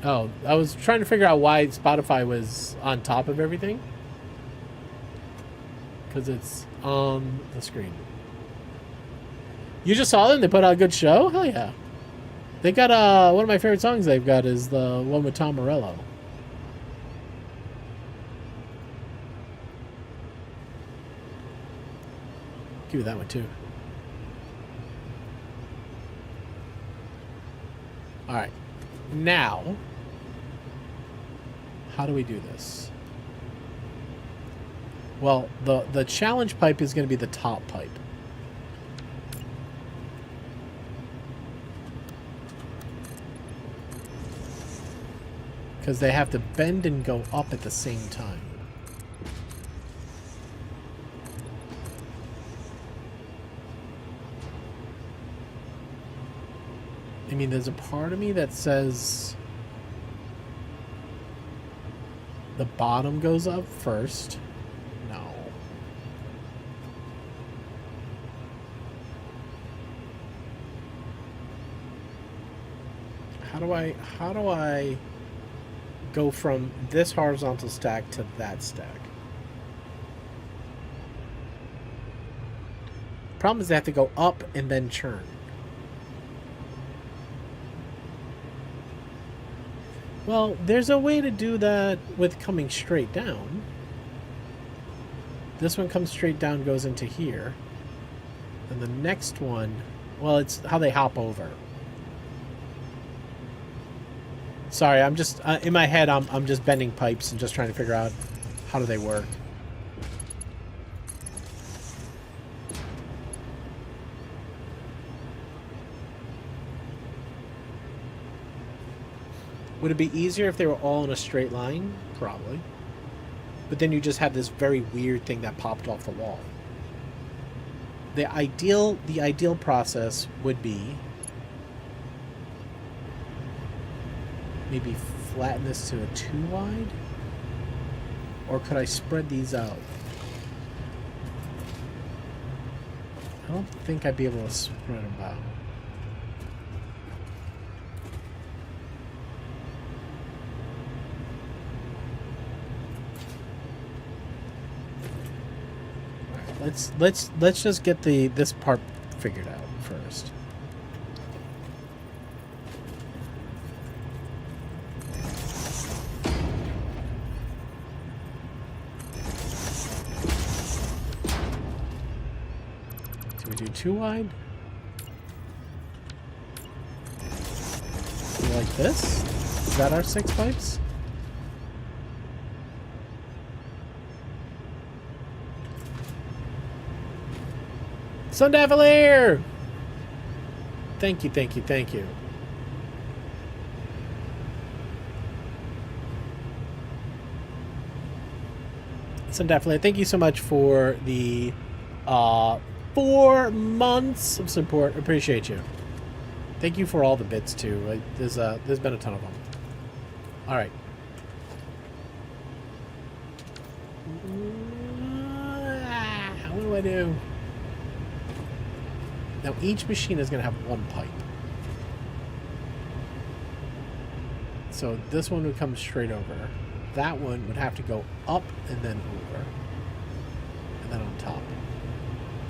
Oh, I was trying to figure out why Spotify was on top of everything. Because it's on the screen. You just saw them? They put out a good show? Hell yeah. They got one of my favorite songs they've got is the one with Tom Morello. Give you that one too. Alright. Now, how do we do this? Well, the challenge pipe is going to be the top pipe. Because they have to bend and go up at the same time. I mean, there's a part of me that says the bottom goes up first. No. How do I go from this horizontal stack to that stack? Problem is they have to go up and then churn. Well, there's a way to do that with coming straight down. This one comes straight down, goes into here. And the next one, well, it's how they hop over. Sorry, I'm just, in my head, I'm just bending pipes and just trying to figure out how do they work. Would it be easier if they were all in a straight line? Probably. But then you just have this very weird thing that popped off the wall. The ideal process would be maybe flatten this to a 2 wide? Or could I spread these out? I don't think I'd be able to spread them out. Let's just get this part figured out first. Do we do 2 wide? Like this? Is that our 6 pipes? Sundavalier! Thank you, thank you, thank you. Sundavalier, thank you so much for the 4 months of support. Appreciate you. Thank you for all the bits too. There's been a ton of them. All right. What do I do? Now each machine is going to have 1 pipe. So this one would come straight over. That one would have to go up and then over. And then on top.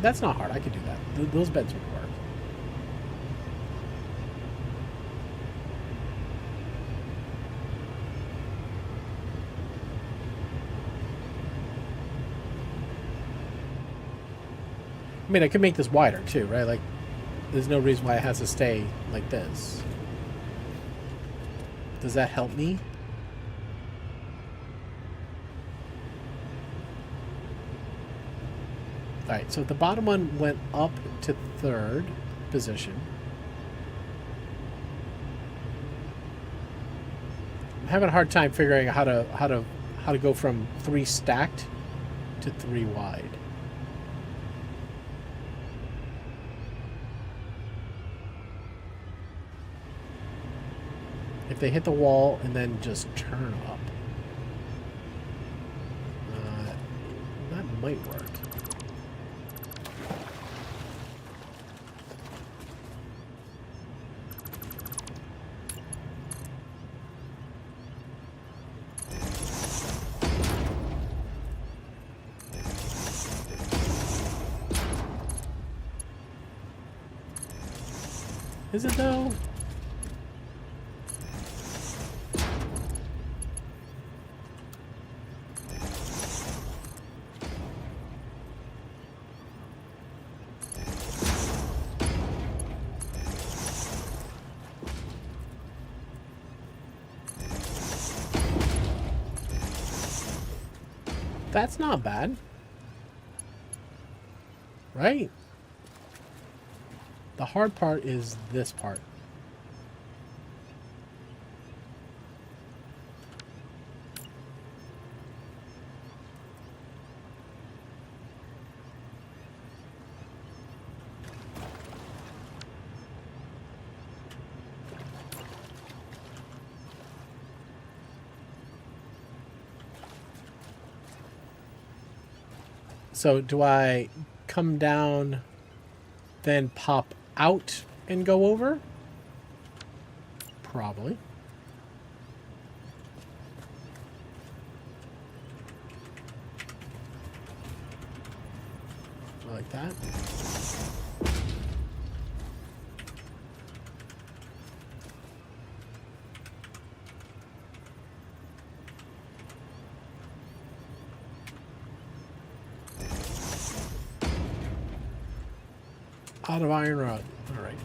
That's not hard. I could do that. Those beds would work. I mean, I could make this wider too, right? Like, there's no reason why it has to stay like this. Does that help me? Alright, so the bottom one went up to 3rd position. I'm having a hard time figuring out how to go from 3 stacked to 3 wide. If they hit the wall and then just turn up. That might work. Is it though? That's not bad. Right? The hard part is this part. So do I come down, then pop out and go over? Probably. Like that. Out of iron rod. All right.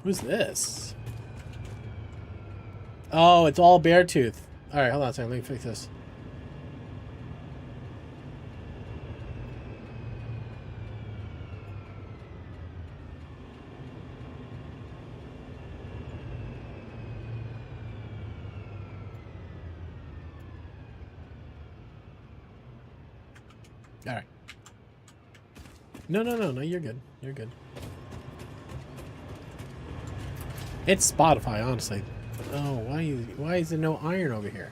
Who's this? Oh, it's all Beartooth. All right, hold on a second. Let me fix this. All right. No, you're good. You're good. It's Spotify, honestly. Oh, why is there no iron over here?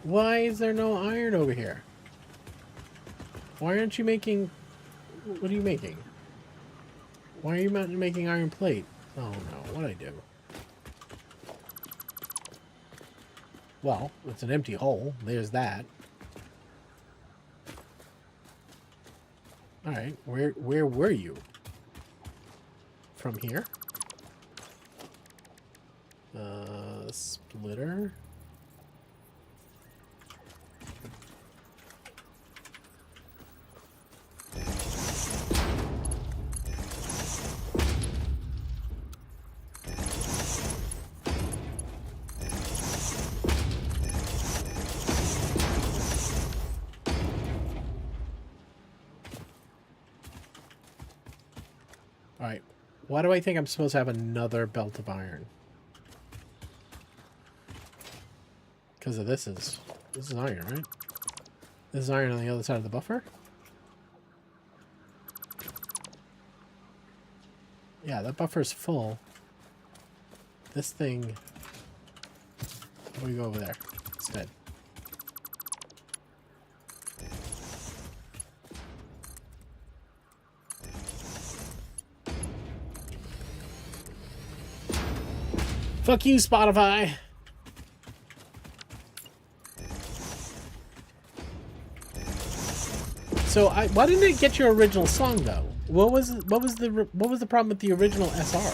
Why is there no iron over here? Why aren't you making... What are you making? Why are you not making iron plate? Oh no, what'd I do? Well, it's an empty hole. There's that. Alright, where were you? From here? Splitter. Alright, why do I think I'm supposed to have another belt of iron? Because of this is iron, right? This is iron on the other side of the buffer? Yeah, that buffer's full. This thing... We go over there instead. Fuck you, Spotify! So why didn't it get your original song though? What was the problem with the original SR?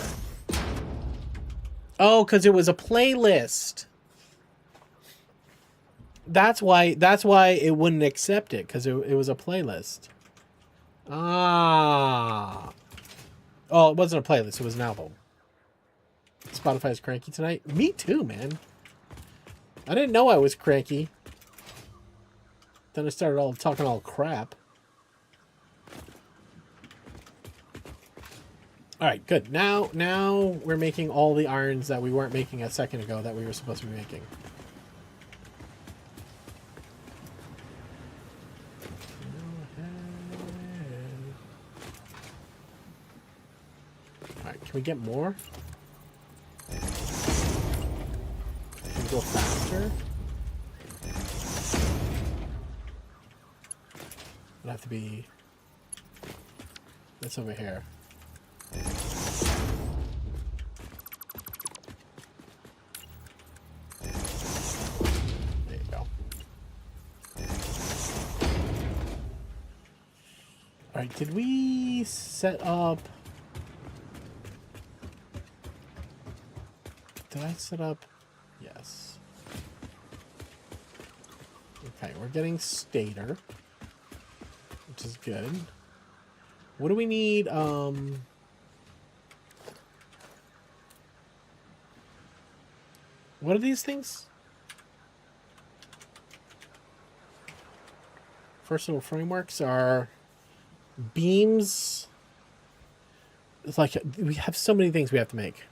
Oh, because it was a playlist. That's why it wouldn't accept it, because it was a playlist. Ah. Oh, it wasn't a playlist, it was an album. Spotify's cranky tonight. Me too, man. I didn't know I was cranky. Then I started talking all crap. Alright, good. Now we're making all the irons that we weren't making a second ago that we were supposed to be making. Alright, can we get more? Can we go faster? It'll have to be this over here. There you go. Alright, Alright, did we set up... Did I set up... Yes. Okay, we're getting Stater, which is good. What do we need? What are these things? Versatile frameworks are beams. It's like we have so many things we have to make.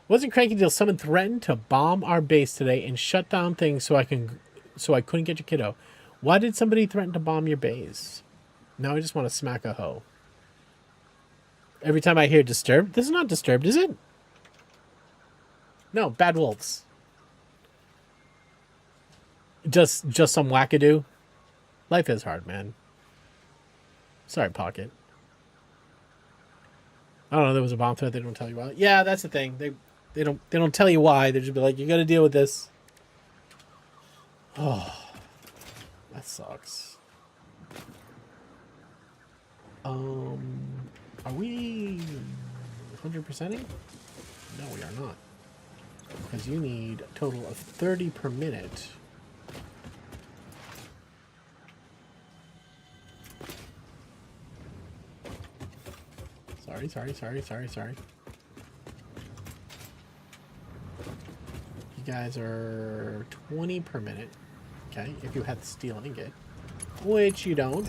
Wasn't cranky till someone threatened to bomb our base today and shut down things so I couldn't get your kiddo. Why did somebody threaten to bomb your base? Now I just want to smack a hoe. Every time I hear Disturbed, this is not Disturbed, is it? No, Bad Wolves. Just some wackadoo. Life is hard, man. Sorry, Pocket. I don't know. There was a bomb threat. They don't tell you why. Yeah, that's the thing. They don't tell you why. They just be like, you got to deal with this. Oh, that sucks. Are we 100%ing? No, we are not. Because you need a total of 30 per minute. Sorry. You guys are 20 per minute. Okay, if you had the steel ingot. Which you don't.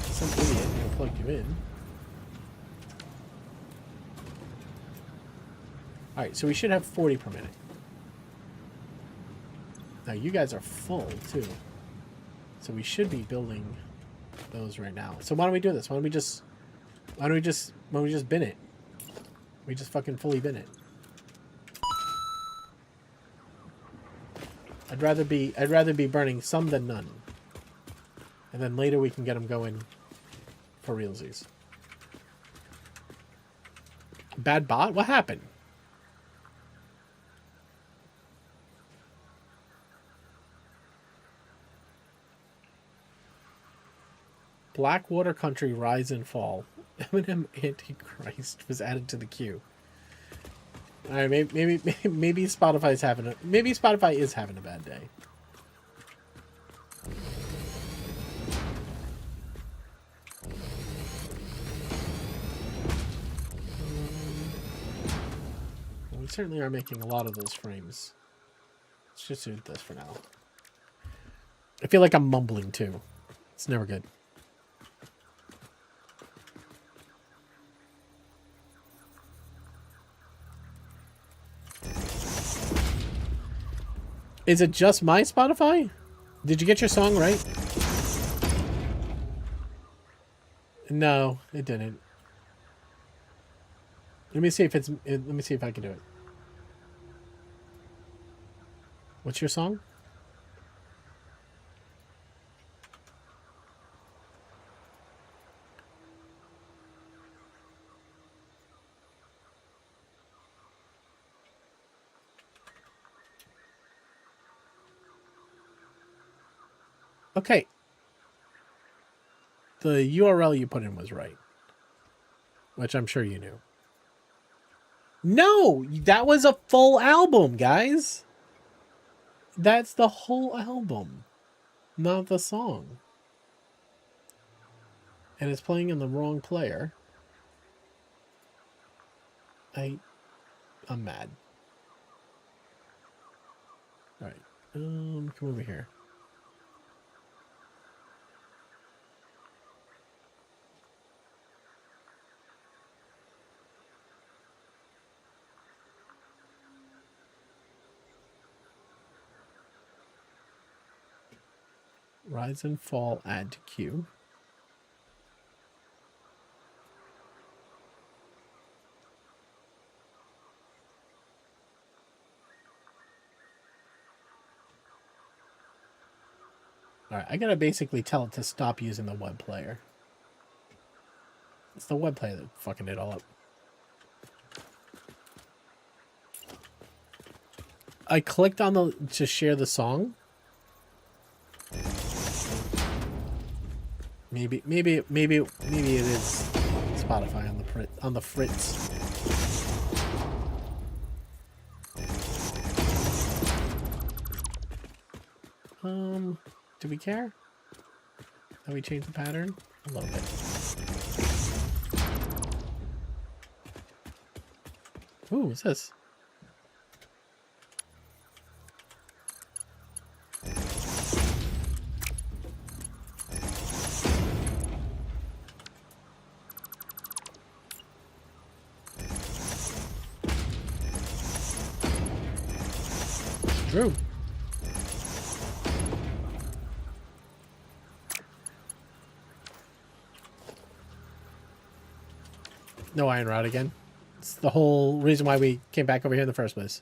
Some idiot plugged you in. Alright, so we should have 40 per minute. Now you guys are full too. So we should be building those right now. So why don't we do this? Why don't we just bin it? We just fucking fully bin it. I'd rather be burning some than none. And then later we can get them going for realsies. Bad bot? What happened? Blackwater Country Rise and Fall. Eminem Antichrist was added to the queue. All right, maybe Spotify is having a bad day. We certainly are making a lot of those frames. Let's just do this for now. I feel like I'm mumbling too. It's never good. Is it just my Spotify? Did you get your song right? No, it didn't. Let me see if I can do it. What's your song? Okay. The URL you put in was right. Which I'm sure you knew. No! That was a full album, guys! That's the whole album. Not the song. And it's playing in the wrong player. I'm mad. Alright. Come over here. Rise and Fall, add to queue. Alright, I gotta basically tell it to stop using the web player. It's the web player that fucking it all up. I clicked on to share the song. Maybe it is Spotify on the fritz. Do we care? Have we changed the pattern? A little bit. Ooh, what's this? True. No iron rod again. It's the whole reason why we came back over here in the first place.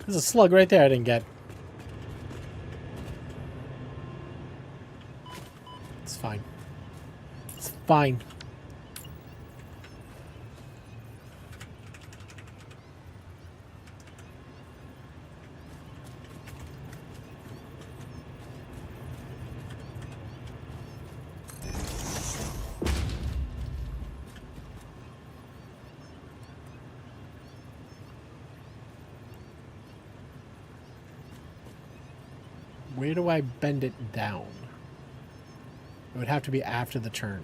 There's a slug right there I didn't get. It's fine. It's fine. Where do I bend it down? It would have to be after the turn.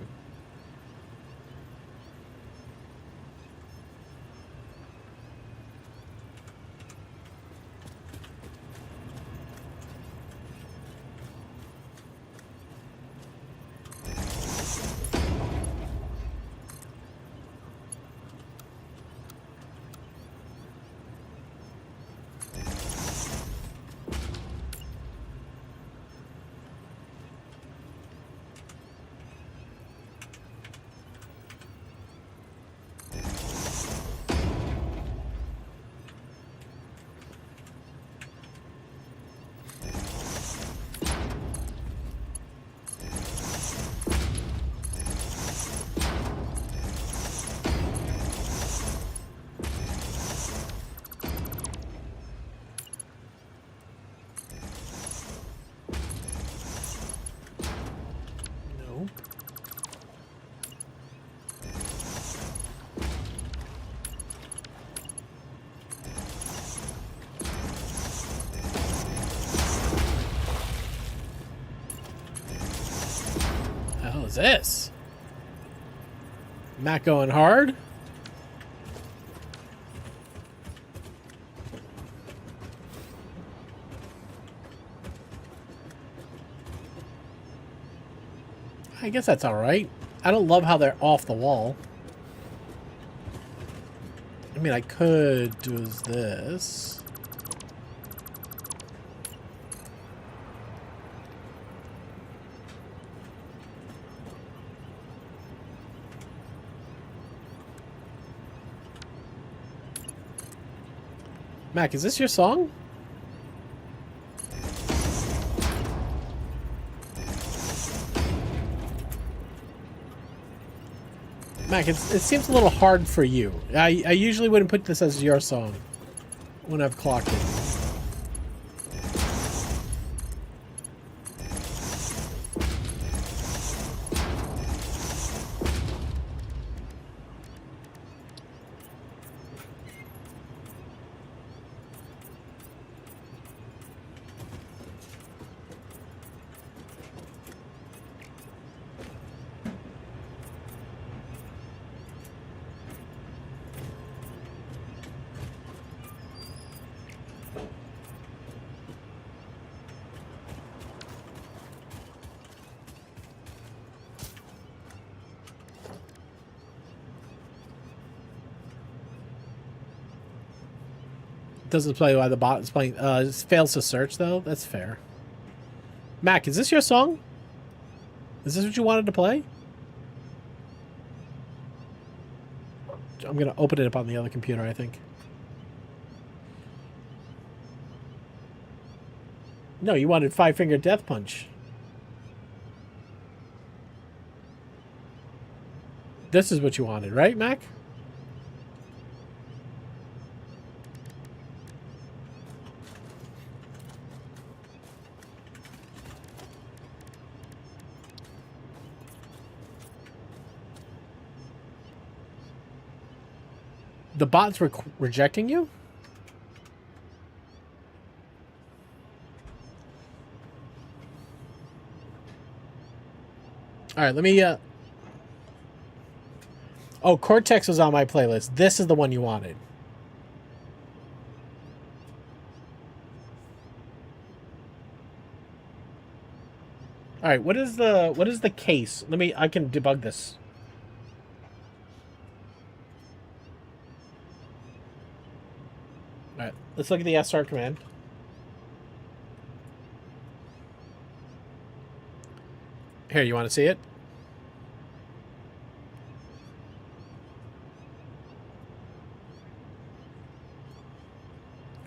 No. The hell is this? Matt going hard? I guess that's alright. I don't love how they're off the wall. I mean, I could do this. Mac, is this your song? Mac, it seems a little hard for you. I usually wouldn't put this as your song when I've clocked it. Doesn't play while the bot is playing. It fails to search though. That's fair. Mac, is this your song? Is this what you wanted to play? I'm gonna open it up on the other computer, I think. No, you wanted Five Finger Death Punch. This is what you wanted, right, Mac? The bot's rejecting you? All right, let me... Oh, Cortex was on my playlist. This is the one you wanted. All right, what is the case? I can debug this. All right, let's look at the SR command. Here, you want to see it?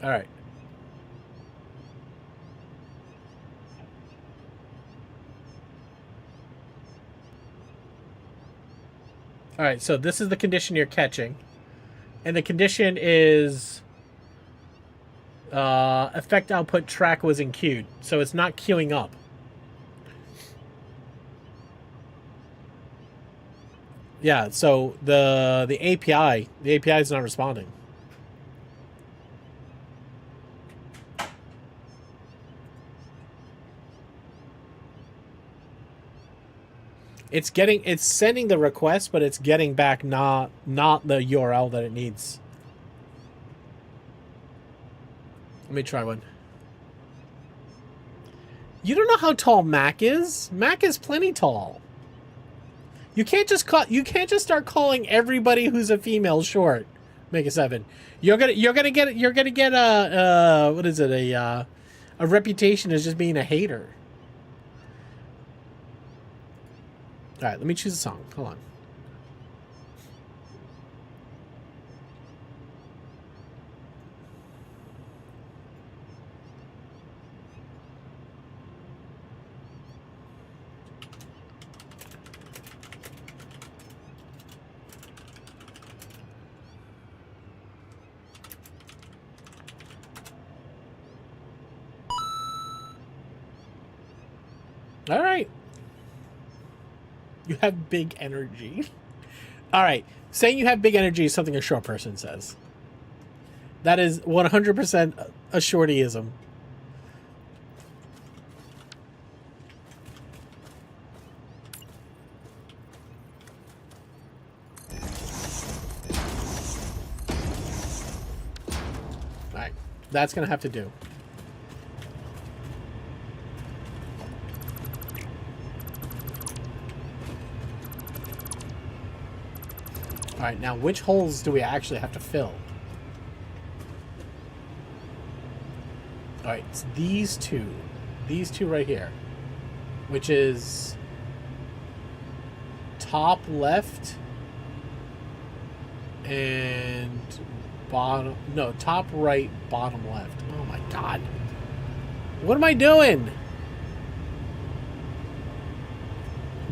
All right. All right, so this is the condition you're catching. And the condition is effect output track was in queued. So it's not queuing up. Yeah, so the API is not responding. It's sending the request, but it's getting back not the URL that it needs. Let me try one. You don't know how tall Mac is? Mac is plenty tall. You can't just start calling everybody who's a female short. Make a 7. You're gonna get a what is it, a reputation as just being a hater. All right, let me choose a song. Hold on. All right. You have big energy. All right. Saying you have big energy is something a short person says. That is 100% a shortyism. All right. That's going to have to do. All right, now which holes do we actually have to fill? All right, it's these two right here, which is top left and bottom, no, top right, bottom left. Oh my God. What am I doing?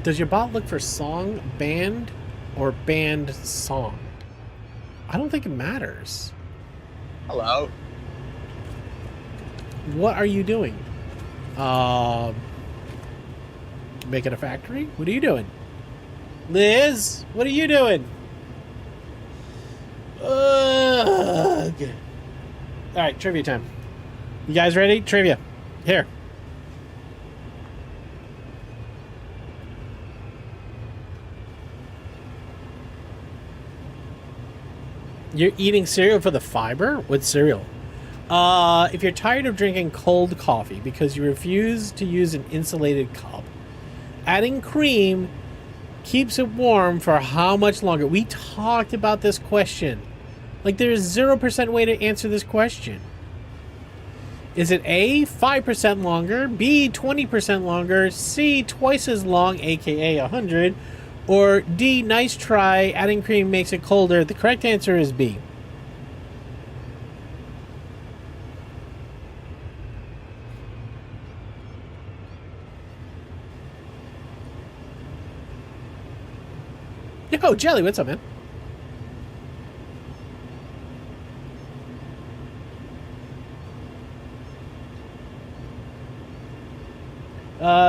Does your bot look for song, band, or band song? I don't think it matters. Hello. What are you doing? Making a factory? What are you doing? Liz, what are you doing? Ugh. All right, trivia time. You guys ready? Trivia. Here. You're eating cereal for the fiber? What cereal? If you're tired of drinking cold coffee because you refuse to use an insulated cup, adding cream keeps it warm for how much longer? We talked about this question Like, there is 0% way to answer this question. Is it A, 5% longer, B, 20% longer, C, twice as long, aka 100, or D, nice try, adding cream makes it colder? The correct answer is B. Yo, Jelly, what's up, man?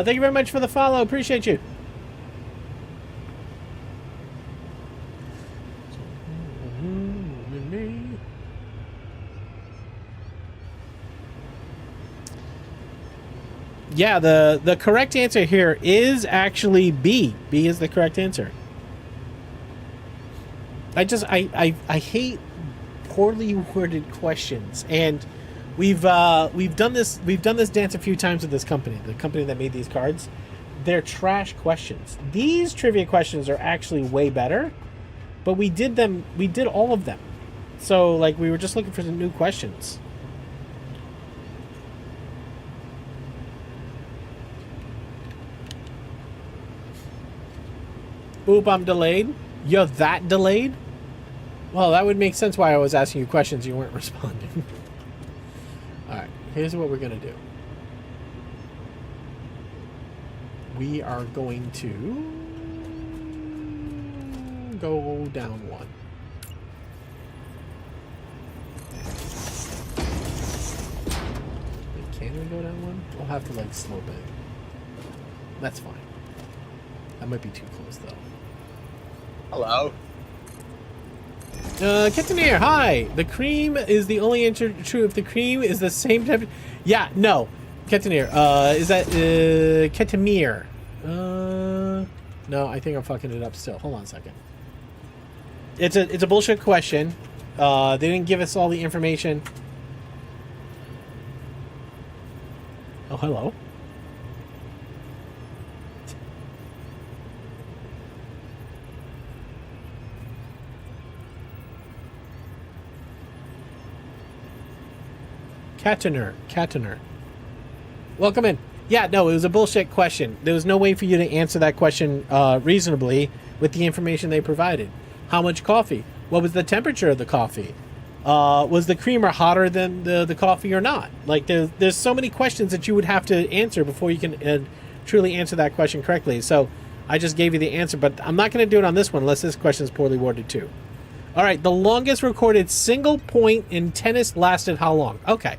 Thank you very much for the follow. Appreciate you. Yeah, the correct answer here is actually B. B is the correct answer. I hate poorly worded questions, and we've done this dance a few times with this company, the company that made these cards. They're trash questions. These trivia questions are actually way better, but we did all of them. So like we were just looking for some new questions. Oop, I'm delayed. You're that delayed? Well, that would make sense why I was asking you questions you weren't responding. Alright, here's what we're going to do. We are going to go down one. Wait, can we go down one? We'll have to like slope it. That's fine. That might be too close though. Hello. Ketanir, hi. The cream is the only answer true if the cream is the same type of... Yeah, no. Ketanir, is that, Ketamir? No, I think I'm fucking it up still. Hold on a second. It's a bullshit question. They didn't give us all the information. Oh, hello. Ketanir. Welcome in. Yeah, no, it was a bullshit question. There was no way for you to answer that question reasonably with the information they provided. How much coffee? What was the temperature of the coffee? Was the creamer hotter than the coffee or not? Like, there's so many questions that you would have to answer before you can truly answer that question correctly. So I just gave you the answer, but I'm not going to do it on this one unless this question is poorly worded too. All right, the longest recorded single point in tennis lasted how long? Okay.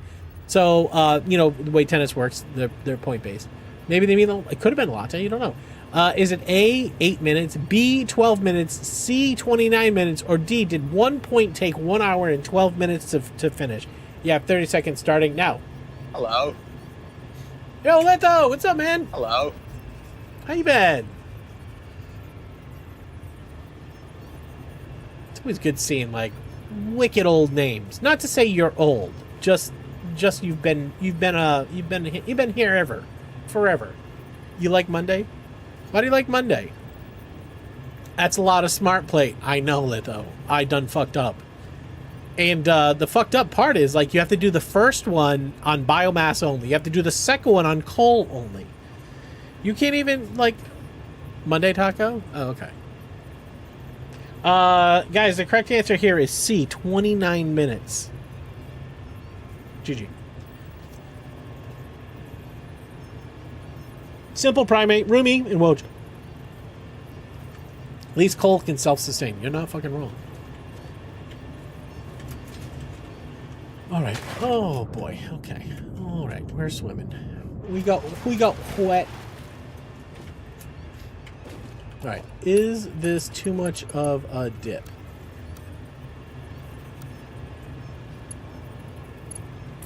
So, you know, the way tennis works, they're point-based. Maybe they mean it could have been latte, you don't know. Is it A, 8 minutes, B, 12 minutes, C, 29 minutes, or D, did 1 point take 1 hour and 12 minutes to finish? You have 30 seconds starting now. Hello. Yo, Leto, what's up, man? Hello. How you been? It's always good seeing, like, wicked old names. Not to say you're old, just you've been here forever. You like Monday? Why do you like Monday? That's a lot of smart plate. I know it though. I done fucked up. And the fucked up part is like you have to do the first one on biomass only. You have to do the second one on coal only. You can't even like Monday taco? Oh, okay. Guys, the correct answer here is C, 29 minutes. GG. Simple primate, Rumi, and Wojo. At least coal can self-sustain. You're not fucking wrong. Alright. Oh boy. Okay. Alright, we're swimming. We got wet. Alright. Is this too much of a dip?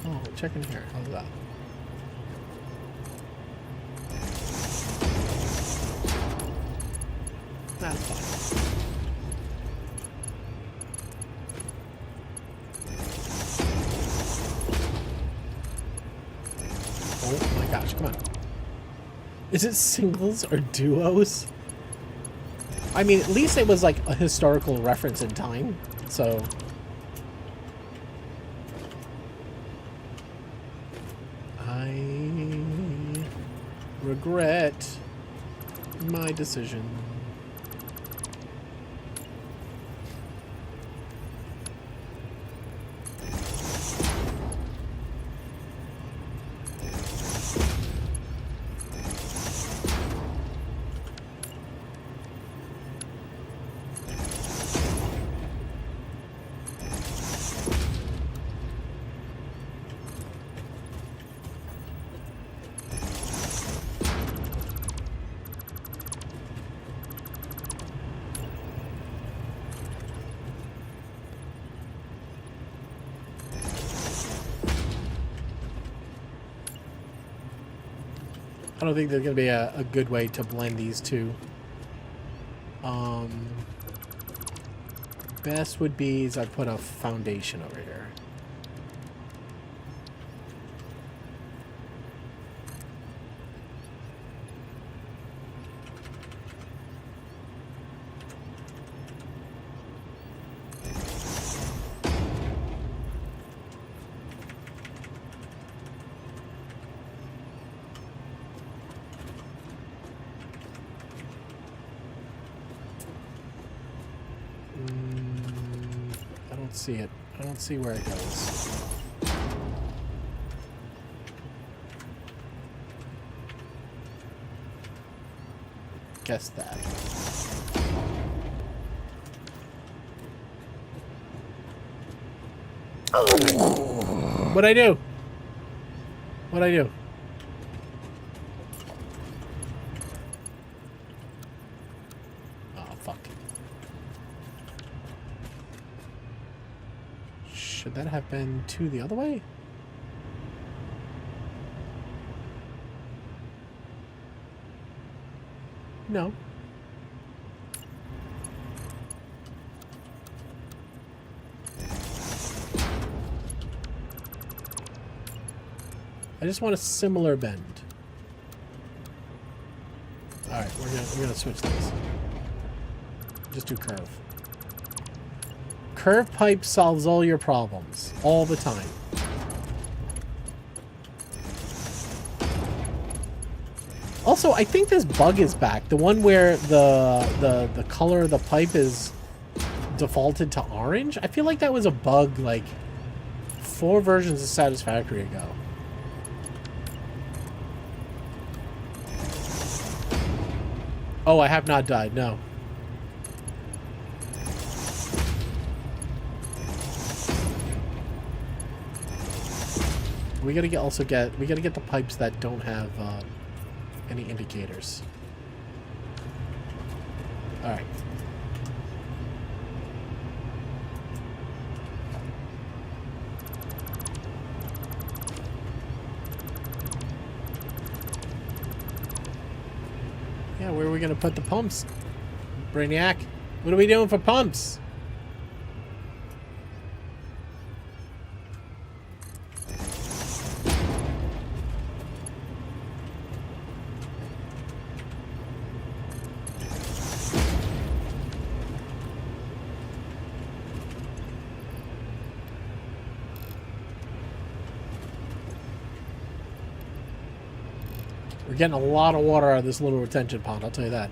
Oh, check in here. How's that? That's fine. Oh my gosh, come on. Is it singles or duos? I mean, at least it was like a historical reference in time, so regret my decision. I don't think there's going to be a good way to blend these two. Best would be is I put a foundation over here. I don't see it. I don't see where it goes. Guess that. What'd I do? What'd I do? Oh, fuck. Should that have been to the other way? No. I just want a similar bend. All right, we're gonna switch these. Just do curve. Curve pipe solves all your problems all the time. Also, I think this bug is back. The one where the color of the pipe is defaulted to orange. I feel like that was a bug like 4 versions of Satisfactory ago. Oh, I have not died, no. We gotta get the pipes that don't have any indicators. All right. Yeah, where are we gonna put the pumps? Brainiac, what are we doing for pumps? We're getting a lot of water out of this little retention pond, I'll tell you that.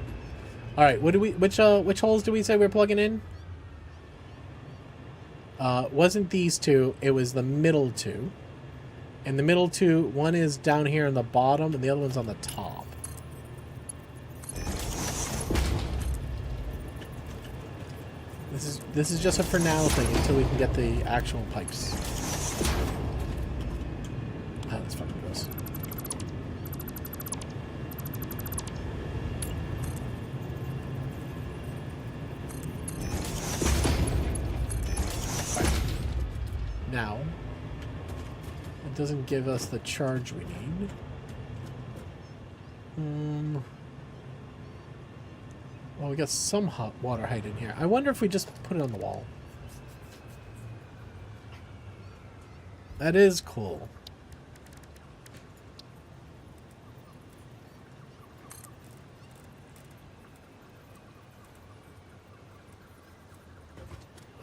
All right, what do we? Which holes do we say we're plugging in? Wasn't these two? It was the middle two. And the middle two, one is down here in the bottom, and the other one's on the top. This is just a for now thing until we can get the actual pipes. Oh, that's fucking gross. Now, it doesn't give us the charge we need. Well, we got some hot water height in here. I wonder if we just put it on the wall. That is cool.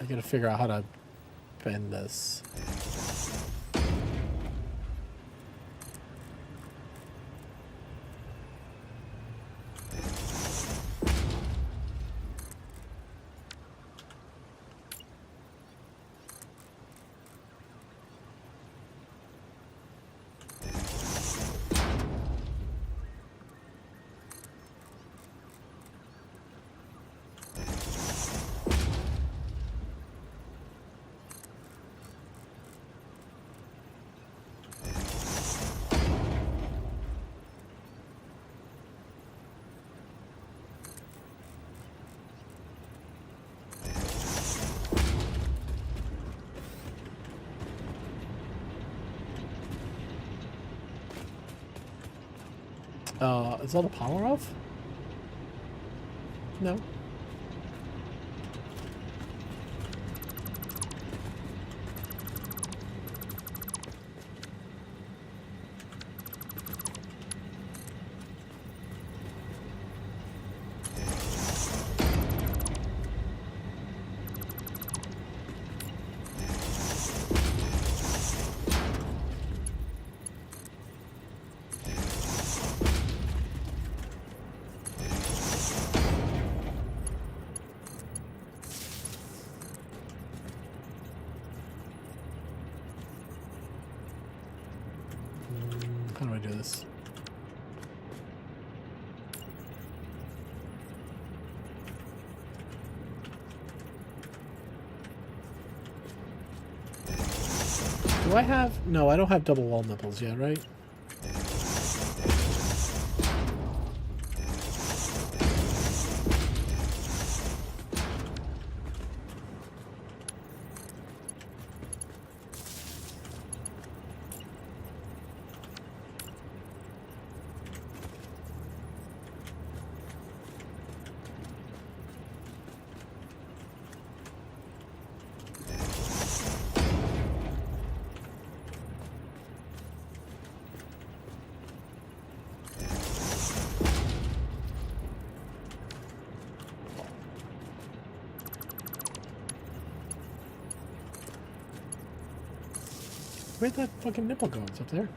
I gotta figure out how to bend this. Is all the power off? No. How do I do this? Do I have... No, I don't have double wall nipples yet, right? Where'd that fucking nipple go? It's up there.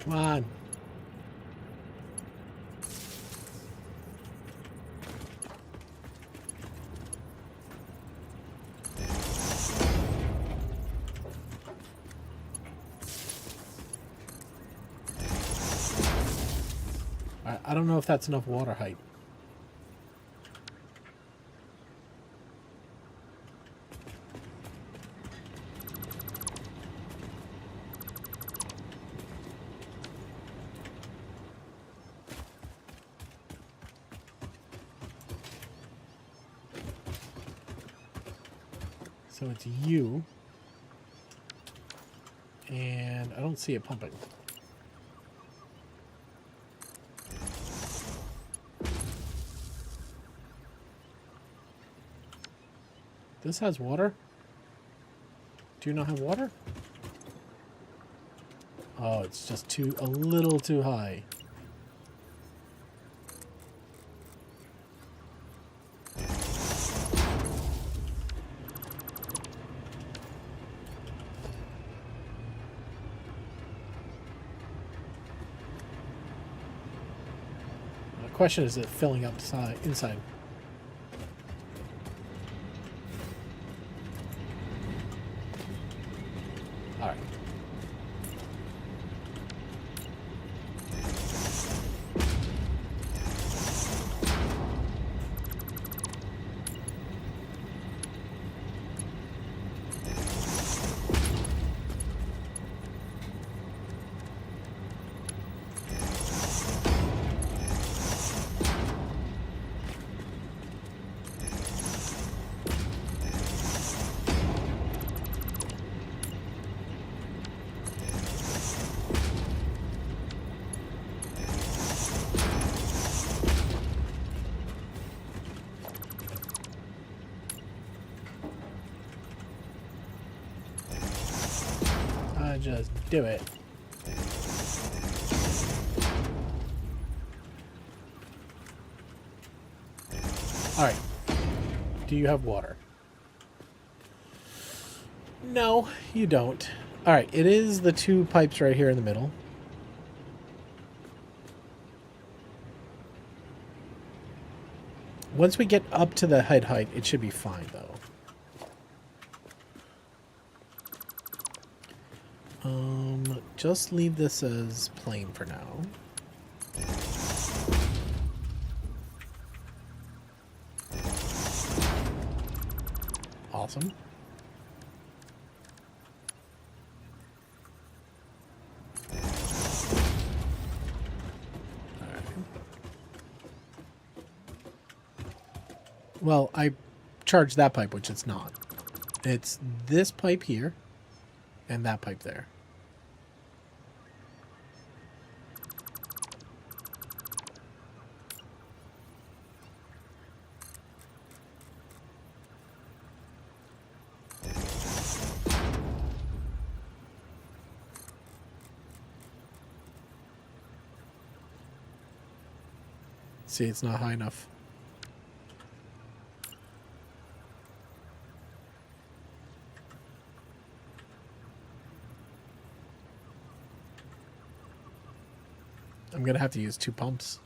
Come on. I don't know if that's enough water height. So it's you. And I don't see it pumping. This has water? Do you not have water? Oh, it's just a little too high. The question is it filling up inside? All right. Just do it. All right. Do you have water? No, you don't. All right. It is the two pipes right here in the middle. Once we get up to the head height, it should be fine, though. Look, just leave this as plain for now. Awesome. All right. Well, I charged that pipe, which it's not. It's this pipe here and that pipe there. See, it's not high enough. I'm going to have to use 2 pumps.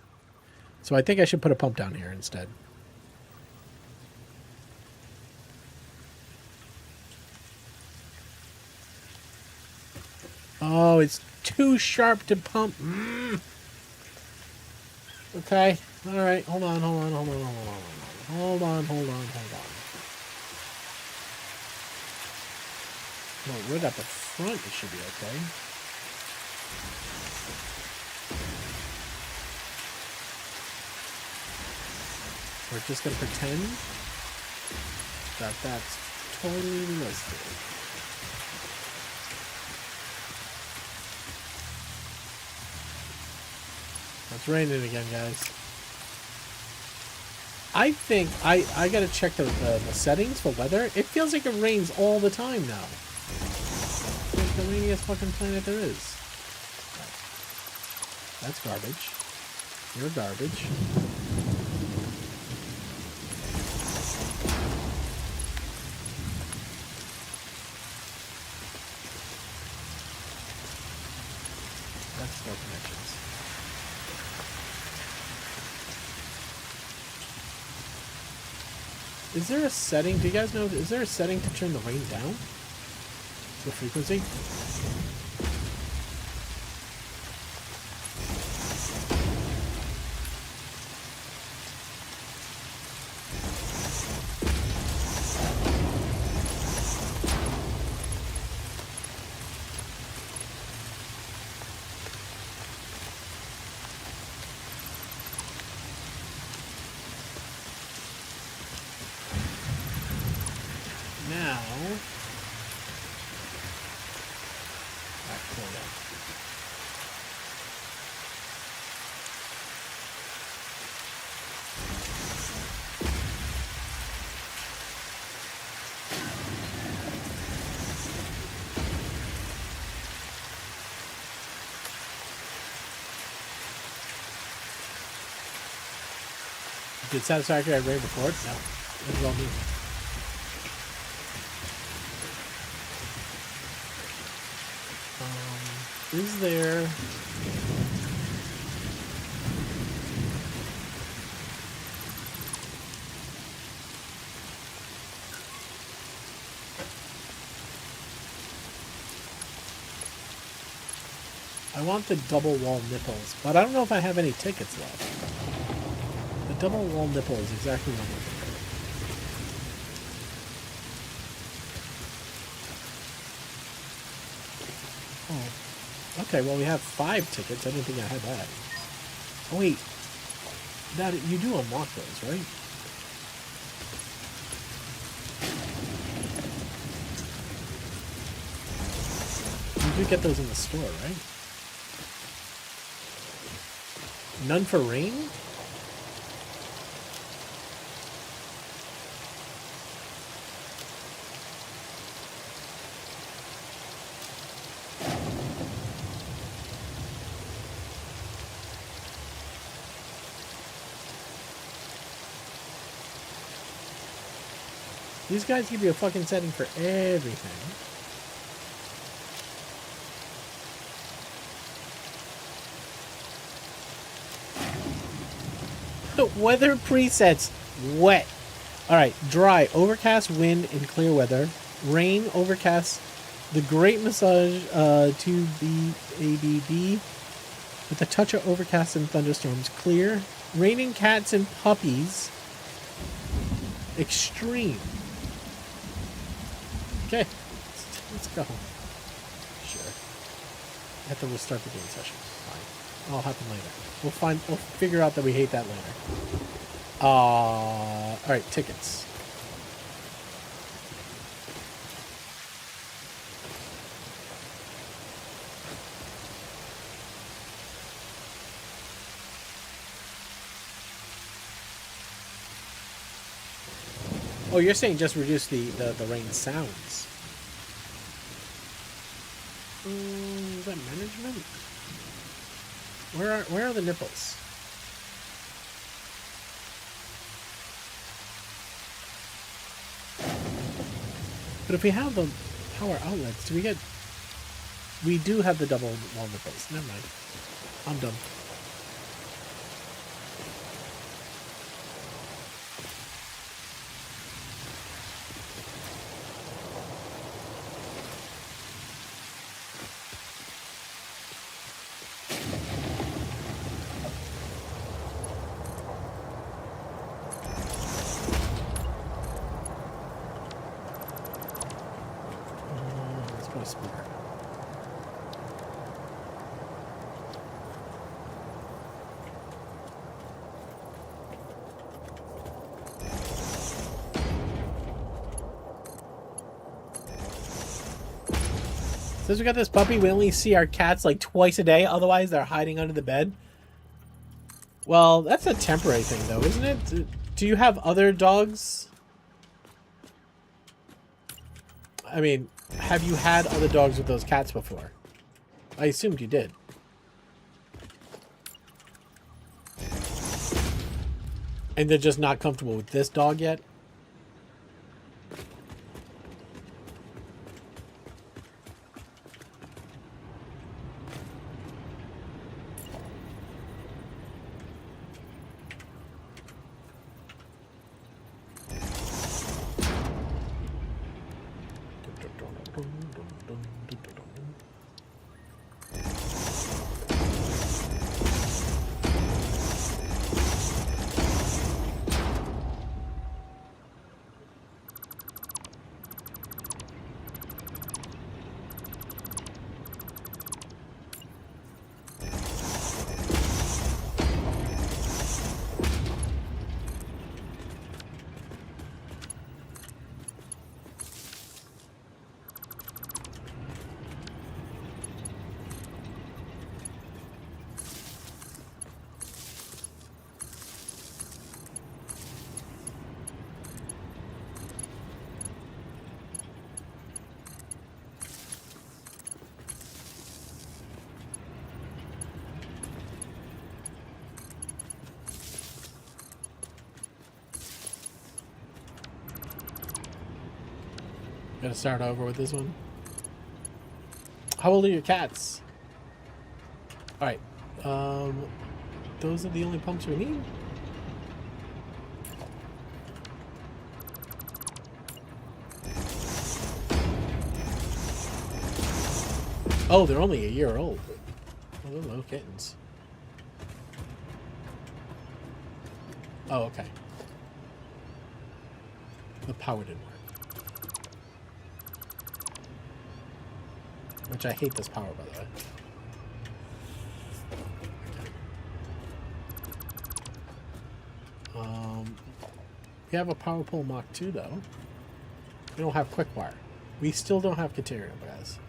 So I think I should put a pump down here instead. Oh, it's too sharp to pump. Okay. All right. Hold on. Hold on. Hold on. Hold on. Hold on. Hold on. Hold on. Well, right at the front, it should be okay. We're just going to pretend that that's totally listed. It's raining again, guys. I think I gotta check the settings for weather. It feels like it rains all the time now. It's like the rainiest fucking planet there is. That's garbage. You're garbage. That's still connections. Is there a setting? Do you guys know? Is there a setting to turn the rain down? The frequency? Now, cool. Did Satisfactory have rain before? No. It was all me. Is there... I want the double wall nipples, but I don't know if I have any tickets left. The double wall nipple is exactly what I'm looking for. Oh. Okay, well we have 5 tickets. I didn't think I had that. Oh wait. That you do unlock those, right? You do get those in the store, right? None for rain? These guys give you a fucking setting for everything. Weather presets. Wet. Alright. Dry. Overcast, wind, and clear weather. Rain, overcast, The great massage to BABB with a touch of overcast and thunderstorms. Clear. Raining cats and puppies. Extreme. Okay. Let's go. Sure. I have to restart the game session. Fine. It'll happen later. We'll figure out that we hate that later. Alright, tickets. Oh, you're saying just reduce the rain sounds. Is that management? Where are the nipples? But if we have the power outlets, do we get... We do have the double wall nipples. Never mind. I'm done. Since we got this puppy, we only see our cats like twice a day. Otherwise, they're hiding under the bed. Well, that's a temporary thing, though, isn't it? Do you have other dogs? I mean, have you had other dogs with those cats before? I assumed you did. And they're just not comfortable with this dog yet? Gotta start over with this one. How old are your cats? Alright. Those are the only pumps we need? Oh, they're only a year old. Oh, those little kittens. Oh, okay. The power didn't work. Which I hate this power, by the way. We have a Power Pole Mach 2, though. We don't have Quick Wire. We still don't have Caterium, guys.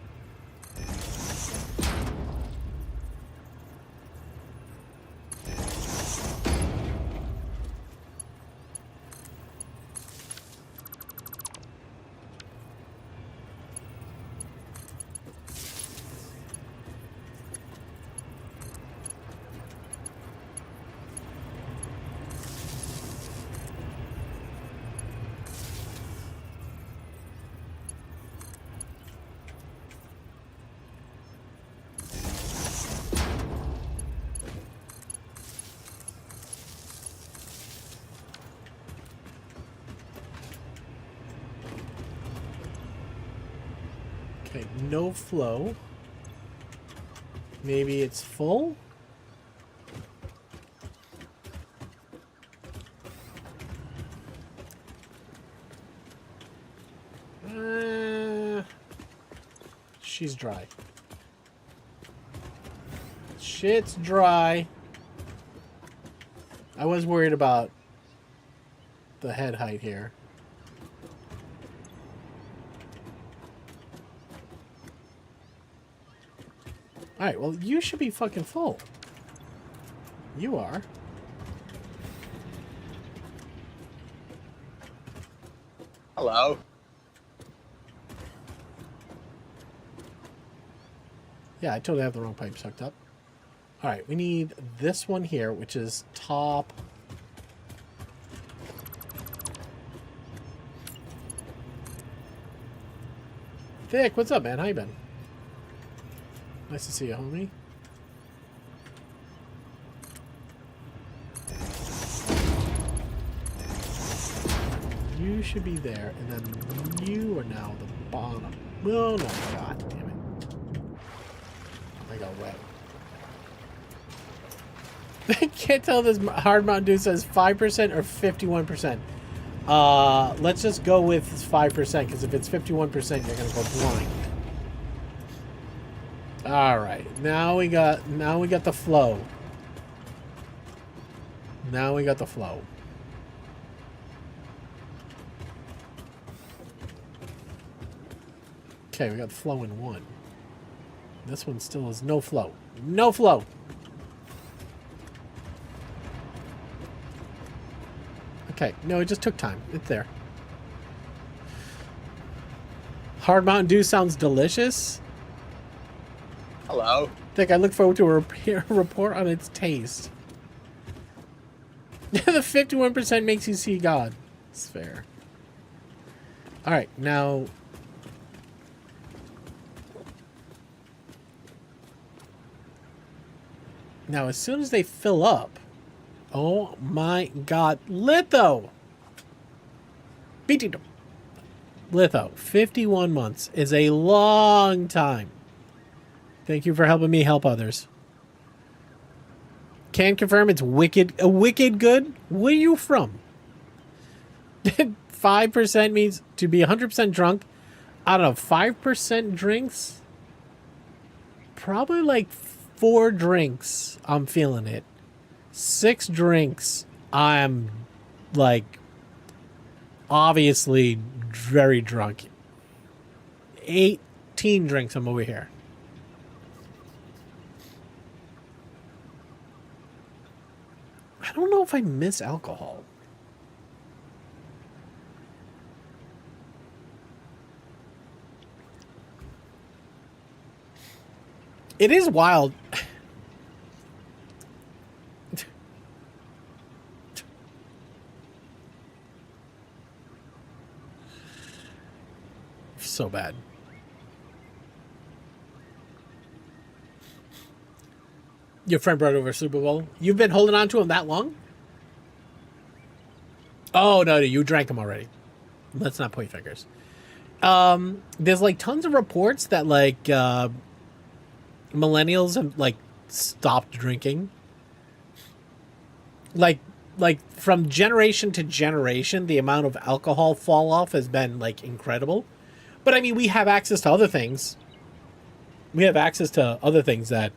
Okay, no flow. Maybe it's full? She's dry. Shit's dry. I was worried about the head height here. Alright, well, you should be fucking full. You are. Hello. Yeah, I totally have the wrong pipe sucked up. Alright, we need this one here, which is top. Vic, what's up, man? How you been? Nice to see you, homie. You should be there, and then you are now the bottom. Oh, no, god damn it. I got wet. I can't tell if this hard Mountain Dew says 5% or 51%. Let's just go with 5%, because if it's 51%, you're gonna go blind. Alright, now we got the flow. Now we got the flow. Okay, we got flow in one. This one still has no flow. No flow! Okay, no, it just took time. It's there. Hard Mountain Dew sounds delicious. Hello. I look forward to a report on its taste. The 51% makes you see God. It's fair. Alright, now... Now, as soon as they fill up... Oh my god. Litho! Litho, 51 months is a long time. Thank you for helping me help others. Can confirm it's wicked good. Where are you from? 5% means to be 100% drunk. I don't know, 5% drinks? Probably like 4 drinks. I'm feeling it. 6 drinks. I'm like obviously very drunk. 18 drinks. I'm over here. I don't know if I miss alcohol. It is wild. So bad. Your friend brought over Super Bowl. You've been holding on to him that long? Oh, no, you drank them already. Let's not point fingers. There's like tons of reports that like millennials have like stopped drinking. Like from generation to generation, the amount of alcohol fall off has been like incredible. But I mean, we have access to other things. We have access to other things that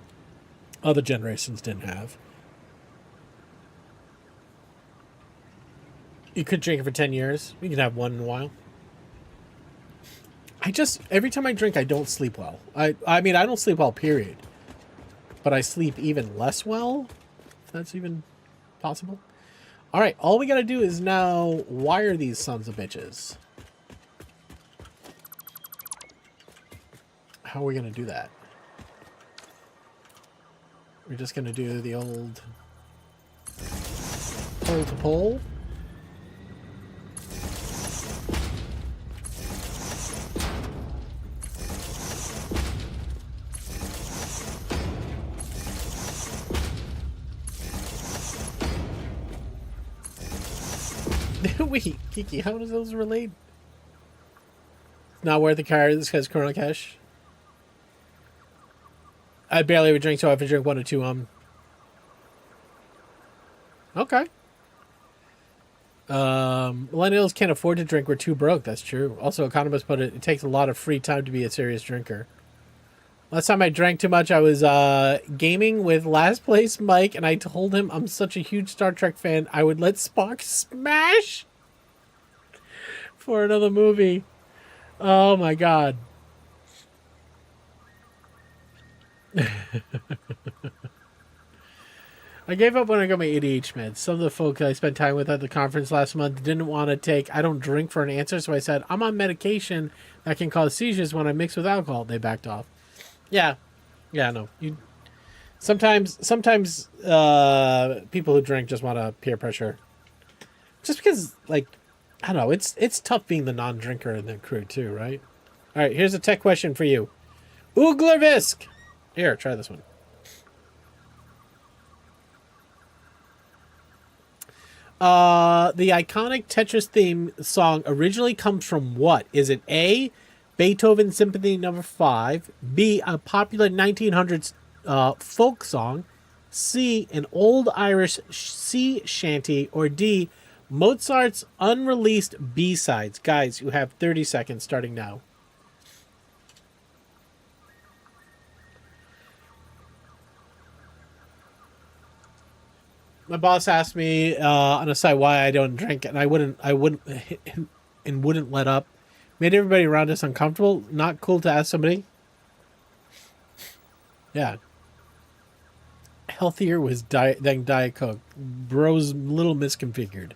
other generations didn't have. You could drink it for 10 years. You can have one in a while. Every time I drink, I don't sleep well. I mean, I don't sleep well, period. But I sleep even less well, if that's even possible. All right, all we got to do is now wire these sons of bitches. How are we going to do that? We're just going to do the old pole to pole. Wait, Kiki, how does those relate? Not worth the car. This guy's Colonel Cash. I barely ever drink, so I have to drink 1 or 2. Okay. Millennials can't afford to drink. We're too broke. That's true. Also, economists put it takes a lot of free time to be a serious drinker. Last time I drank too much, I was gaming with Last Place Mike, and I told him I'm such a huge Star Trek fan, I would let Spock smash for another movie. Oh my god. I gave up when I got my ADHD meds. Some of the folks I spent time with at the conference last month didn't want to take I don't drink for an answer, so I said, I'm on medication that can cause seizures when I mix with alcohol. They backed off. Yeah. Yeah, no. Sometimes people who drink just want to peer pressure. Just because, like, I don't know, it's tough being the non-drinker in the crew too, right? All right, here's a tech question for you. Ooglervisk! Here, try this one. The iconic Tetris theme song originally comes from what? Is it A, Beethoven Symphony No. 5, B, a popular 1900s folk song, C, an old Irish sea shanty, or D, Mozart's unreleased B-sides? Guys, you have 30 seconds starting now. My boss asked me on a side why I don't drink, and I wouldn't let up. Made everybody around us uncomfortable. Not cool to ask somebody. Yeah. Healthier was than Diet Coke. Bro's a little misconfigured.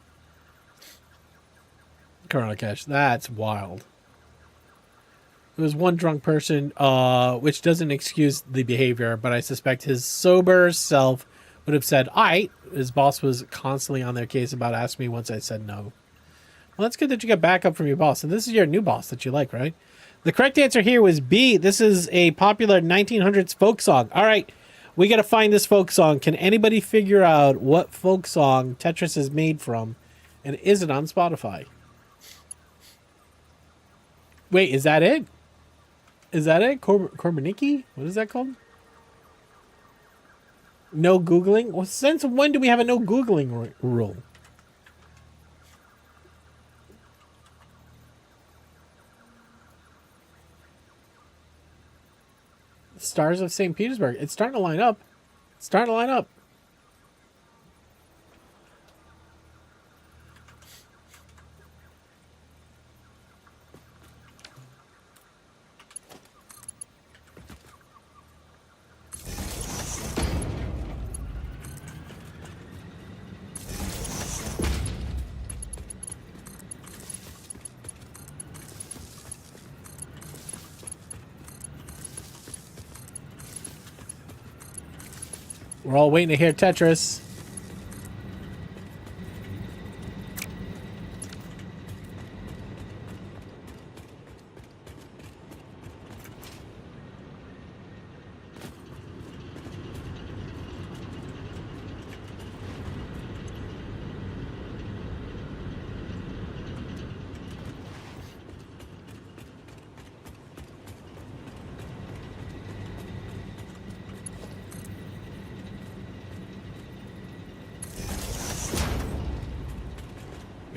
Corona Cash. That's wild. It was one drunk person, which doesn't excuse the behavior, but I suspect his sober self would have said, all right. His boss was constantly on their case about asking me once I said no. Well, that's good that you got backup from your boss. And this is your new boss that you like, right? The correct answer here was B. This is a popular 1900s folk song. All right. We got to find this folk song. Can anybody figure out what folk song Tetris is made from? And is it on Spotify? Wait, is that it? Is that it? Kormaniki? What is that called? No Googling? Well, since when do we have a no Googling rule? Stars of St. Petersburg. It's starting to line up. It's starting to line up. We're all waiting to hear Tetris.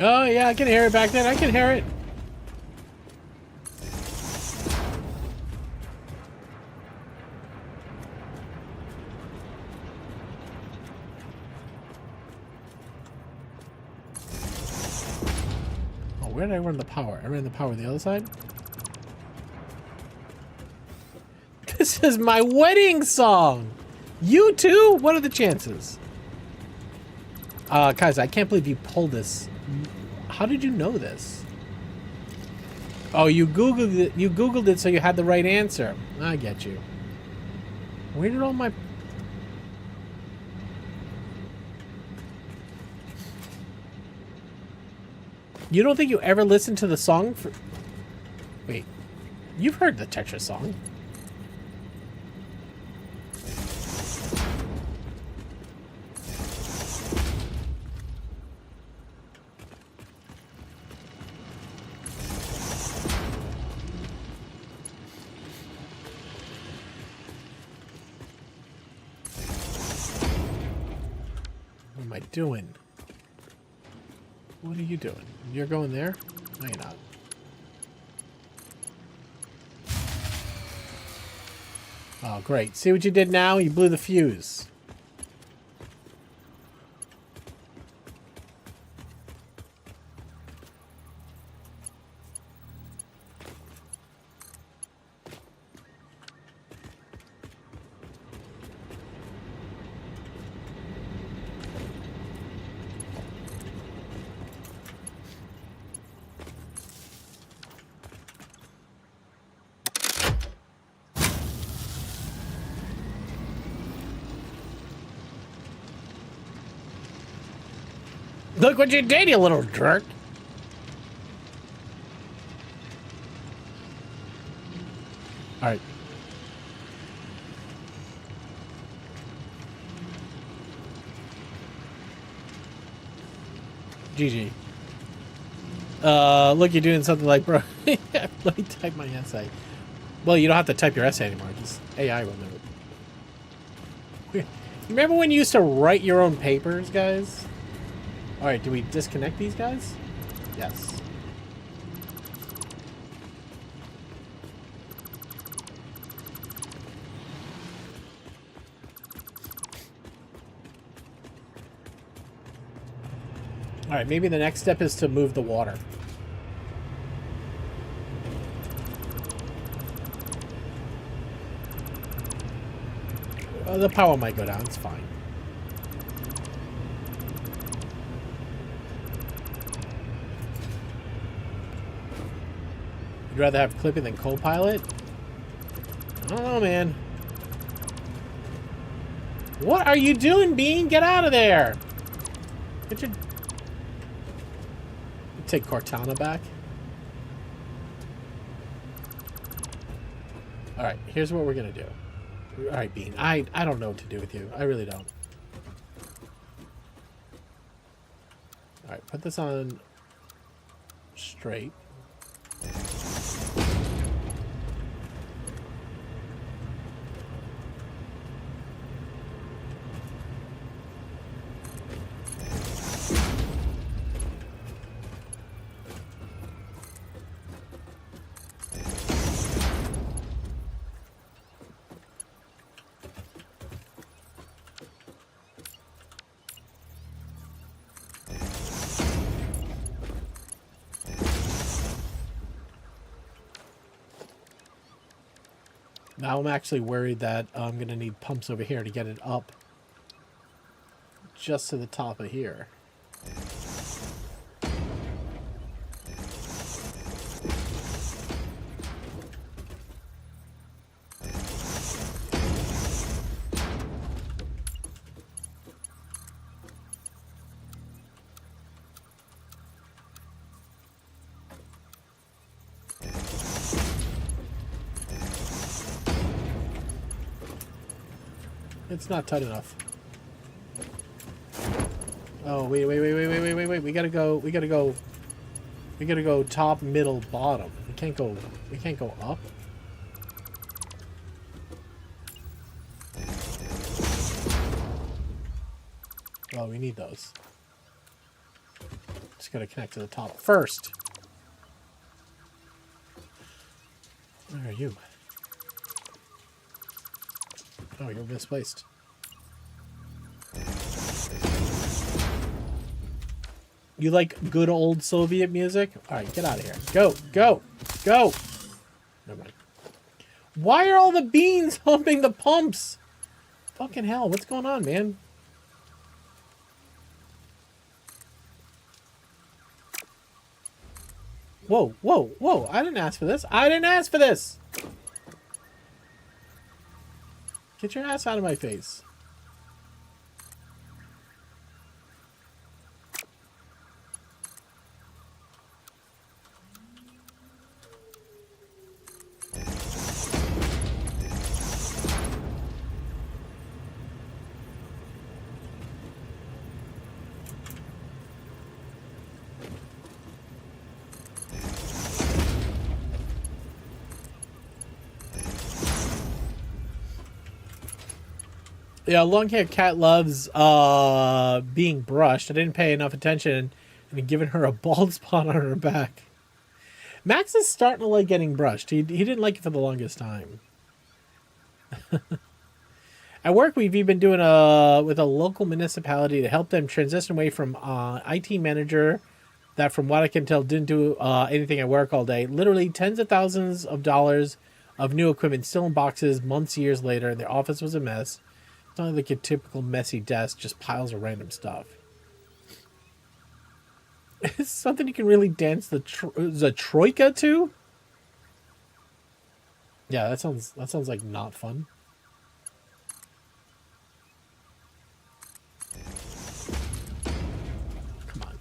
Oh, yeah, I can hear it back then. I can hear it. Oh, where did I run the power? I ran the power the other side? This is my wedding song! You too? What are the chances? Guys, I can't believe you pulled this. How did you know this? Oh, you Googled it. You Googled it so you had the right answer. I get you. Where did all my... You don't think you ever listened to the song for... Wait. You've heard the Tetris song. am I doing? What are you doing? You're going there? No, you're not. Oh, great. See what you did now? You blew the fuse. Look what you did, you little jerk. All right. GG. Look, you're doing something like, bro. Let me type my essay. Well, you don't have to type your essay anymore. Just AI will do it. You remember when you used to write your own papers, guys? All right, do we disconnect these guys? Yes. All right, maybe the next step is to move the water. The power might go down, it's fine. You'd rather have Clippy than Copilot? I don't know, man. What are you doing, Bean? Get out of there! Get your... Take Cortana back. Alright, here's what we're gonna do. Alright, Bean. I don't know what to do with you. I really don't. Alright, put this on straight. Now I'm actually worried that I'm going to need pumps over here to get it up just to the top of here. It's not tight enough. Oh, wait. We gotta go top, middle, bottom. We can't go up. Well, we need those. Just gotta connect to the top first. Where are you? Oh, you're misplaced. You like good old Soviet music? Alright, get out of here. Go! Go! Go! Never mind. Why are all the beans humping the pumps? Fucking hell, what's going on, man? Whoa, whoa, whoa. I didn't ask for this. I didn't ask for this! Get your ass out of my face. Yeah, long-haired cat loves being brushed. I didn't pay enough attention and given her a bald spot on her back. Max is starting to like getting brushed. He didn't like it for the longest time. At work, we've been doing with a local municipality to help them transition away from IT manager that, from what I can tell, didn't do anything at work all day. Literally tens of thousands of dollars of new equipment still in boxes months, years later, and their office was a mess. It's not like a typical messy desk, just piles of random stuff. It's something you can really dance the troika to. Yeah, that sounds like not fun. Come on.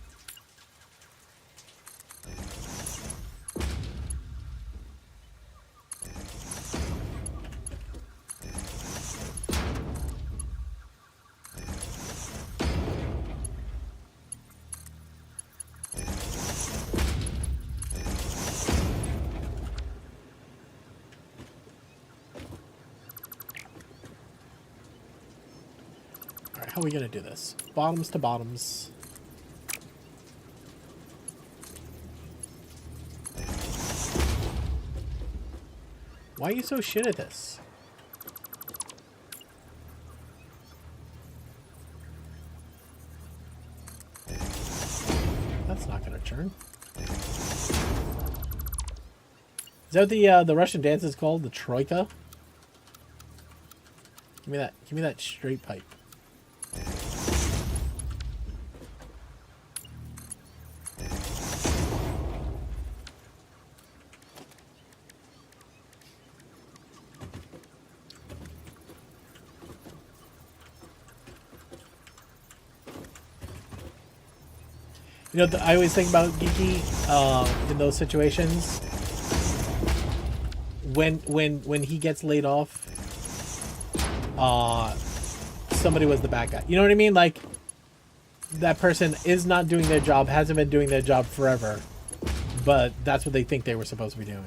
How are we going to do this? Bottoms to bottoms. Why are you so shit at this? That's not going to turn. Is that what the Russian dance is called? The troika? Give me that. Give me that straight pipe. You know, I always think about Geeky in those situations. When he gets laid off, somebody was the bad guy. You know what I mean? Like, that person is not doing their job, hasn't been doing their job forever, but that's what they think they were supposed to be doing.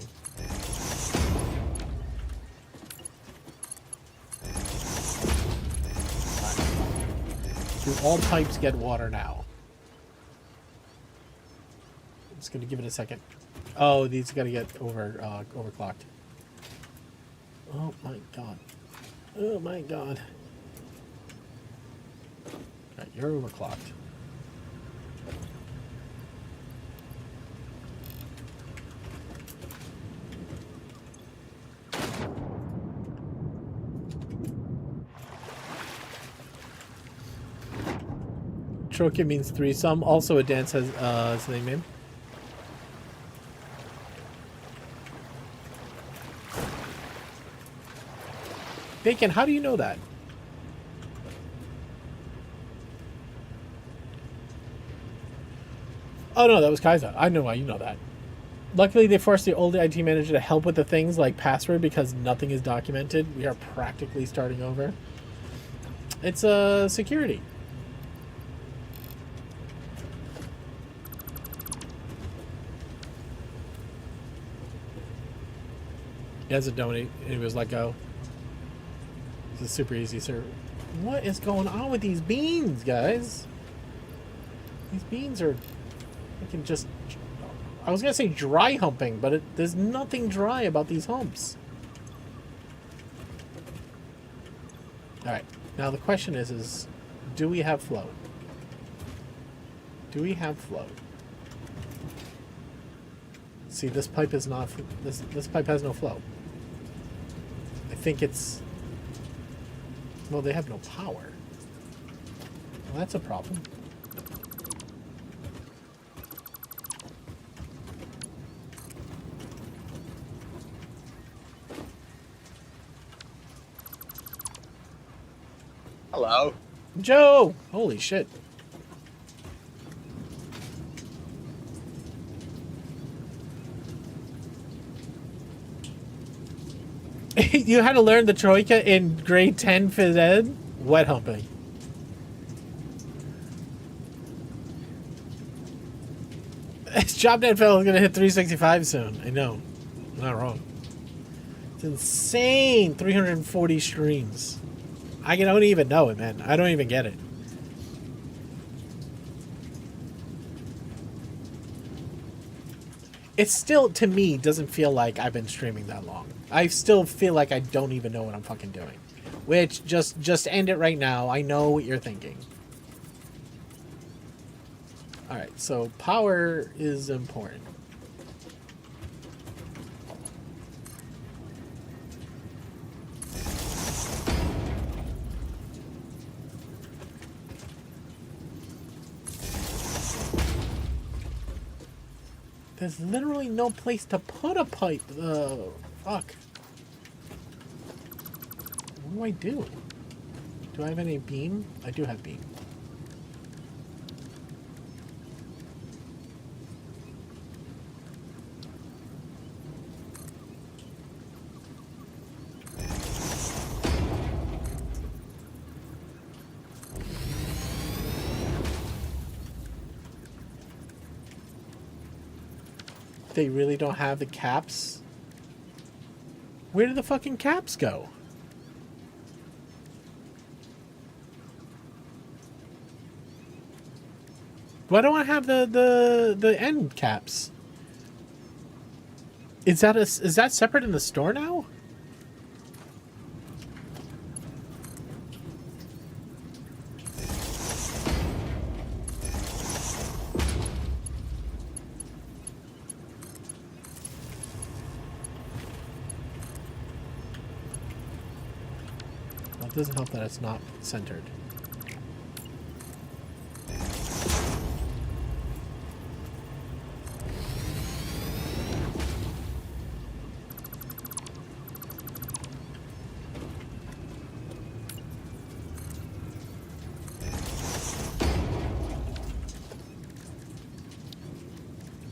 Do all pipes get water now? Just gonna give it a second. Oh, these gotta get overclocked. Oh my god. Oh my god. Alright, you're overclocked. Troika means threesome. Also a dance has its name. Bacon, how do you know that? Oh no, that was Kaiser. I know why you know that. Luckily, they forced the old IT manager to help with the things like password because nothing is documented. We are practically starting over. It's security. He hasn't donate. He was let go. This is super easy, sir. What is going on with these beans, guys? These beans are... I can just... I was going to say dry humping, but there's nothing dry about these humps. Alright. Now the question is do we have flow? Do we have flow? See, this pipe is not... This pipe has no flow. I think it's... Well, they have no power. Well, that's a problem. Hello. Joe! Holy shit. You had to learn the troika in grade 10 phys ed? Wet humping. This Job Dead fellow is going to hit 365 soon. I know. I'm not wrong. It's insane. 340 streams. I don't even know it, man. I don't even get it. It still, to me, doesn't feel like I've been streaming that long. I still feel like I don't even know what I'm fucking doing. Which, just end it right now. I know what you're thinking. Alright, so power is important. There's literally no place to put a pipe. Fuck. What do I do? Do I have any beam? I do have beam. They really don't have the caps? Where did the fucking caps go? Why don't I have the end caps? Is that separate in the store now? Well, it doesn't help that it's not centered.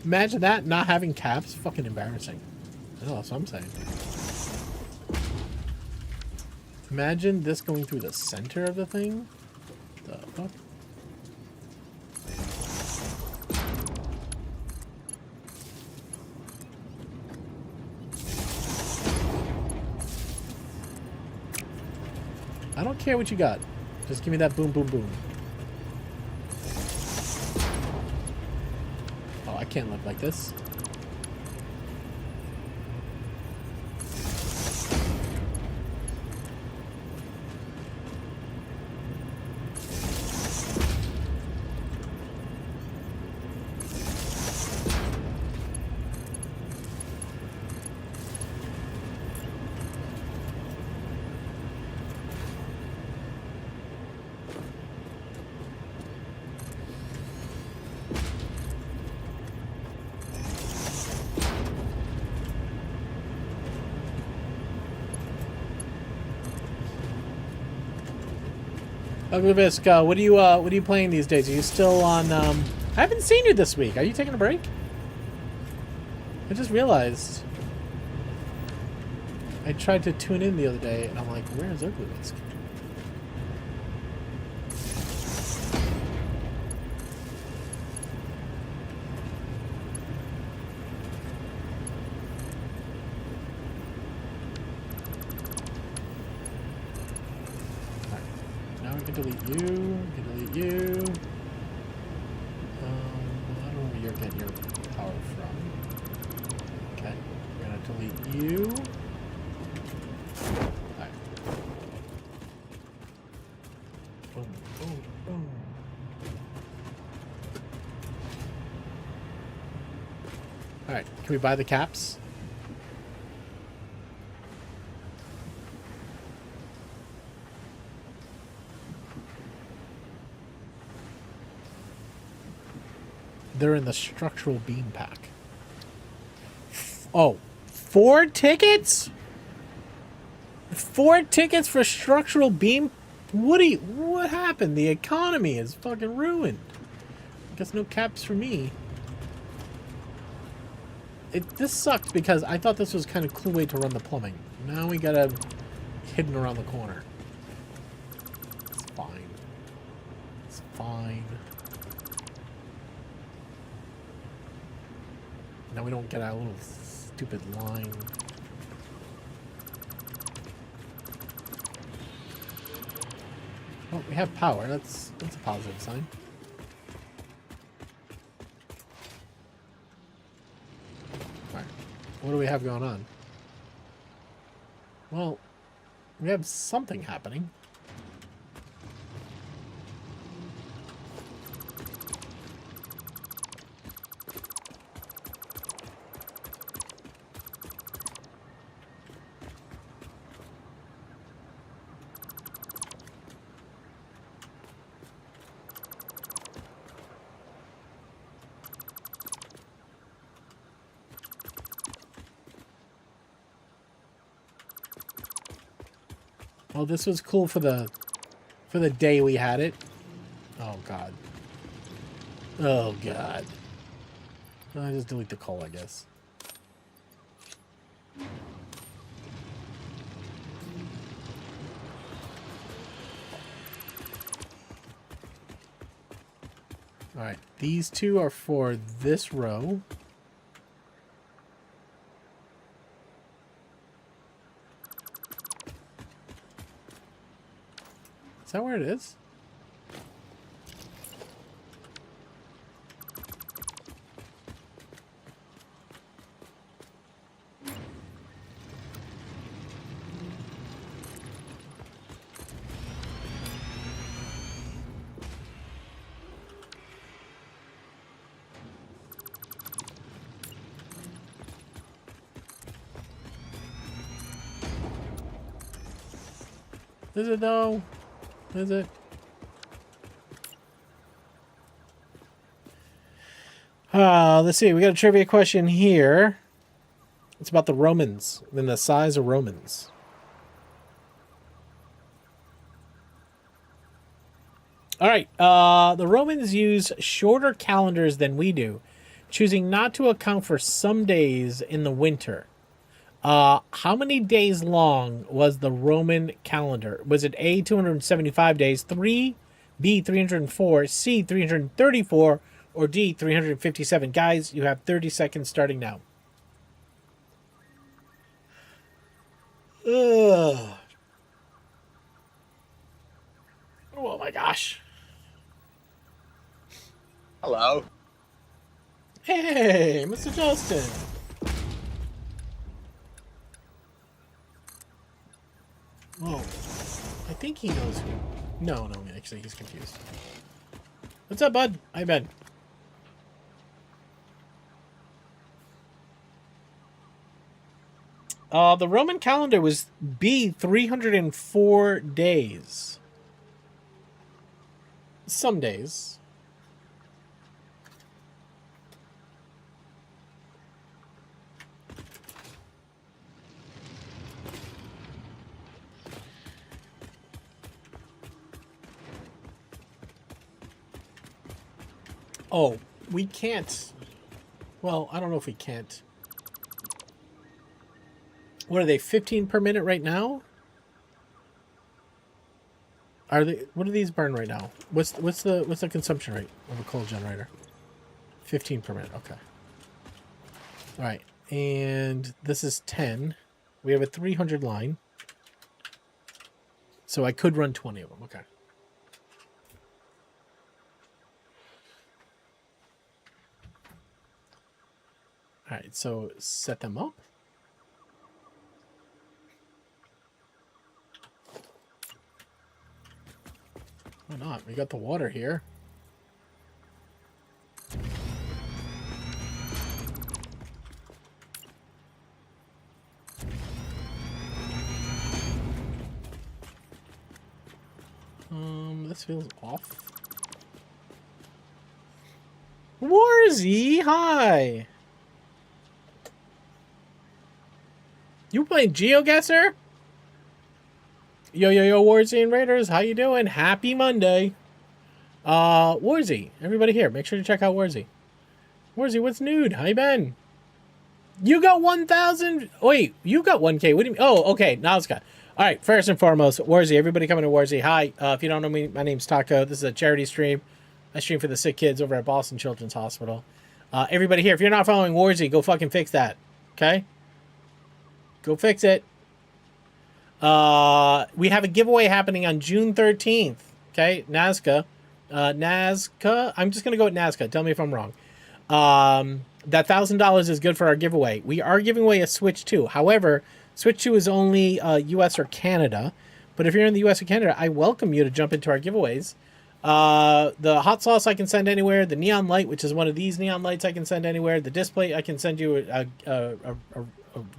Imagine that, not having caps. Fucking embarrassing. I know, that's what I'm saying. Imagine this going through the center of the thing. The fuck? I don't care what you got. Just give me that boom, boom, boom. Oh, I can't live like this. Uglyvisk, what are you playing these days? Are you still on? I haven't seen you this week. Are you taking a break? I just realized. I tried to tune in the other day, and I'm like, where is Uglyvisk? Delete you. Delete you. I don't know where you're getting your power from. Okay, we're gonna delete you. Alright. Boom, boom, boom. Alright, can we buy the caps? They're in the structural beam pack. Oh, 4 tickets? 4 tickets for structural beam? What happened? The economy is fucking ruined. I guess no caps for me. This sucked because I thought this was kind of a cool way to run the plumbing. Now we gotta hidden around the corner. It's fine. It's fine. Now we don't get our little stupid line. Well, we have power. That's a positive sign. Alright. What do we have going on? Well, we have something happening. Well, this was cool for the day we had it. Oh god. Oh god. I just delete the call, I guess. All right, these two are for this row. Is that where it is? Is it though? Is it? Let's see. We got a trivia question here. It's about the Romans and the size of Romans. All right. The Romans use shorter calendars than we do, choosing not to account for some days in the winter. How many days long was the Roman calendar? Was it A, 275 days, 3, B, 304, C, 334, or D, 357? Guys, you have 30 seconds starting now. Ugh. Oh my gosh. Hello. Hey, Mr. Justin. Oh, I think he knows who. No, actually, he's confused. What's up, bud? Hi, Ben. The Roman calendar was B, 304 days. Some days. Oh, we can't. Well, I don't know if we can't. What are they, 15 per minute right now? Are they? What do these burn right now? What's the consumption rate of a coal generator? 15 per minute. Okay. All right, and this is 10. We have a 300 line, so I could run 20 of them. Okay. All right, so set them up. Why not? We got the water here. This feels off. Warzy, hi. You playing GeoGuessr? Yo, Warzy and Raiders, how you doing? Happy Monday. Warzy, everybody here, make sure to check out Warzy. Warzy, what's nude? How you been? You got 1,000. Wait, you got 1K. What do you mean? Oh, okay, now it's got. All right, first and foremost, Warzy, everybody coming to Warzy. Hi, if you don't know me, my name's Taco. This is a charity stream. I stream for the sick kids over at Boston Children's Hospital. Everybody here, if you're not following Warzy, go fucking fix that. Okay? Go fix it. We have a giveaway happening on June 13th. Okay, Nazca. Nazca. I'm just gonna go with Nazca. Tell me if I'm wrong. That $1,000 is good for our giveaway. We are giving away a Switch 2. However, Switch 2 is only U.S. or Canada. But if you're in the U.S. or Canada, I welcome you to jump into our giveaways. The hot sauce I can send anywhere. The neon light, which is one of these neon lights, I can send anywhere. The display, I can send you a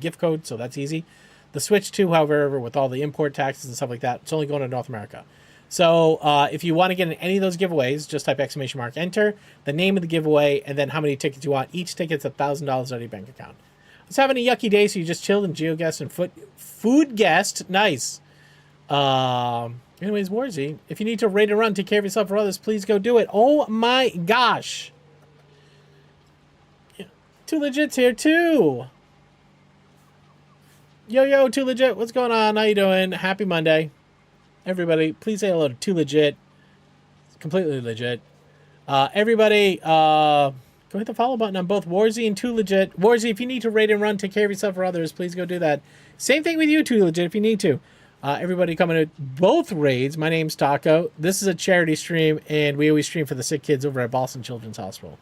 gift code, so that's easy. The Switch 2, however, with all the import taxes and stuff like that, it's only going to North America. So if you want to get in any of those giveaways, just type !, enter, the name of the giveaway, and then how many tickets you want. Each ticket's $1,000 out of your bank account. I was having a yucky day, so you just chilled and GeoGuessed and food guessed. Nice. Anyways, Warzy, if you need to rate and run, take care of yourself or others, please go do it. Oh my gosh. Too Legit's here too. Yo, Too Legit, what's going on? How you doing? Happy Monday. Everybody, please say hello to Too Legit. It's completely legit. Everybody, go hit the follow button on both Warzy and Too Legit. Warzy, if you need to rate and run, take care of yourself or others, please go do that. Same thing with you, Too Legit, if you need to. Everybody coming to both raids. My name's Taco. This is a charity stream, and we always stream for the sick kids over at Boston Children's Hospital.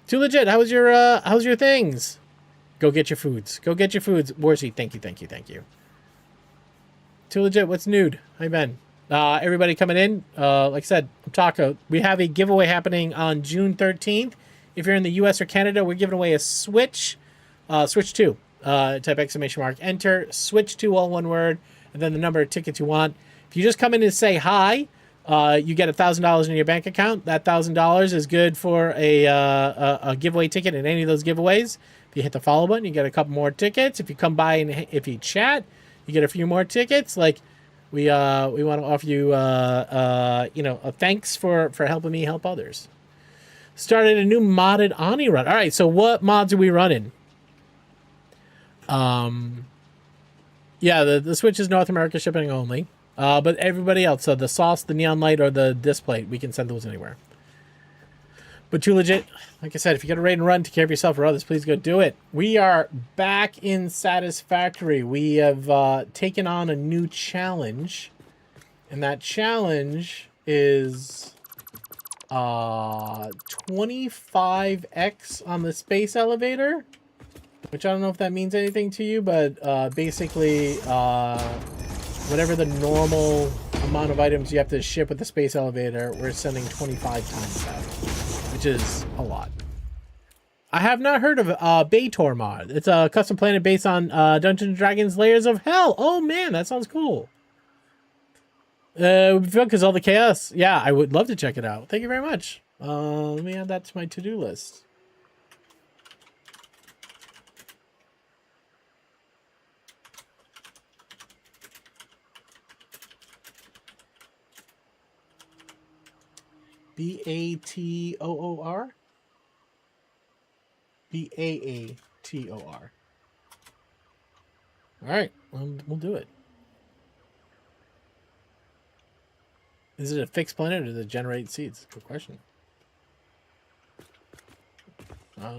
Too Legit, how's your things? Go get your foods. Go get your foods. Warzy, thank you. Too Legit, what's nude? How you been? Everybody coming in, like I said, I'm Taco. We have a giveaway happening on June 13th. If you're in the US or Canada, we're giving away a Switch 2. Type !, enter, Switch 2, all one word, and then the number of tickets you want. If you just come in and say hi, you get $1,000 in your bank account. That $1,000 is good for a giveaway ticket in any of those giveaways. If you hit the follow button, you get a couple more tickets. If you come by and if you chat, you get a few more tickets. Like we want to offer you a thanks for helping me help others. Started a new modded Ani run. All right, so what mods are we running? Yeah, the Switch is North America shipping only. But everybody else, so the sauce, the neon light, or the display, we can send those anywhere. But Too Legit, like I said, if you got a rate and run, take care of yourself or others, please go do it. We are back in Satisfactory. We have taken on a new challenge. And that challenge is 25x on the space elevator. Which I don't know if that means anything to you, but basically, whatever the normal amount of items you have to ship with the space elevator, we're sending 25 times that, which is a lot. I have not heard of Baitor mod. It's a custom planet based on Dungeons & Dragons Layers of Hell. Oh man, that sounds cool. It would be fun because all the chaos. Yeah, I would love to check it out. Thank you very much. Let me add that to my to-do list. Batoor? Baator. Alright, we'll do it. Is it a fixed planet or does it generate seeds? Good question. I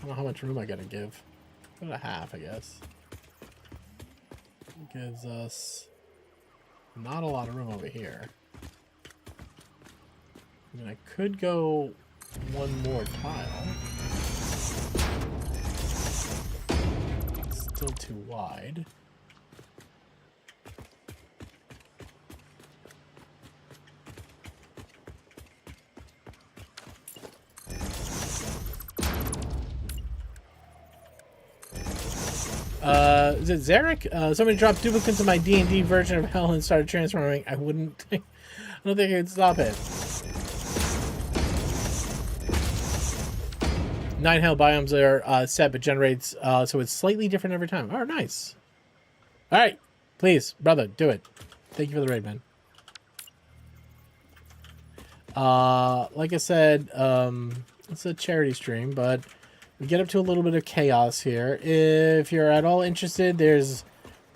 don't know how much room I gotta give. Put it a half, I guess. It gives us not a lot of room over here. I mean, I could go one more tile. It's still too wide. Is it Zarek? Somebody dropped duplicates of my D&D version of Hell and started transforming. I wouldn't. I don't think I could stop it. 9 hell biomes are set, but generates, so it's slightly different every time. Oh, nice. All right, please, brother, do it. Thank you for the raid, man. Like I said, it's a charity stream, but we get up to a little bit of chaos here. If you're at all interested, there's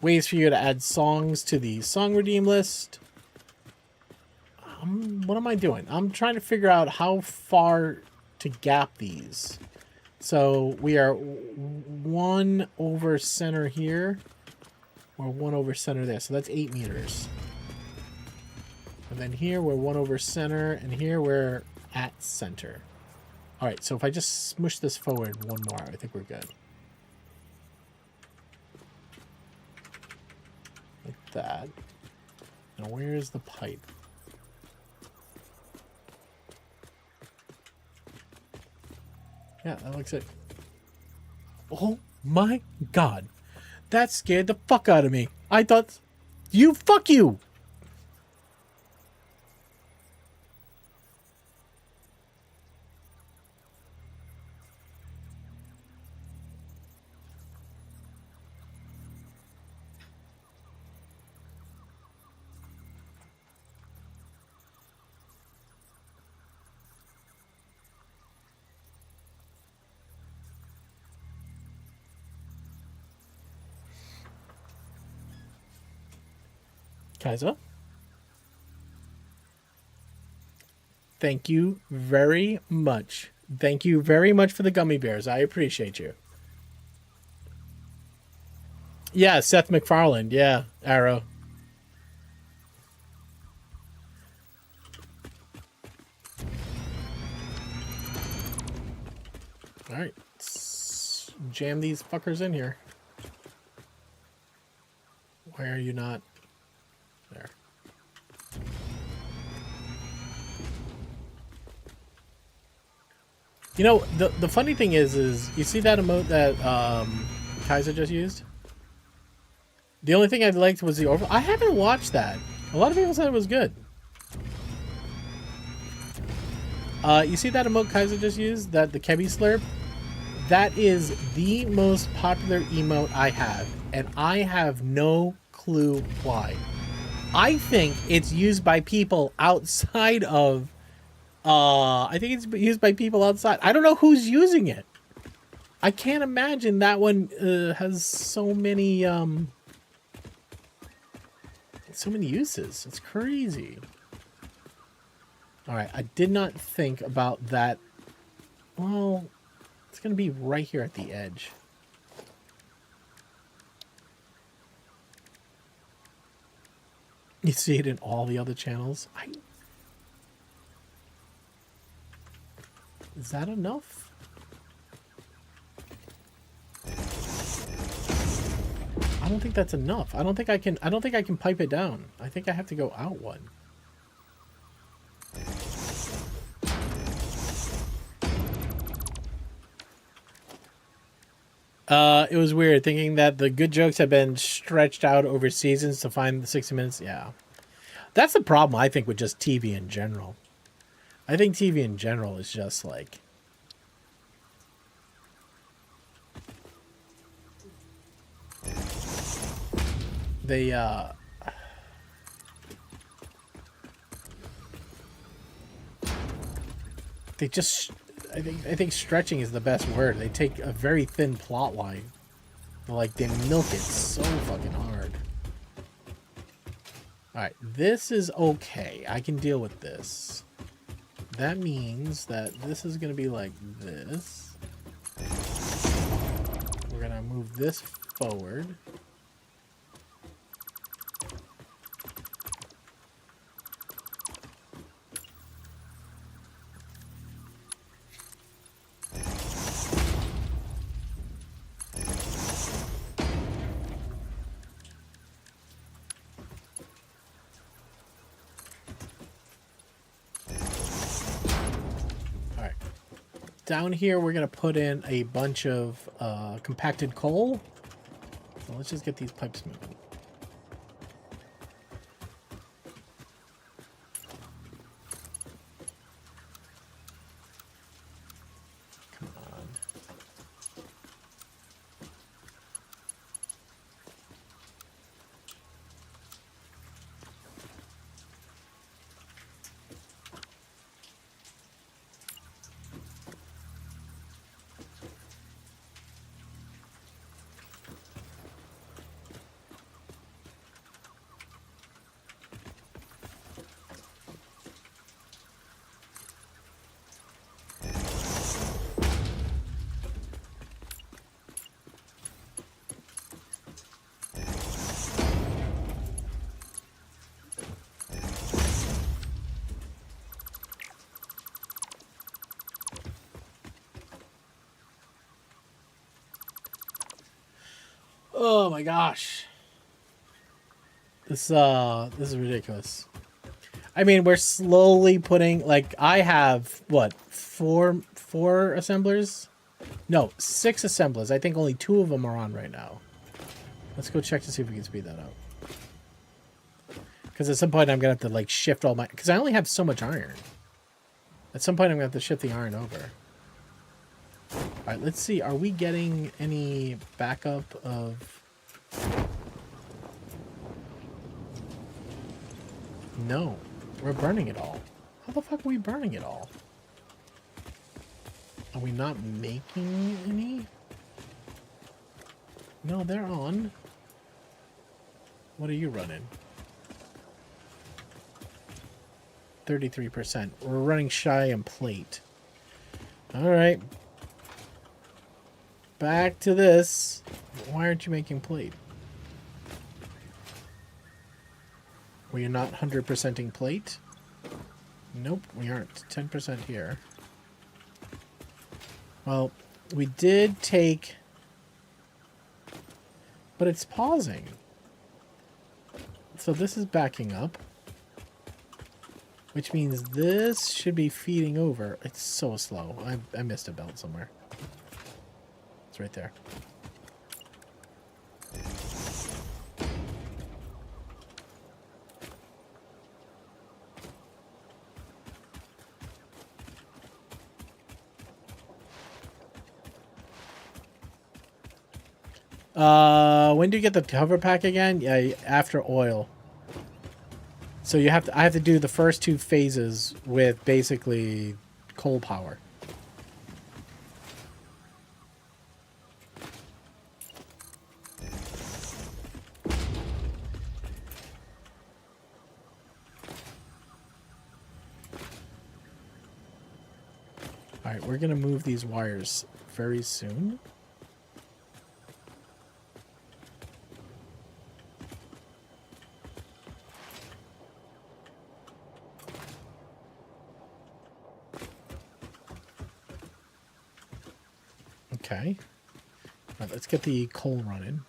ways for you to add songs to the song redeem list. What am I doing? I'm trying to figure out how far to gap these. So we are 1 over center here, or 1 over center there. So that's 8 meters. And then here we're 1 over center, and here we're at center. All right, so if I just smush this forward 1 more, I think we're good. Like that. Now where is the pipe? Yeah, that looks it. Oh my god. That scared the fuck out of me. I thought... Fuck you! Kaiser? Thank you very much. Thank you very much for the gummy bears. I appreciate you. Yeah, Seth MacFarlane. Yeah, Arrow. All right. Let's jam these fuckers in here. Why are you not... There. You know, the funny thing is you see that emote that Kaiser just used? The only thing I liked was the over... I haven't watched that. A lot of people said it was good. You see that emote Kaiser just used? The Kebby Slurp? That is the most popular emote I have. And I have no clue why. I think it's used by people outside of... I think it's used by people outside. I don't know who's using it. I can't imagine that one has so many uses. It's crazy. All right, I did not think about that. Well, it's going to be right here at the edge. You see it in all the other channels. Is that enough? I don't think that's enough. I don't think I can pipe it down. I think I have to go out one. It was weird thinking that the good jokes have been stretched out over seasons to find the 60 minutes. Yeah. That's the problem, I think, with just TV in general. I think TV in general is just like... They just... I think stretching is the best word. They take a very thin plot line. Like, they milk it so fucking hard. Alright, this is okay. I can deal with this. That means that this is going to be like this. We're going to move this forward. Down here, we're going to put in a bunch of compacted coal. So let's just get these pipes moving. Come on. Oh my gosh. This is ridiculous. I mean, we're slowly putting, like, I have what, four assemblers? No, 6 assemblers. I think only 2 of them are on right now. Let's go check to see if we can speed that up. Because at some point I'm gonna have to like shift all my, because I only have so much iron. At some point I'm gonna have to shift the iron over. Alright, let's see. Are we getting any backup of... No. We're burning it all. How the fuck are we burning it all? Are we not making any? No, they're on. What are you running? 33%. We're running shy on plate. Alright. Back to this. Why aren't you making plate? Were you not 100%ing plate? Nope, we aren't. 10% here. Well, we did take... But it's pausing. So this is backing up. Which means this should be feeding over. It's so slow. I missed a belt somewhere. It's right there. When do you get the cover pack again? Yeah, after oil. So you have to, I have to do the first 2 phases with basically coal power. Alright, we're gonna move these wires very soon. Okay. All right, let's get the coal running.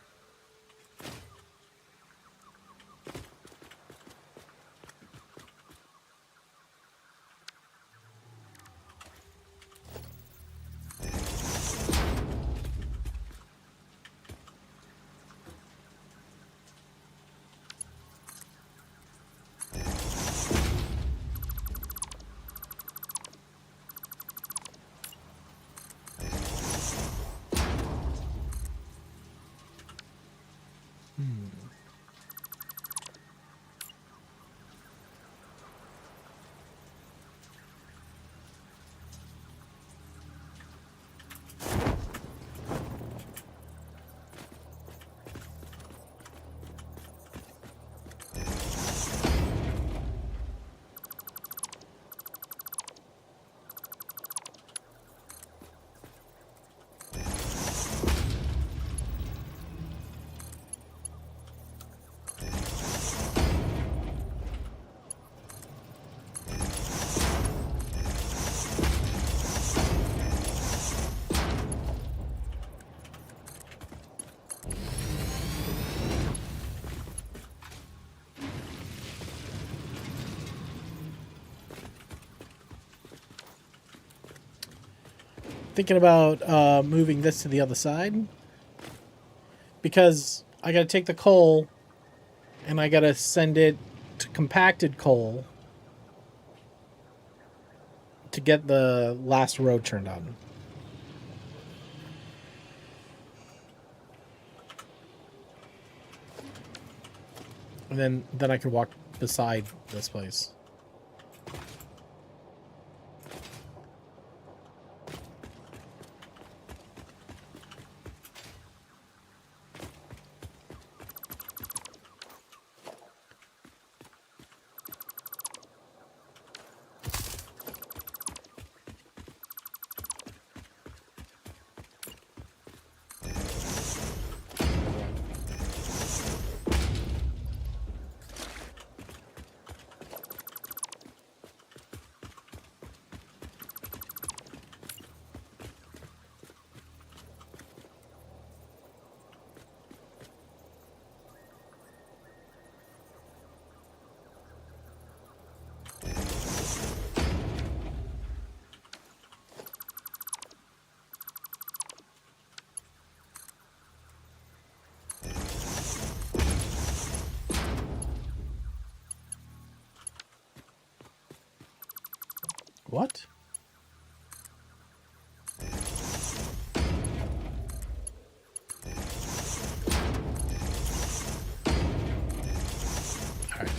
Thinking about moving this to the other side, because I gotta take the coal and I gotta send it to compacted coal to get the last row turned on. And then I can walk beside this place. What? Alright.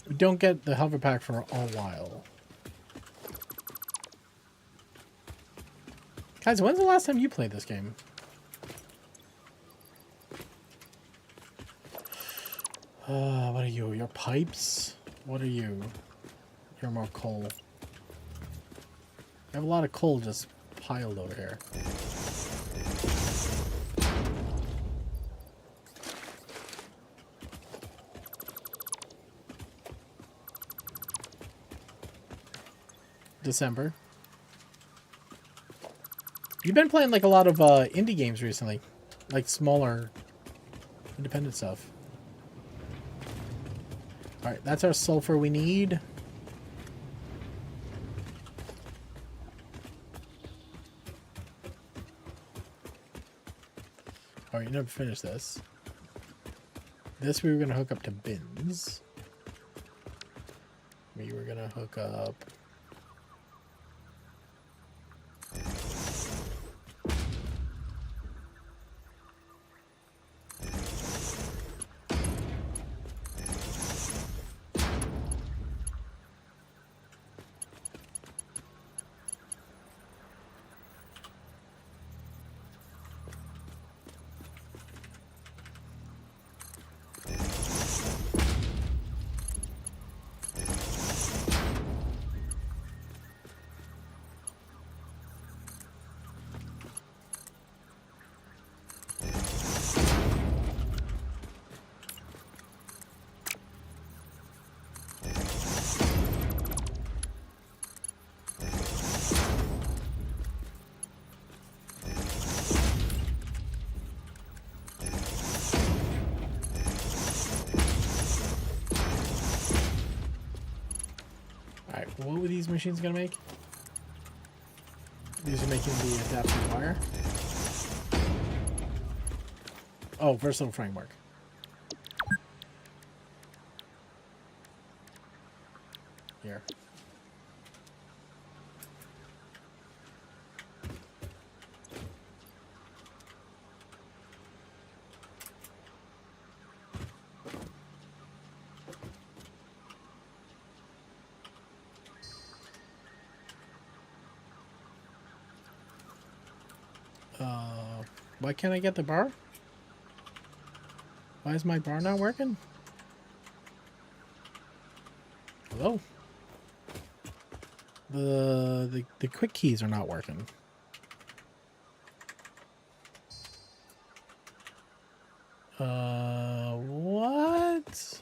We don't get the hover pack for a while. Guys, when's the last time you played this game? What are you? Your pipes? What are you? You're more coal. I have a lot of coal just piled over here. December. You've been playing like a lot of indie games recently, like smaller independent stuff. All right, that's our sulfur we need. All right, you never finished this. This we were gonna hook up to bins. We were gonna hook up. What were these machines gonna make? These are making the adaptive wire. Oh, versatile framework. Here. Why can't I get the bar? Why is my bar not working? Hello? The quick keys are not working. What?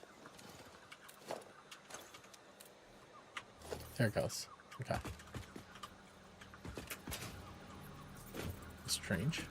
There it goes. Okay. Strange.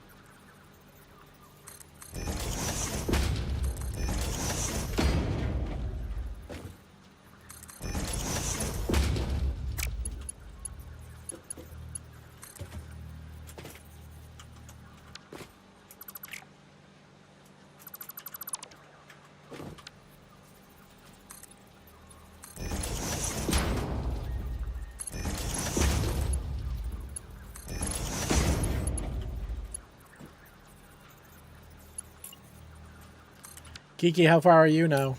Kiki, how far are you now?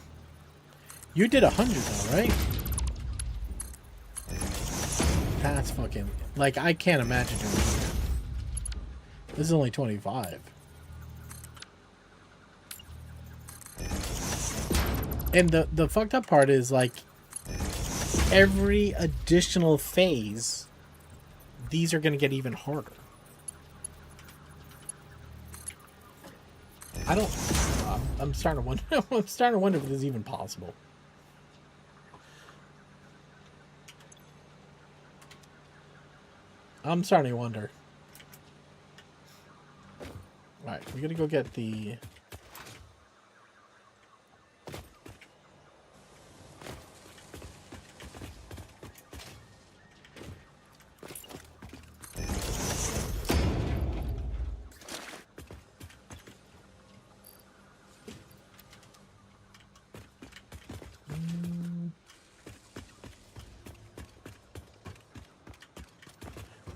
You did 100 though, right? That's fucking... Like, I can't imagine doing 100. This is only 25. And the fucked up part is, like, every additional phase, these are going to get even harder. I don't... I'm starting to wonder... I'm starting to wonder if this is even possible. I'm starting to wonder. Alright, we gotta go get the...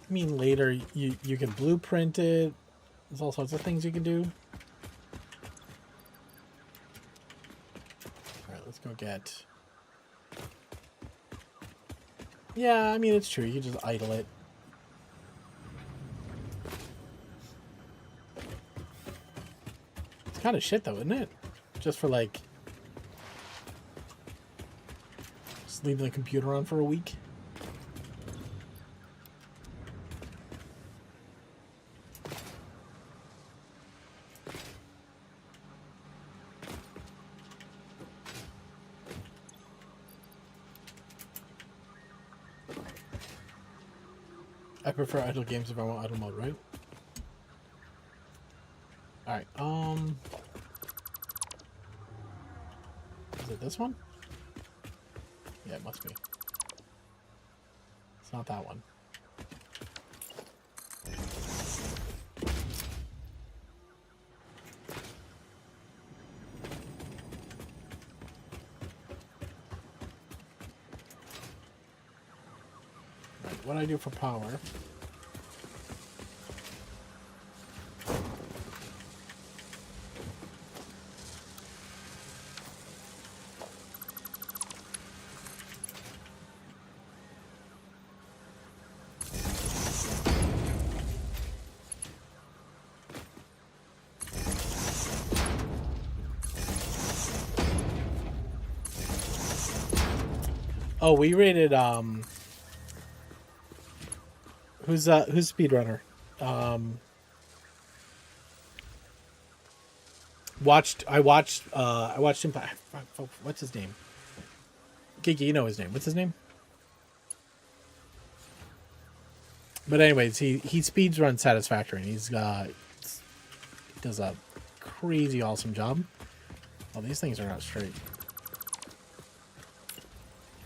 I mean, later you can blueprint it. There's all sorts of things you can do. All right, let's go get... Yeah, I mean, it's true. You can just idle it. It's kind of shit, though, isn't it? Just for, like... just leaving the computer on for a week. I prefer idle games if I want idle mode, right? Alright, is it this one? Yeah, it must be. It's not that one. Right, what do I do for power? Oh, we rated who's speedrunner? I watched him. What's his name? Kiki, you know his name. What's his name? But anyways, he speeds run Satisfactory, and he does a crazy awesome job. Oh, these things are not straight.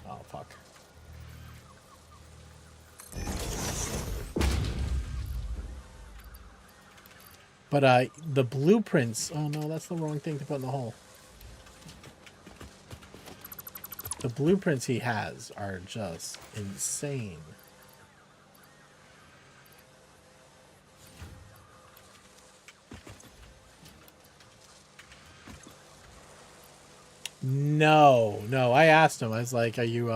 Oh, fuck. But the blueprints... Oh, no, that's the wrong thing to put in the hole. The blueprints he has are just insane. No, I asked him. I was like, are you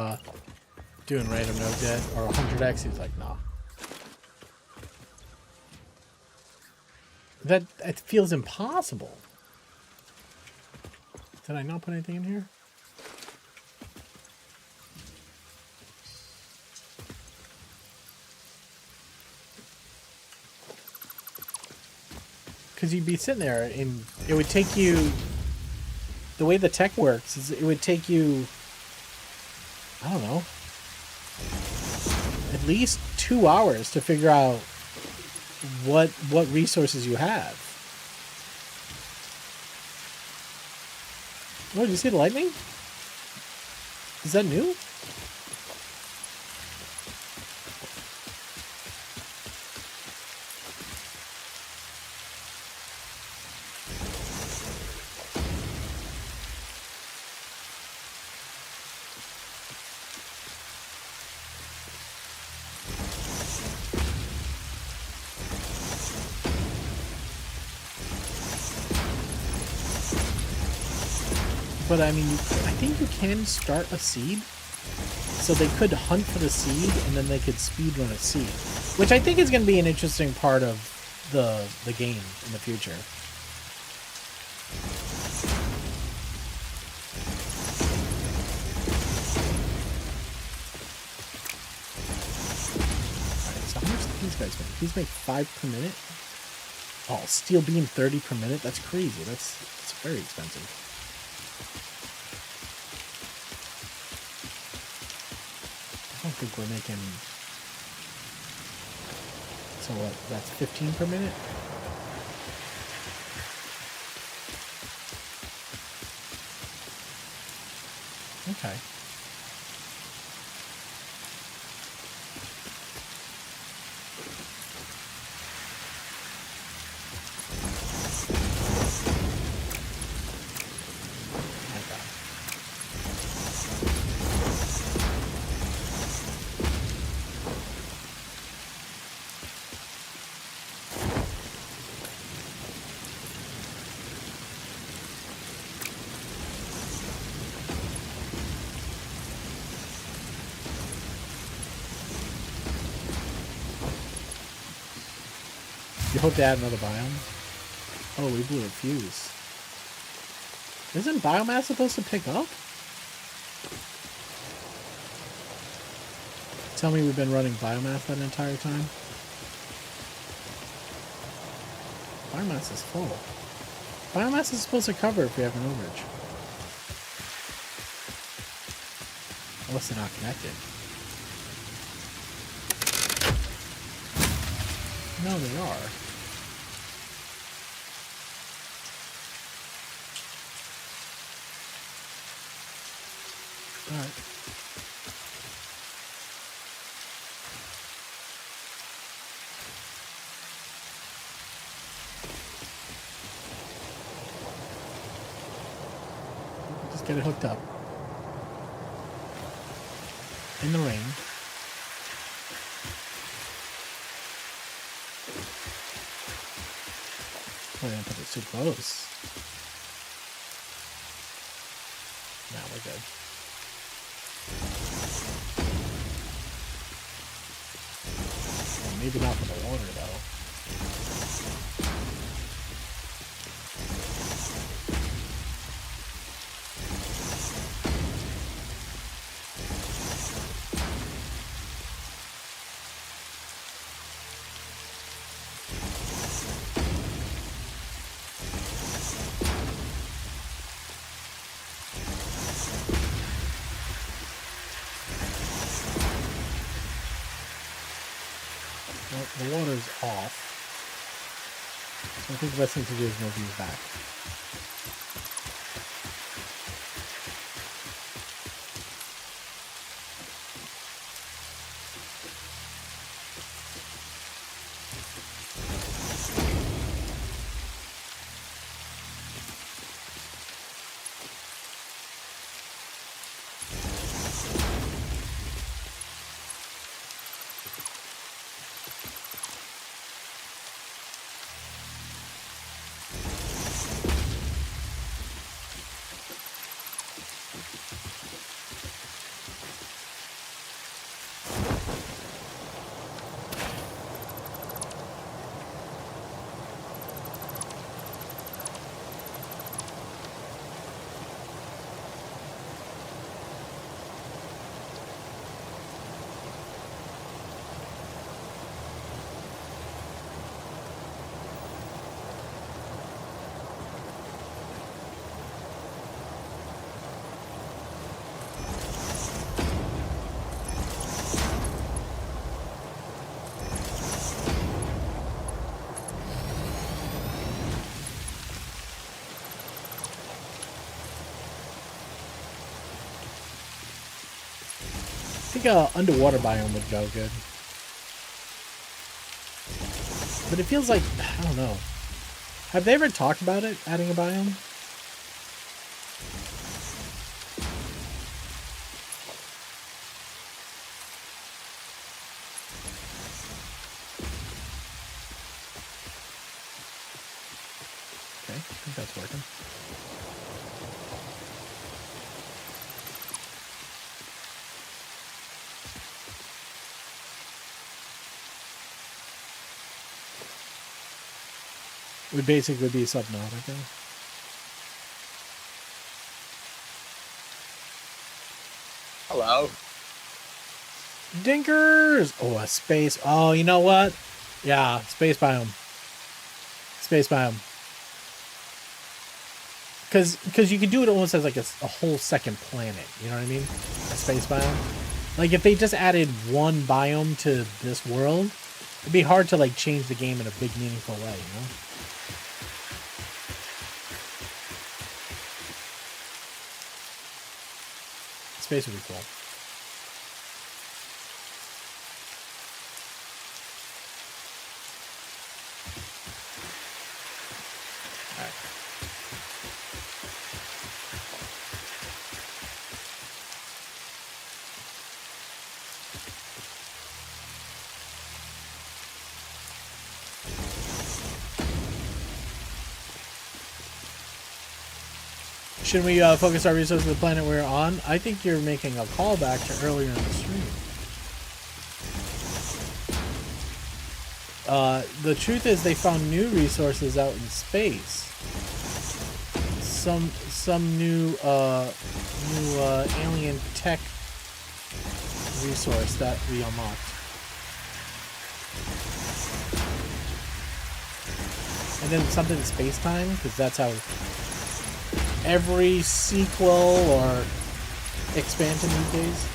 doing random nodes yet? Or 100x? He's like, nah. That it feels impossible. Did I not put anything in here? Because you'd be sitting there and it would take you... The way the tech works is it would take you... I don't know. At least 2 hours to figure out what resources you have. Oh, did you see the lightning? Is that new? But I mean, I think you can start a seed. So they could hunt for the seed, and then they could speedrun a seed. Which I think is going to be an interesting part of the game in the future. guys make? These make 5 per minute? Oh, steel beam 30 per minute? That's crazy. That's very expensive. I don't think we're making... So what? That's 15 per minute? Okay. You hope to add another biome? Oh, we blew a fuse. Isn't biomass supposed to pick up? Tell me we've been running biomass that entire time? Biomass is full. Biomass is supposed to cover if we have an overage. Unless they're not connected. No, they are. Alright. Just get it hooked up. In the rain. Oh, I didn't put it too close. Now we're good. Well, maybe not for the water, though. Well, the water's off. So I think the best thing to do is move these back. I think underwater biome would go good. But it feels like, I don't know. Have they ever talked about it, adding a biome? Okay, I think that's working. Would basically be Subnautica. Hello. Dinkers! Oh, a space. Oh, you know what? Yeah, space biome. Space biome. Because you could do it almost as like a whole second planet. You know what I mean? A space biome. Like if they just added one biome to this world, it'd be hard to like change the game in a big meaningful way. You know? Space would be cool. Should we focus our resources on the planet we're on? I think you're making a callback to earlier in the stream. The truth is they found new resources out in space. Some new alien tech resource that we unlocked. And then something in space-time, because that's how every sequel or expansion these days.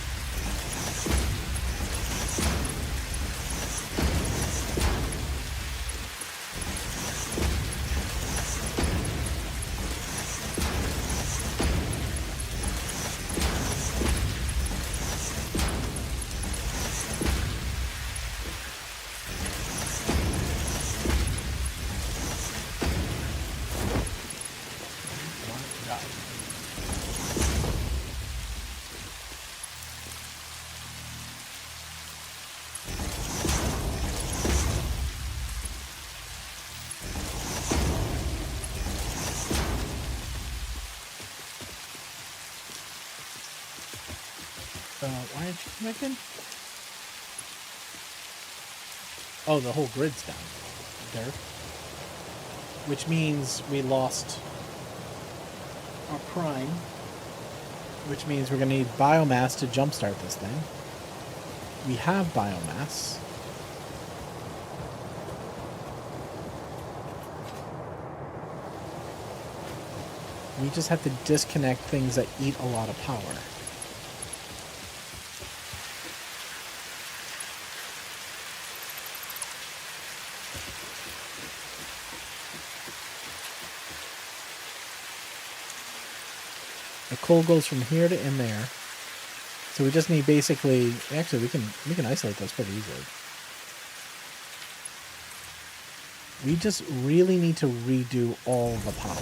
Why aren't you connected? Oh, the whole grid's down there. Which means we lost our prime. Which means we're going to need biomass to jumpstart this thing. We have biomass. We just have to disconnect things that eat a lot of power. The coal goes from here to in there. So we just need basically, actually we can isolate those pretty easily. We just really need to redo all the power.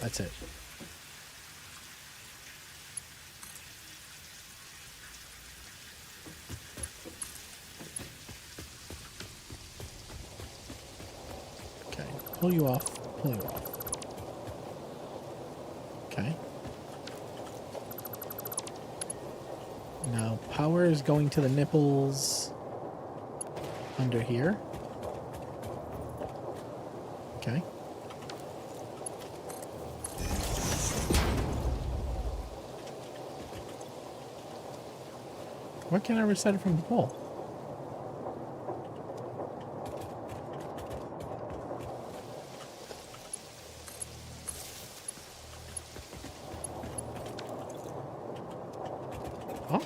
That's it. Okay, pull you off, pull you off. Okay. Now power is going to the nipples under here. Okay. Why can't I reset it from the pole? Huh?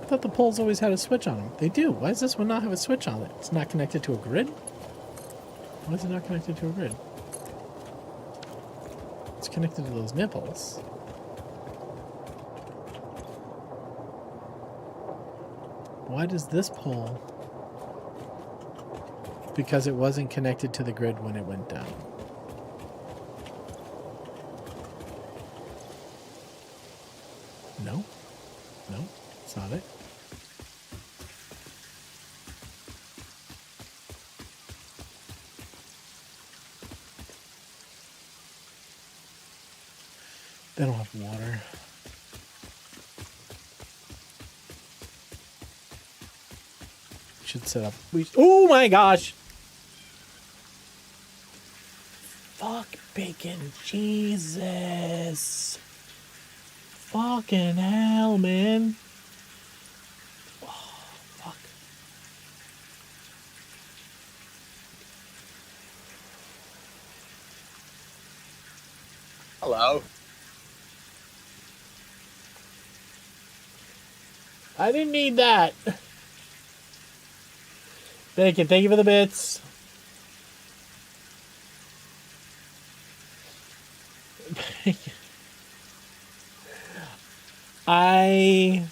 I thought the poles always had a switch on them. They do. Why does this one not have a switch on it? It's not connected to a grid? Why is it not connected to a grid? It's connected to those nipples. Why does this pole? Because it wasn't connected to the grid when it went down. No. No, it's not it. They don't have water. Should set up. Oh my gosh! Fuck bacon, Jesus! Fucking hell, man! Hello. I didn't need that. Bacon, thank you for the bits. I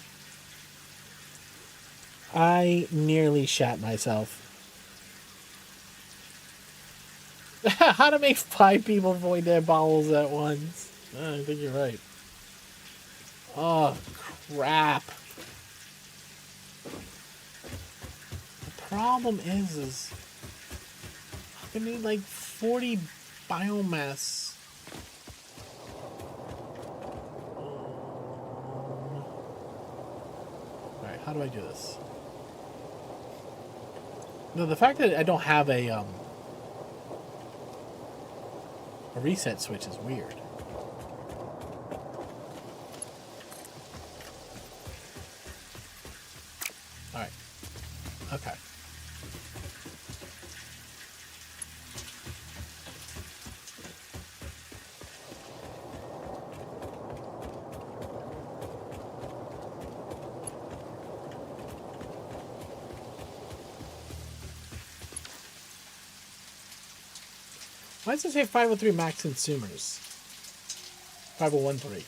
nearly shat myself. How to make 5 people void their bowels at once. I think you're right. Oh, crap. The problem is I need like 40 biomass. Alright, how do I do this? No, the fact that I don't have a reset switch is weird. Alright. Okay. Why does it say 503 max consumers? 5013.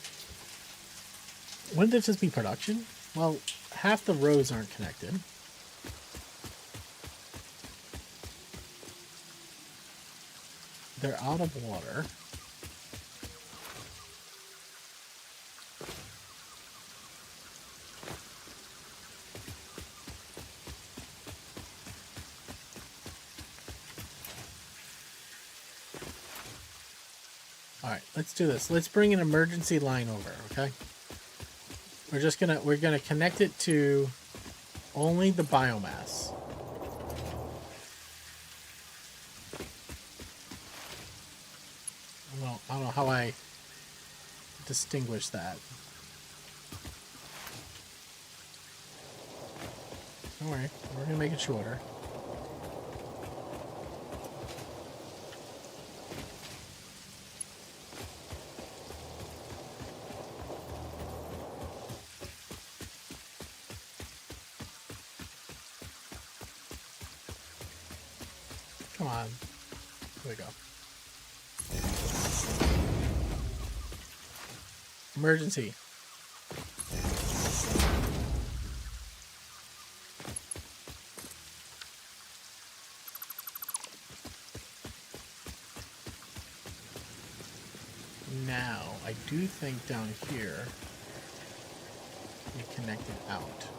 Wouldn't this just be production? Well, half the rows aren't connected. They're out of water. Alright, let's do this. Let's bring an emergency line over, okay? We're gonna connect it to only the biomass. Well, I don't know how I distinguish that. Don't worry, we're gonna make it shorter. Come on. Here we go. Emergency. Now, I do think down here we connected out.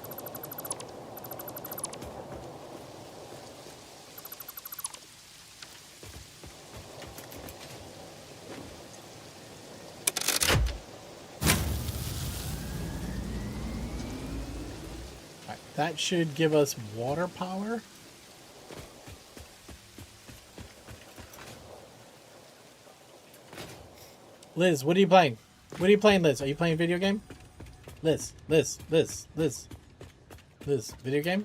That should give us water power. Liz, what are you playing? What are you playing, Liz? Are you playing a video game? Liz, video game?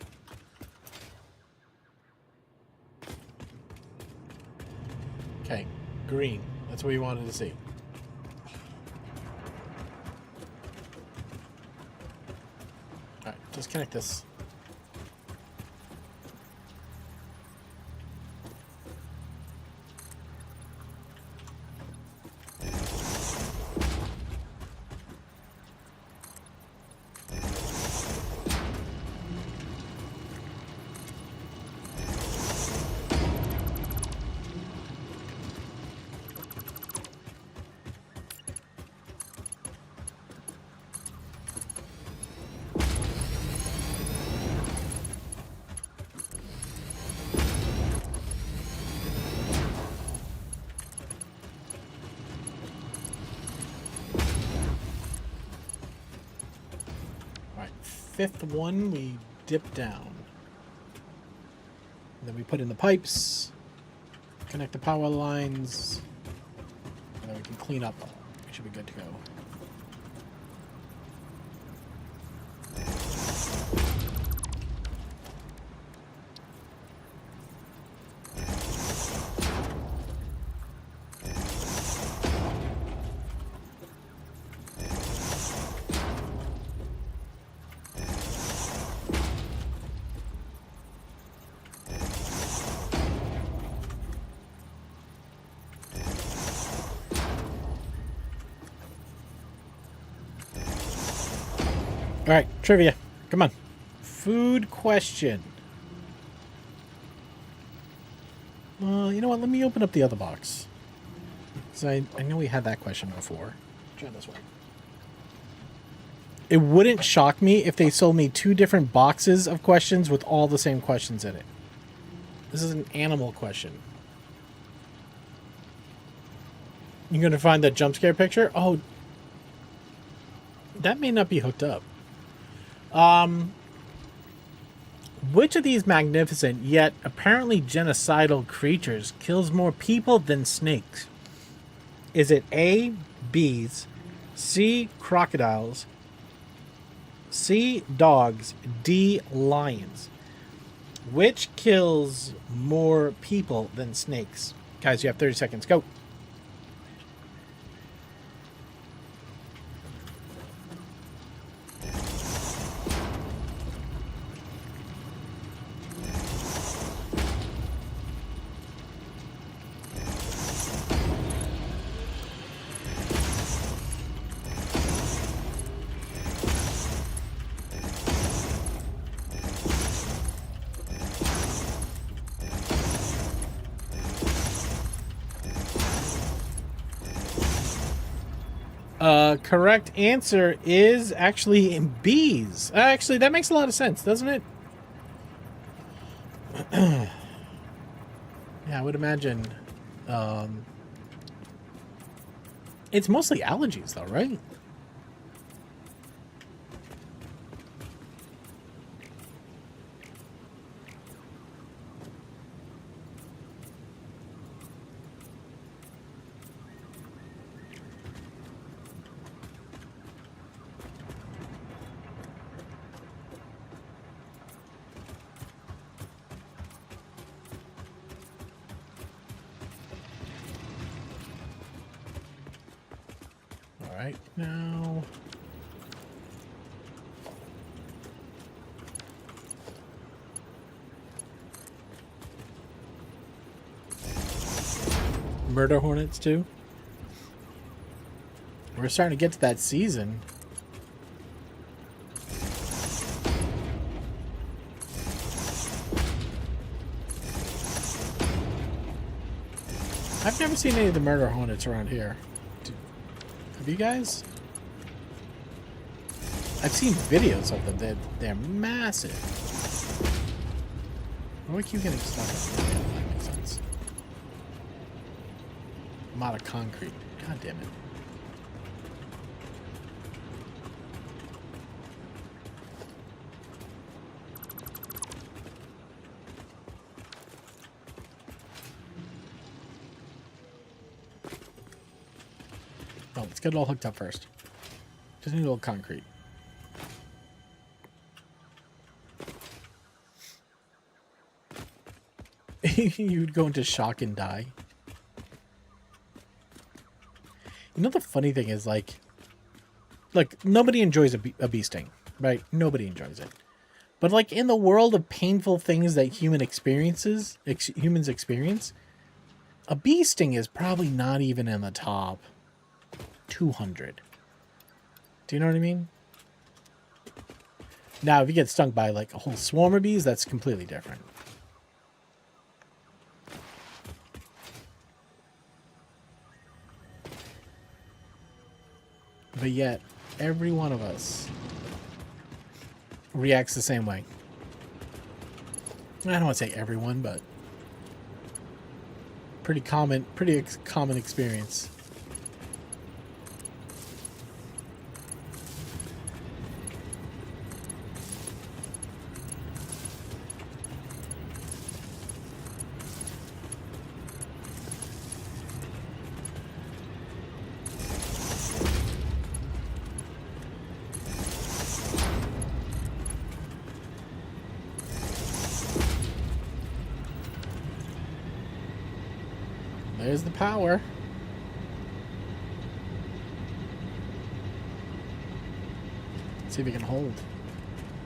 Okay, green. That's what we wanted to see. Alright, just connect this. Fifth one, we dip down. And then we put in the pipes, connect the power lines, and then we can clean up. We should be good to go. right, trivia. Come on. Food question. You know what? Let me open up the other box. So I know we had that question before. Try this one. It wouldn't shock me if they sold me 2 different boxes of questions with all the same questions in it. This is an animal question. You're going to find that jump scare picture? Oh, that may not be hooked up. Which of these magnificent yet apparently genocidal creatures kills more people than snakes? Is it A, bees, C, crocodiles, C, dogs, D, lions? Which kills more people than snakes? Guys, you have 30 seconds. Go. Correct answer is actually in bees. Actually, that makes a lot of sense, doesn't it? Yeah, I would imagine. It's mostly allergies, though, right? Right now, murder hornets too. We're starting to get to that season. I've never seen any of the murder hornets around here. Have you guys? I've seen videos of them. They're massive. Why do I keep getting stuck on them? That makes sense. I'm out of concrete. God damn it. Oh, let's get it all hooked up first. Just need a little concrete. You'd go into shock and die. You know, the funny thing is, like, look, nobody enjoys a bee sting, right? Nobody enjoys it. But, like, in the world of painful things that humans experience, a bee sting is probably not even in the top 200. Do you know what I mean? Now, if you get stung by like a whole swarm of bees, that's completely different. But yet, every one of us reacts the same way. I don't want to say everyone, but pretty common experience. There's the power. Let's see if we can hold.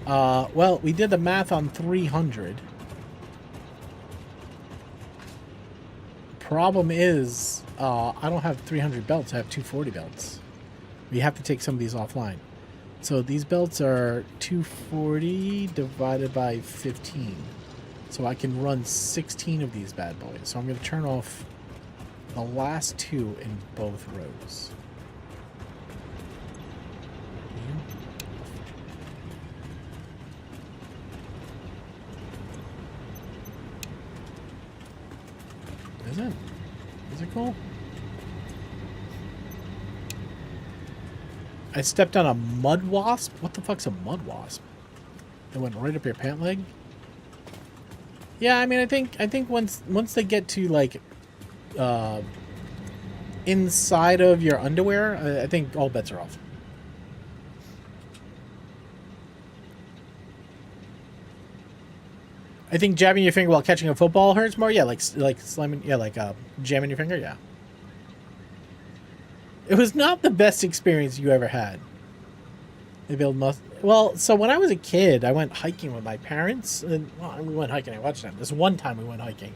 Well, we did the math on 300. Problem is, I don't have 300 belts. I have 240 belts. We have to take some of these offline. So these belts are 240 divided by 15. So I can run 16 of these bad boys. So I'm going to turn off the last 2 in both rows. Is it? Is it cool? I stepped on a mud wasp? What the fuck's a mud wasp? It went right up your pant leg? Yeah, I mean, I think once they get to, like, inside of your underwear, I think all bets are off. I think jabbing your finger while catching a football hurts more. Yeah, like slamming. Yeah, like jamming your finger. Yeah. It was not the best experience you ever had. They build well, so when I was a kid, I went hiking with my parents, and well, we went hiking. I watched them. This one time we went hiking.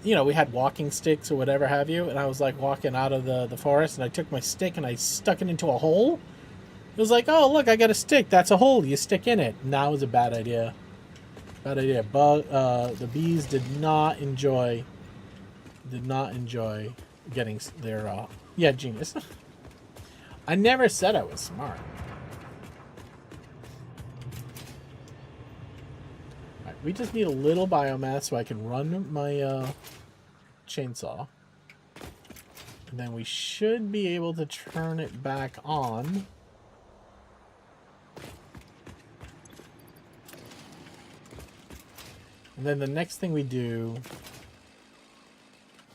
You know, we had walking sticks or whatever have you, and I was like walking out of the forest, and I took my stick and I stuck it into a hole. It was like, oh look, I got a stick. That's a hole. You stick in it. And that was a bad idea. Bad idea. The bees did not enjoy getting their yeah, genius. I never said I was smart. Alright, we just need a little biomass so I can run my chainsaw. And then we should be able to turn it back on. And then the next thing we do,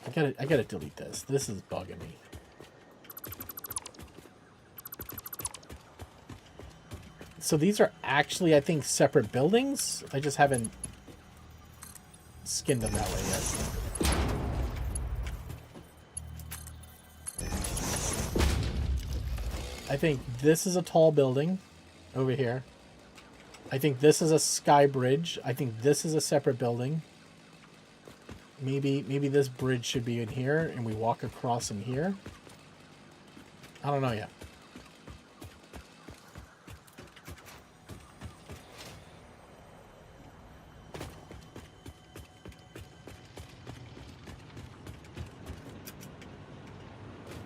I gotta delete this. This is bugging me. So these are actually, I think, separate buildings. I just haven't skinned them that way yet. I think this is a tall building over here. I think this is a sky bridge. I think this is a separate building. Maybe this bridge should be in here and we walk across in here. I don't know yet.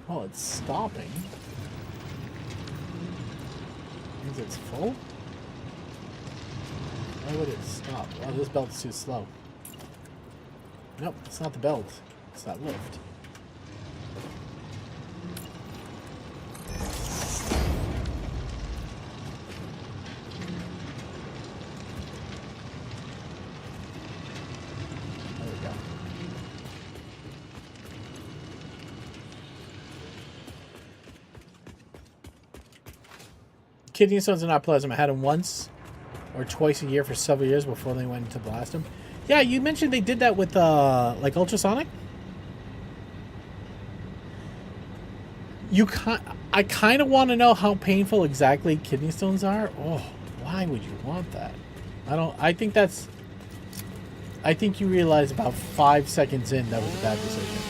Oh, it's stopping. Means it's full? Why would it stop? Oh, this belt's too slow. Nope, it's not the belt. It's that lift. There we go. Kidney stones are not pleasant. I had them once or twice a year for several years before they went to blast them. Yeah, you mentioned they did that with like ultrasonic. I kind of want to know how painful exactly kidney stones are. Oh, why would you want that? I think you realize about 5 seconds in that was a bad decision.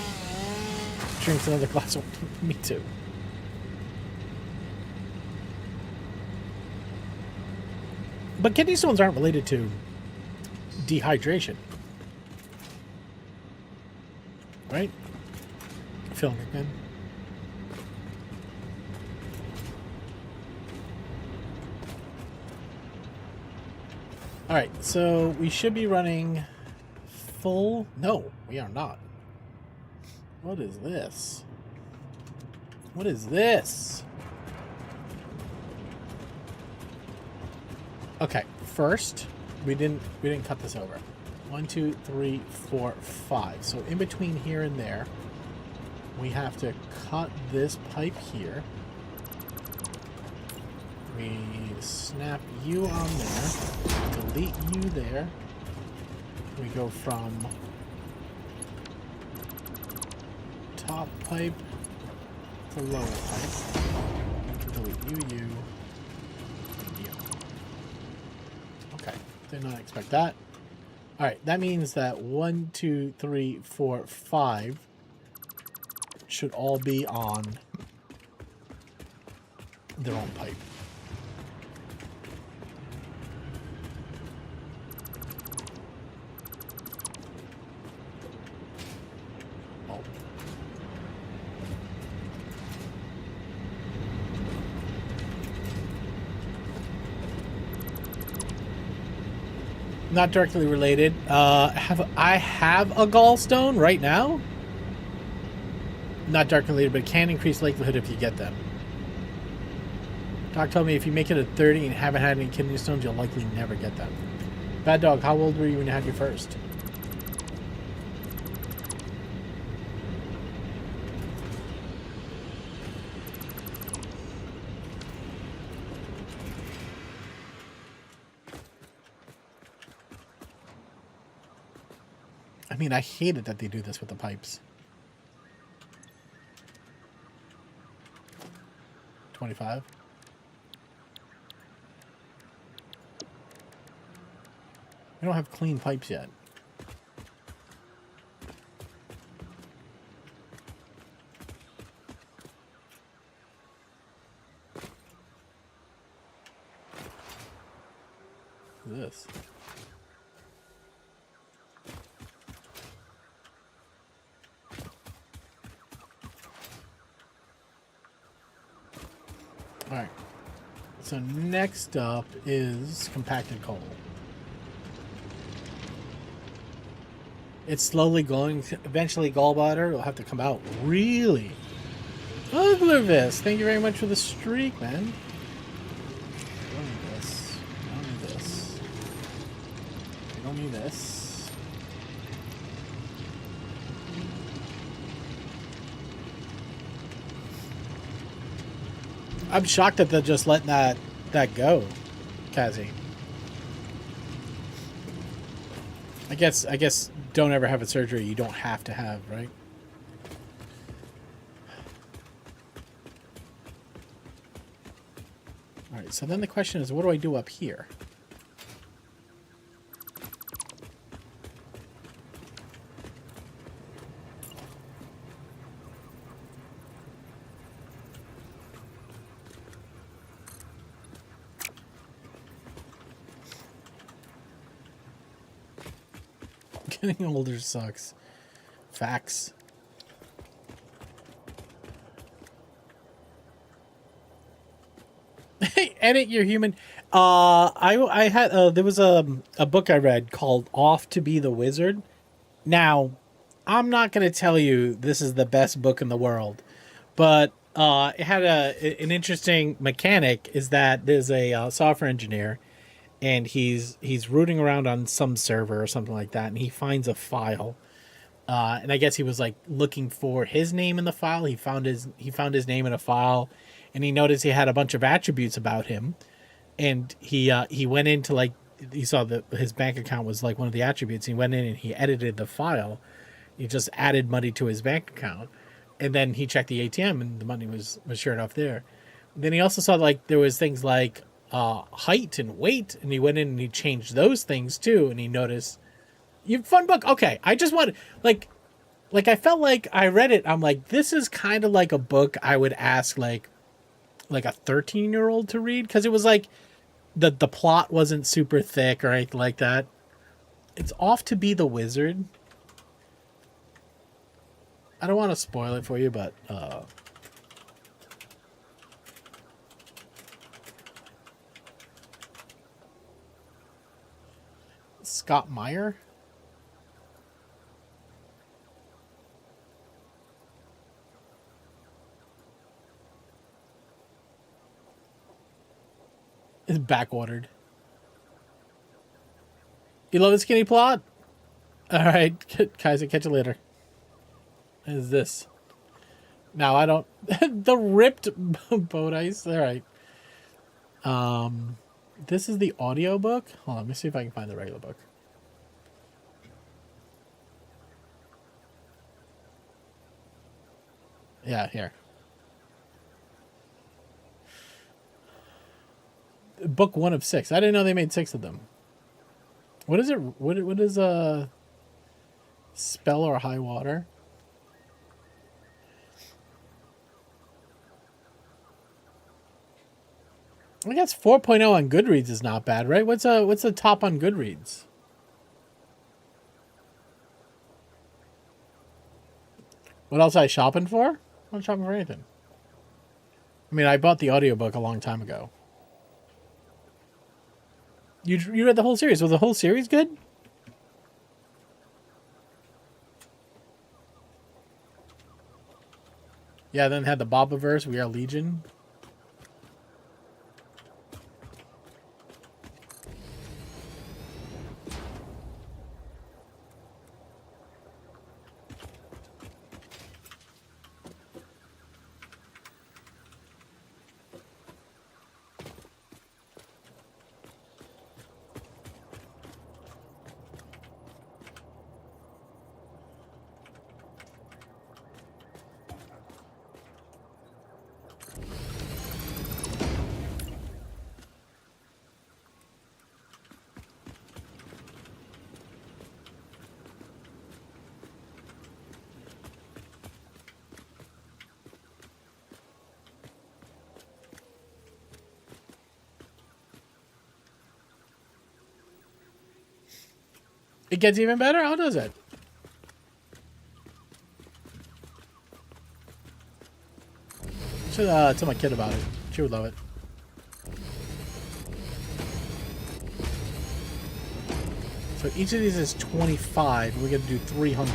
Drinks another glass of me too. But kidney stones aren't related to dehydration. Right? Film again. Alright, so we should be running full... No, we are not. What is this? What is this? Okay, first, we didn't cut this over. 1, 2, 3, 4, 5. So in between here and there, we have to cut this pipe here. We snap you on there, delete you there. We go from top pipe to lower pipe. Delete you. Did not expect that. Alright, that means that 1, 2, 3, 4, 5 should all be on their own pipe. Not directly related. I have a gallstone right now. Not directly related, but it can increase likelihood if you get them. Doc told me if you make it at 30 and haven't had any kidney stones, you'll likely never get them. Bad Dog, how old were you when you had your first? I mean, I hate it that they do this with the pipes. 25. We don't have clean pipes yet. What's this? All right. So next up is compacted coal. It's slowly going. Eventually, gallbladder will have to come out. Really? Uglervis, thank you very much for the streak, man. I don't need this. I don't need this. I don't need this. I'm shocked that they're just letting that go, Kazi. I guess don't ever have a surgery you don't have to have, right? All right, so then the question is, what do I do up here? Getting older sucks. Facts. Hey, edit your human. I had there was a book I read called Off to Be the Wizard. Now, I'm not gonna tell you this is the best book in the world, but it had an interesting mechanic. Is that there's a software engineer, and he's rooting around on some server or something like that, and he finds a file. And I guess he was like looking for his name in the file. He found his name in a file, and he noticed he had a bunch of attributes about him. And he went into, like, he saw that his bank account was like one of the attributes. He went in and he edited the file. He just added money to his bank account, and then he checked the ATM, and the money was sure enough there. Then he also saw, like, there was things like height and weight, and he went in and he changed those things too, and he noticed. You fun book. Okay, I just want, like I felt like I read it. I'm like, this is kind of like a book I would ask like a 13-year-old to read, because it was like the plot wasn't super thick or anything like that. It's Off to Be the Wizard. I don't want to spoil it for you, but Scott Meyer. Is backordered. You love the skinny plot? Alright, Kaiser, catch you later. What is this? Now I don't the ripped boat ice. Alright. This is the audio book. Hold on, let me see if I can find the regular book. Yeah, here. Book 1 of 6. I didn't know they made 6 of them. What is it? What is Spell or High Water? I guess 4.0 on Goodreads is not bad, right? What's the top on Goodreads? What else are I shopping for? I'm not shopping for anything. I mean, I bought the audiobook a long time ago. You read the whole series. Was the whole series good? Yeah, then had the Bobaverse. We Are Legion. It gets even better? How does it? Should tell my kid about it. She would love it. So each of these is 25. We're going to do 300.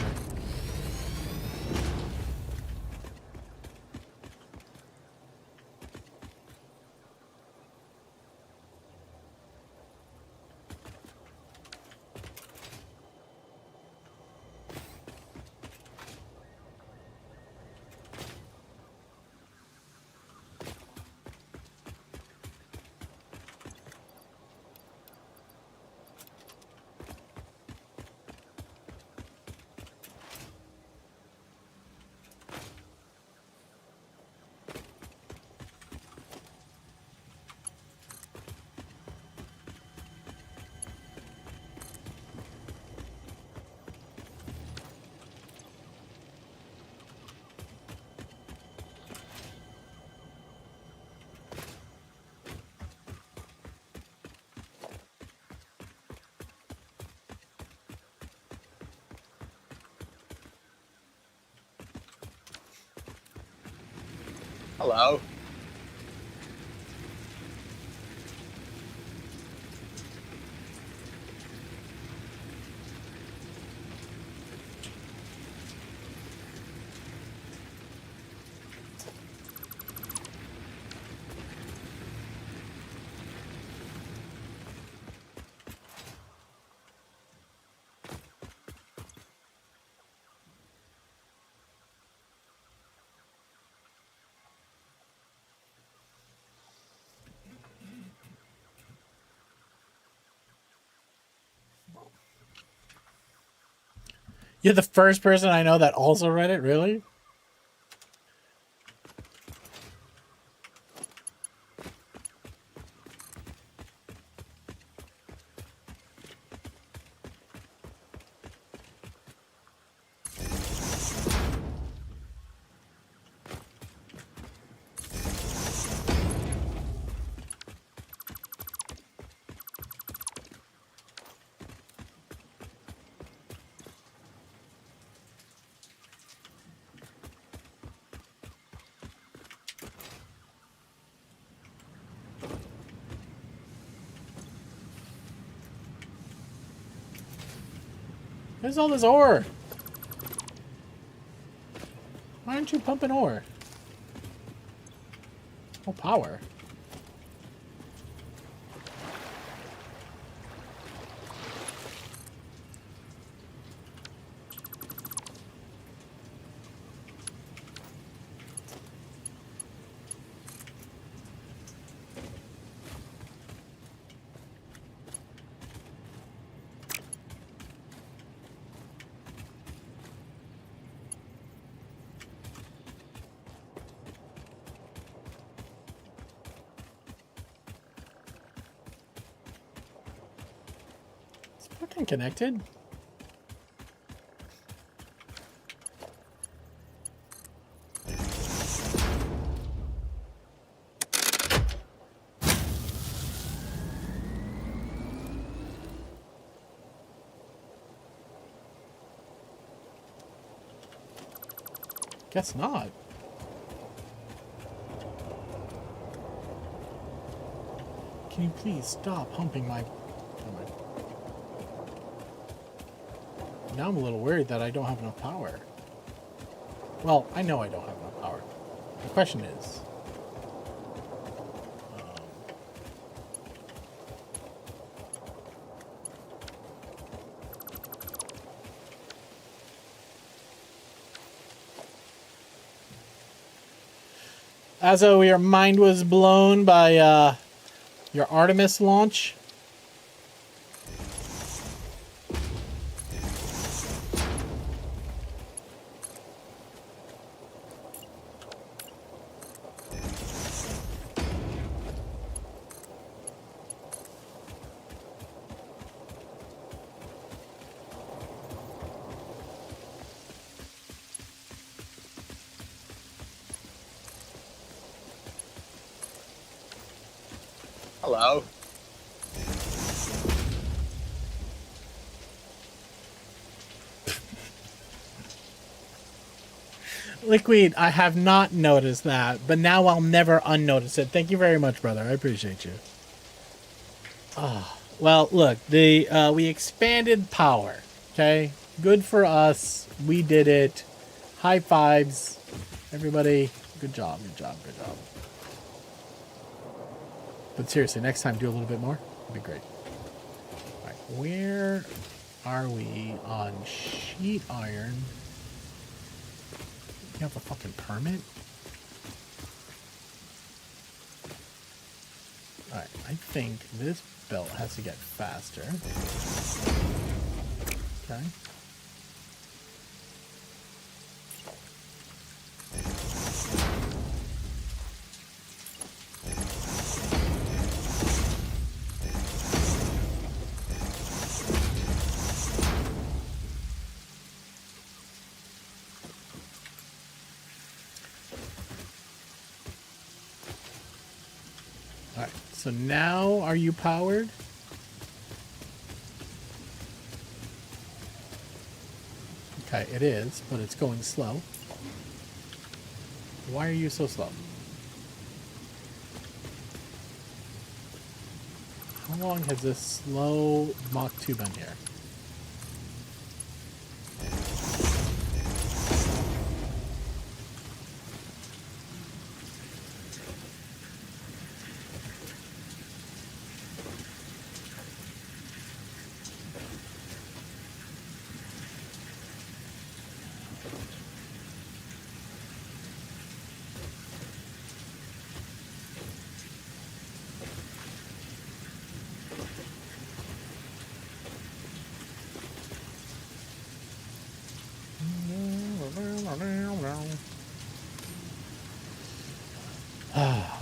Hello. You're the first person I know that also read it, really? Where's all this ore? Why aren't you pumping ore? Oh, power. It's fucking connected. Guess not. Can you please stop humping my Now I'm a little worried that I don't have enough power. Well, I know I don't have enough power. The question is... Azo, your mind was blown by your Artemis launch. Hello. Liquid, I have not noticed that, but now I'll never unnotice it. Thank you very much, brother. I appreciate you. Oh, well, look, we expanded power. Okay, good for us. We did it. High fives, everybody. Good job. Good job. Good job. But seriously, next time do a little bit more. It'd be great. All right, where are we on sheet iron? You have a fucking permit? Alright, I think this belt has to get faster. Okay. So now, are you powered? Okay, it is, but it's going slow. Why are you so slow? How long has this slow Mach 2 been here?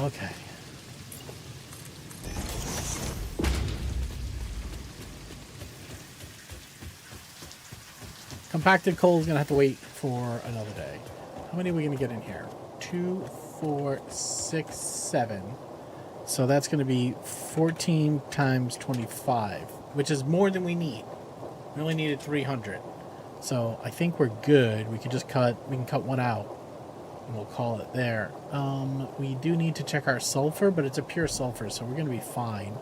Okay. Compacted coal is going to have to wait for another day. How many are we going to get in here? 2, 4, 6, 7. So that's going to be 14 times 25, which is more than we need. We only needed 300. So I think we're good. We can cut one out. And we'll call it there. We do need to check our sulfur, but it's a pure sulfur, so we're going to be fine.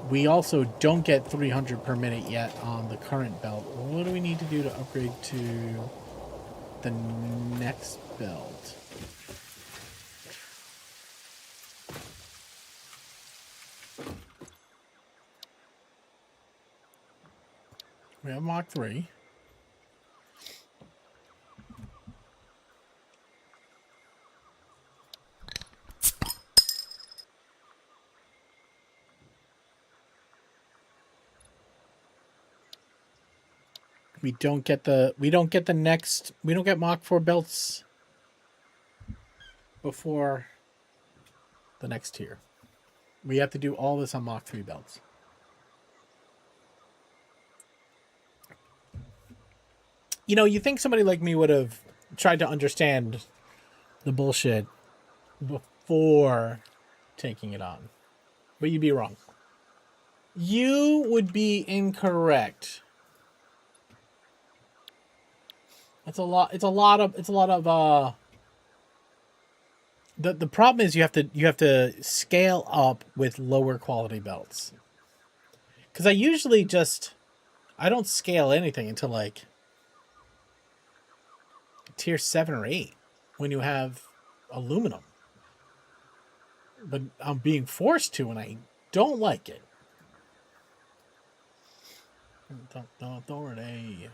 We also don't get 300 per minute yet on the current belt. What do we need to do to upgrade to the next belt? We have Mach 3. We don't get Mach 4 belts before the next tier. We have to do all this on Mach 3 belts. You know, you think somebody like me would have tried to understand the bullshit before taking it on. But you'd be wrong. You would be incorrect. It's a lot of the problem is you have to scale up with lower quality belts. Cuz I usually just I don't scale anything until like tier 7 or 8 when you have aluminum. But I'm being forced to, and I don't like it. Authority.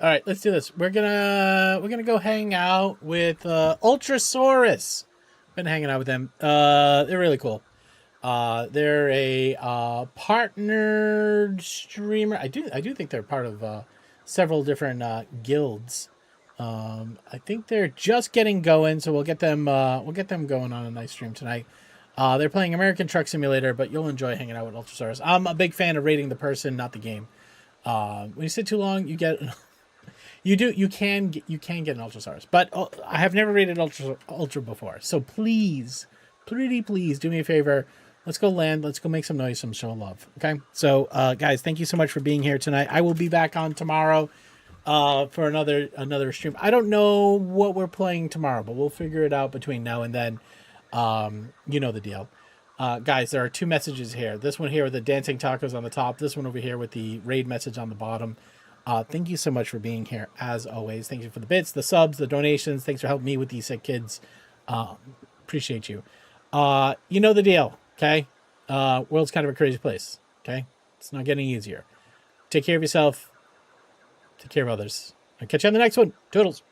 All right, let's do this. We're gonna go hang out with Ultrasaurus. Been hanging out with them. They're really cool. They're a partnered streamer. I do think they're part of several different guilds. I think they're just getting going, so we'll get them going on a nice stream tonight. They're playing American Truck Simulator, but you'll enjoy hanging out with Ultrasaurus. I'm a big fan of rating the person, not the game. When you sit too long, you get you can get an Ultrasaurus, but I have never rated Ultra before. So please, pretty please, do me a favor. Let's go land. Let's go make some noise, some show love. Okay. So guys, thank you so much for being here tonight. I will be back on tomorrow for another stream. I don't know what we're playing tomorrow, but we'll figure it out between now and then. You know the deal. Guys, there are 2 messages here. This one here with the dancing tacos on the top. This one over here with the raid message on the bottom. Thank you so much for being here, as always. Thank you for the bits, the subs, the donations. Thanks for helping me with these sick kids. Appreciate you. You know the deal, okay? World's kind of a crazy place, okay? It's not getting easier. Take care of yourself. Take care of others. I'll catch you on the next one. Toodles.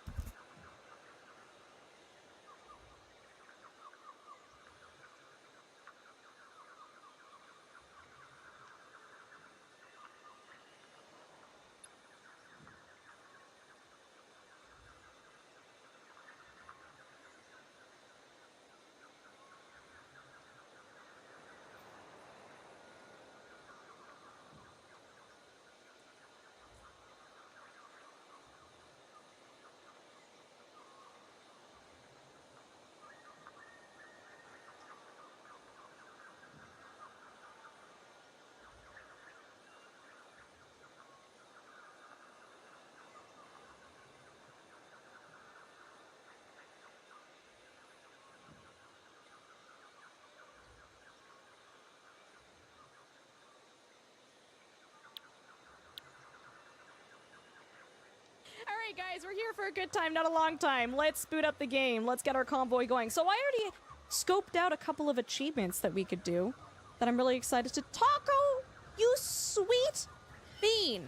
Alright guys, we're here for a good time, not a long time. Let's boot up the game. Let's get our convoy going. So I already scoped out a couple of achievements that we could do that I'm really excited to. Taco, you sweet bean.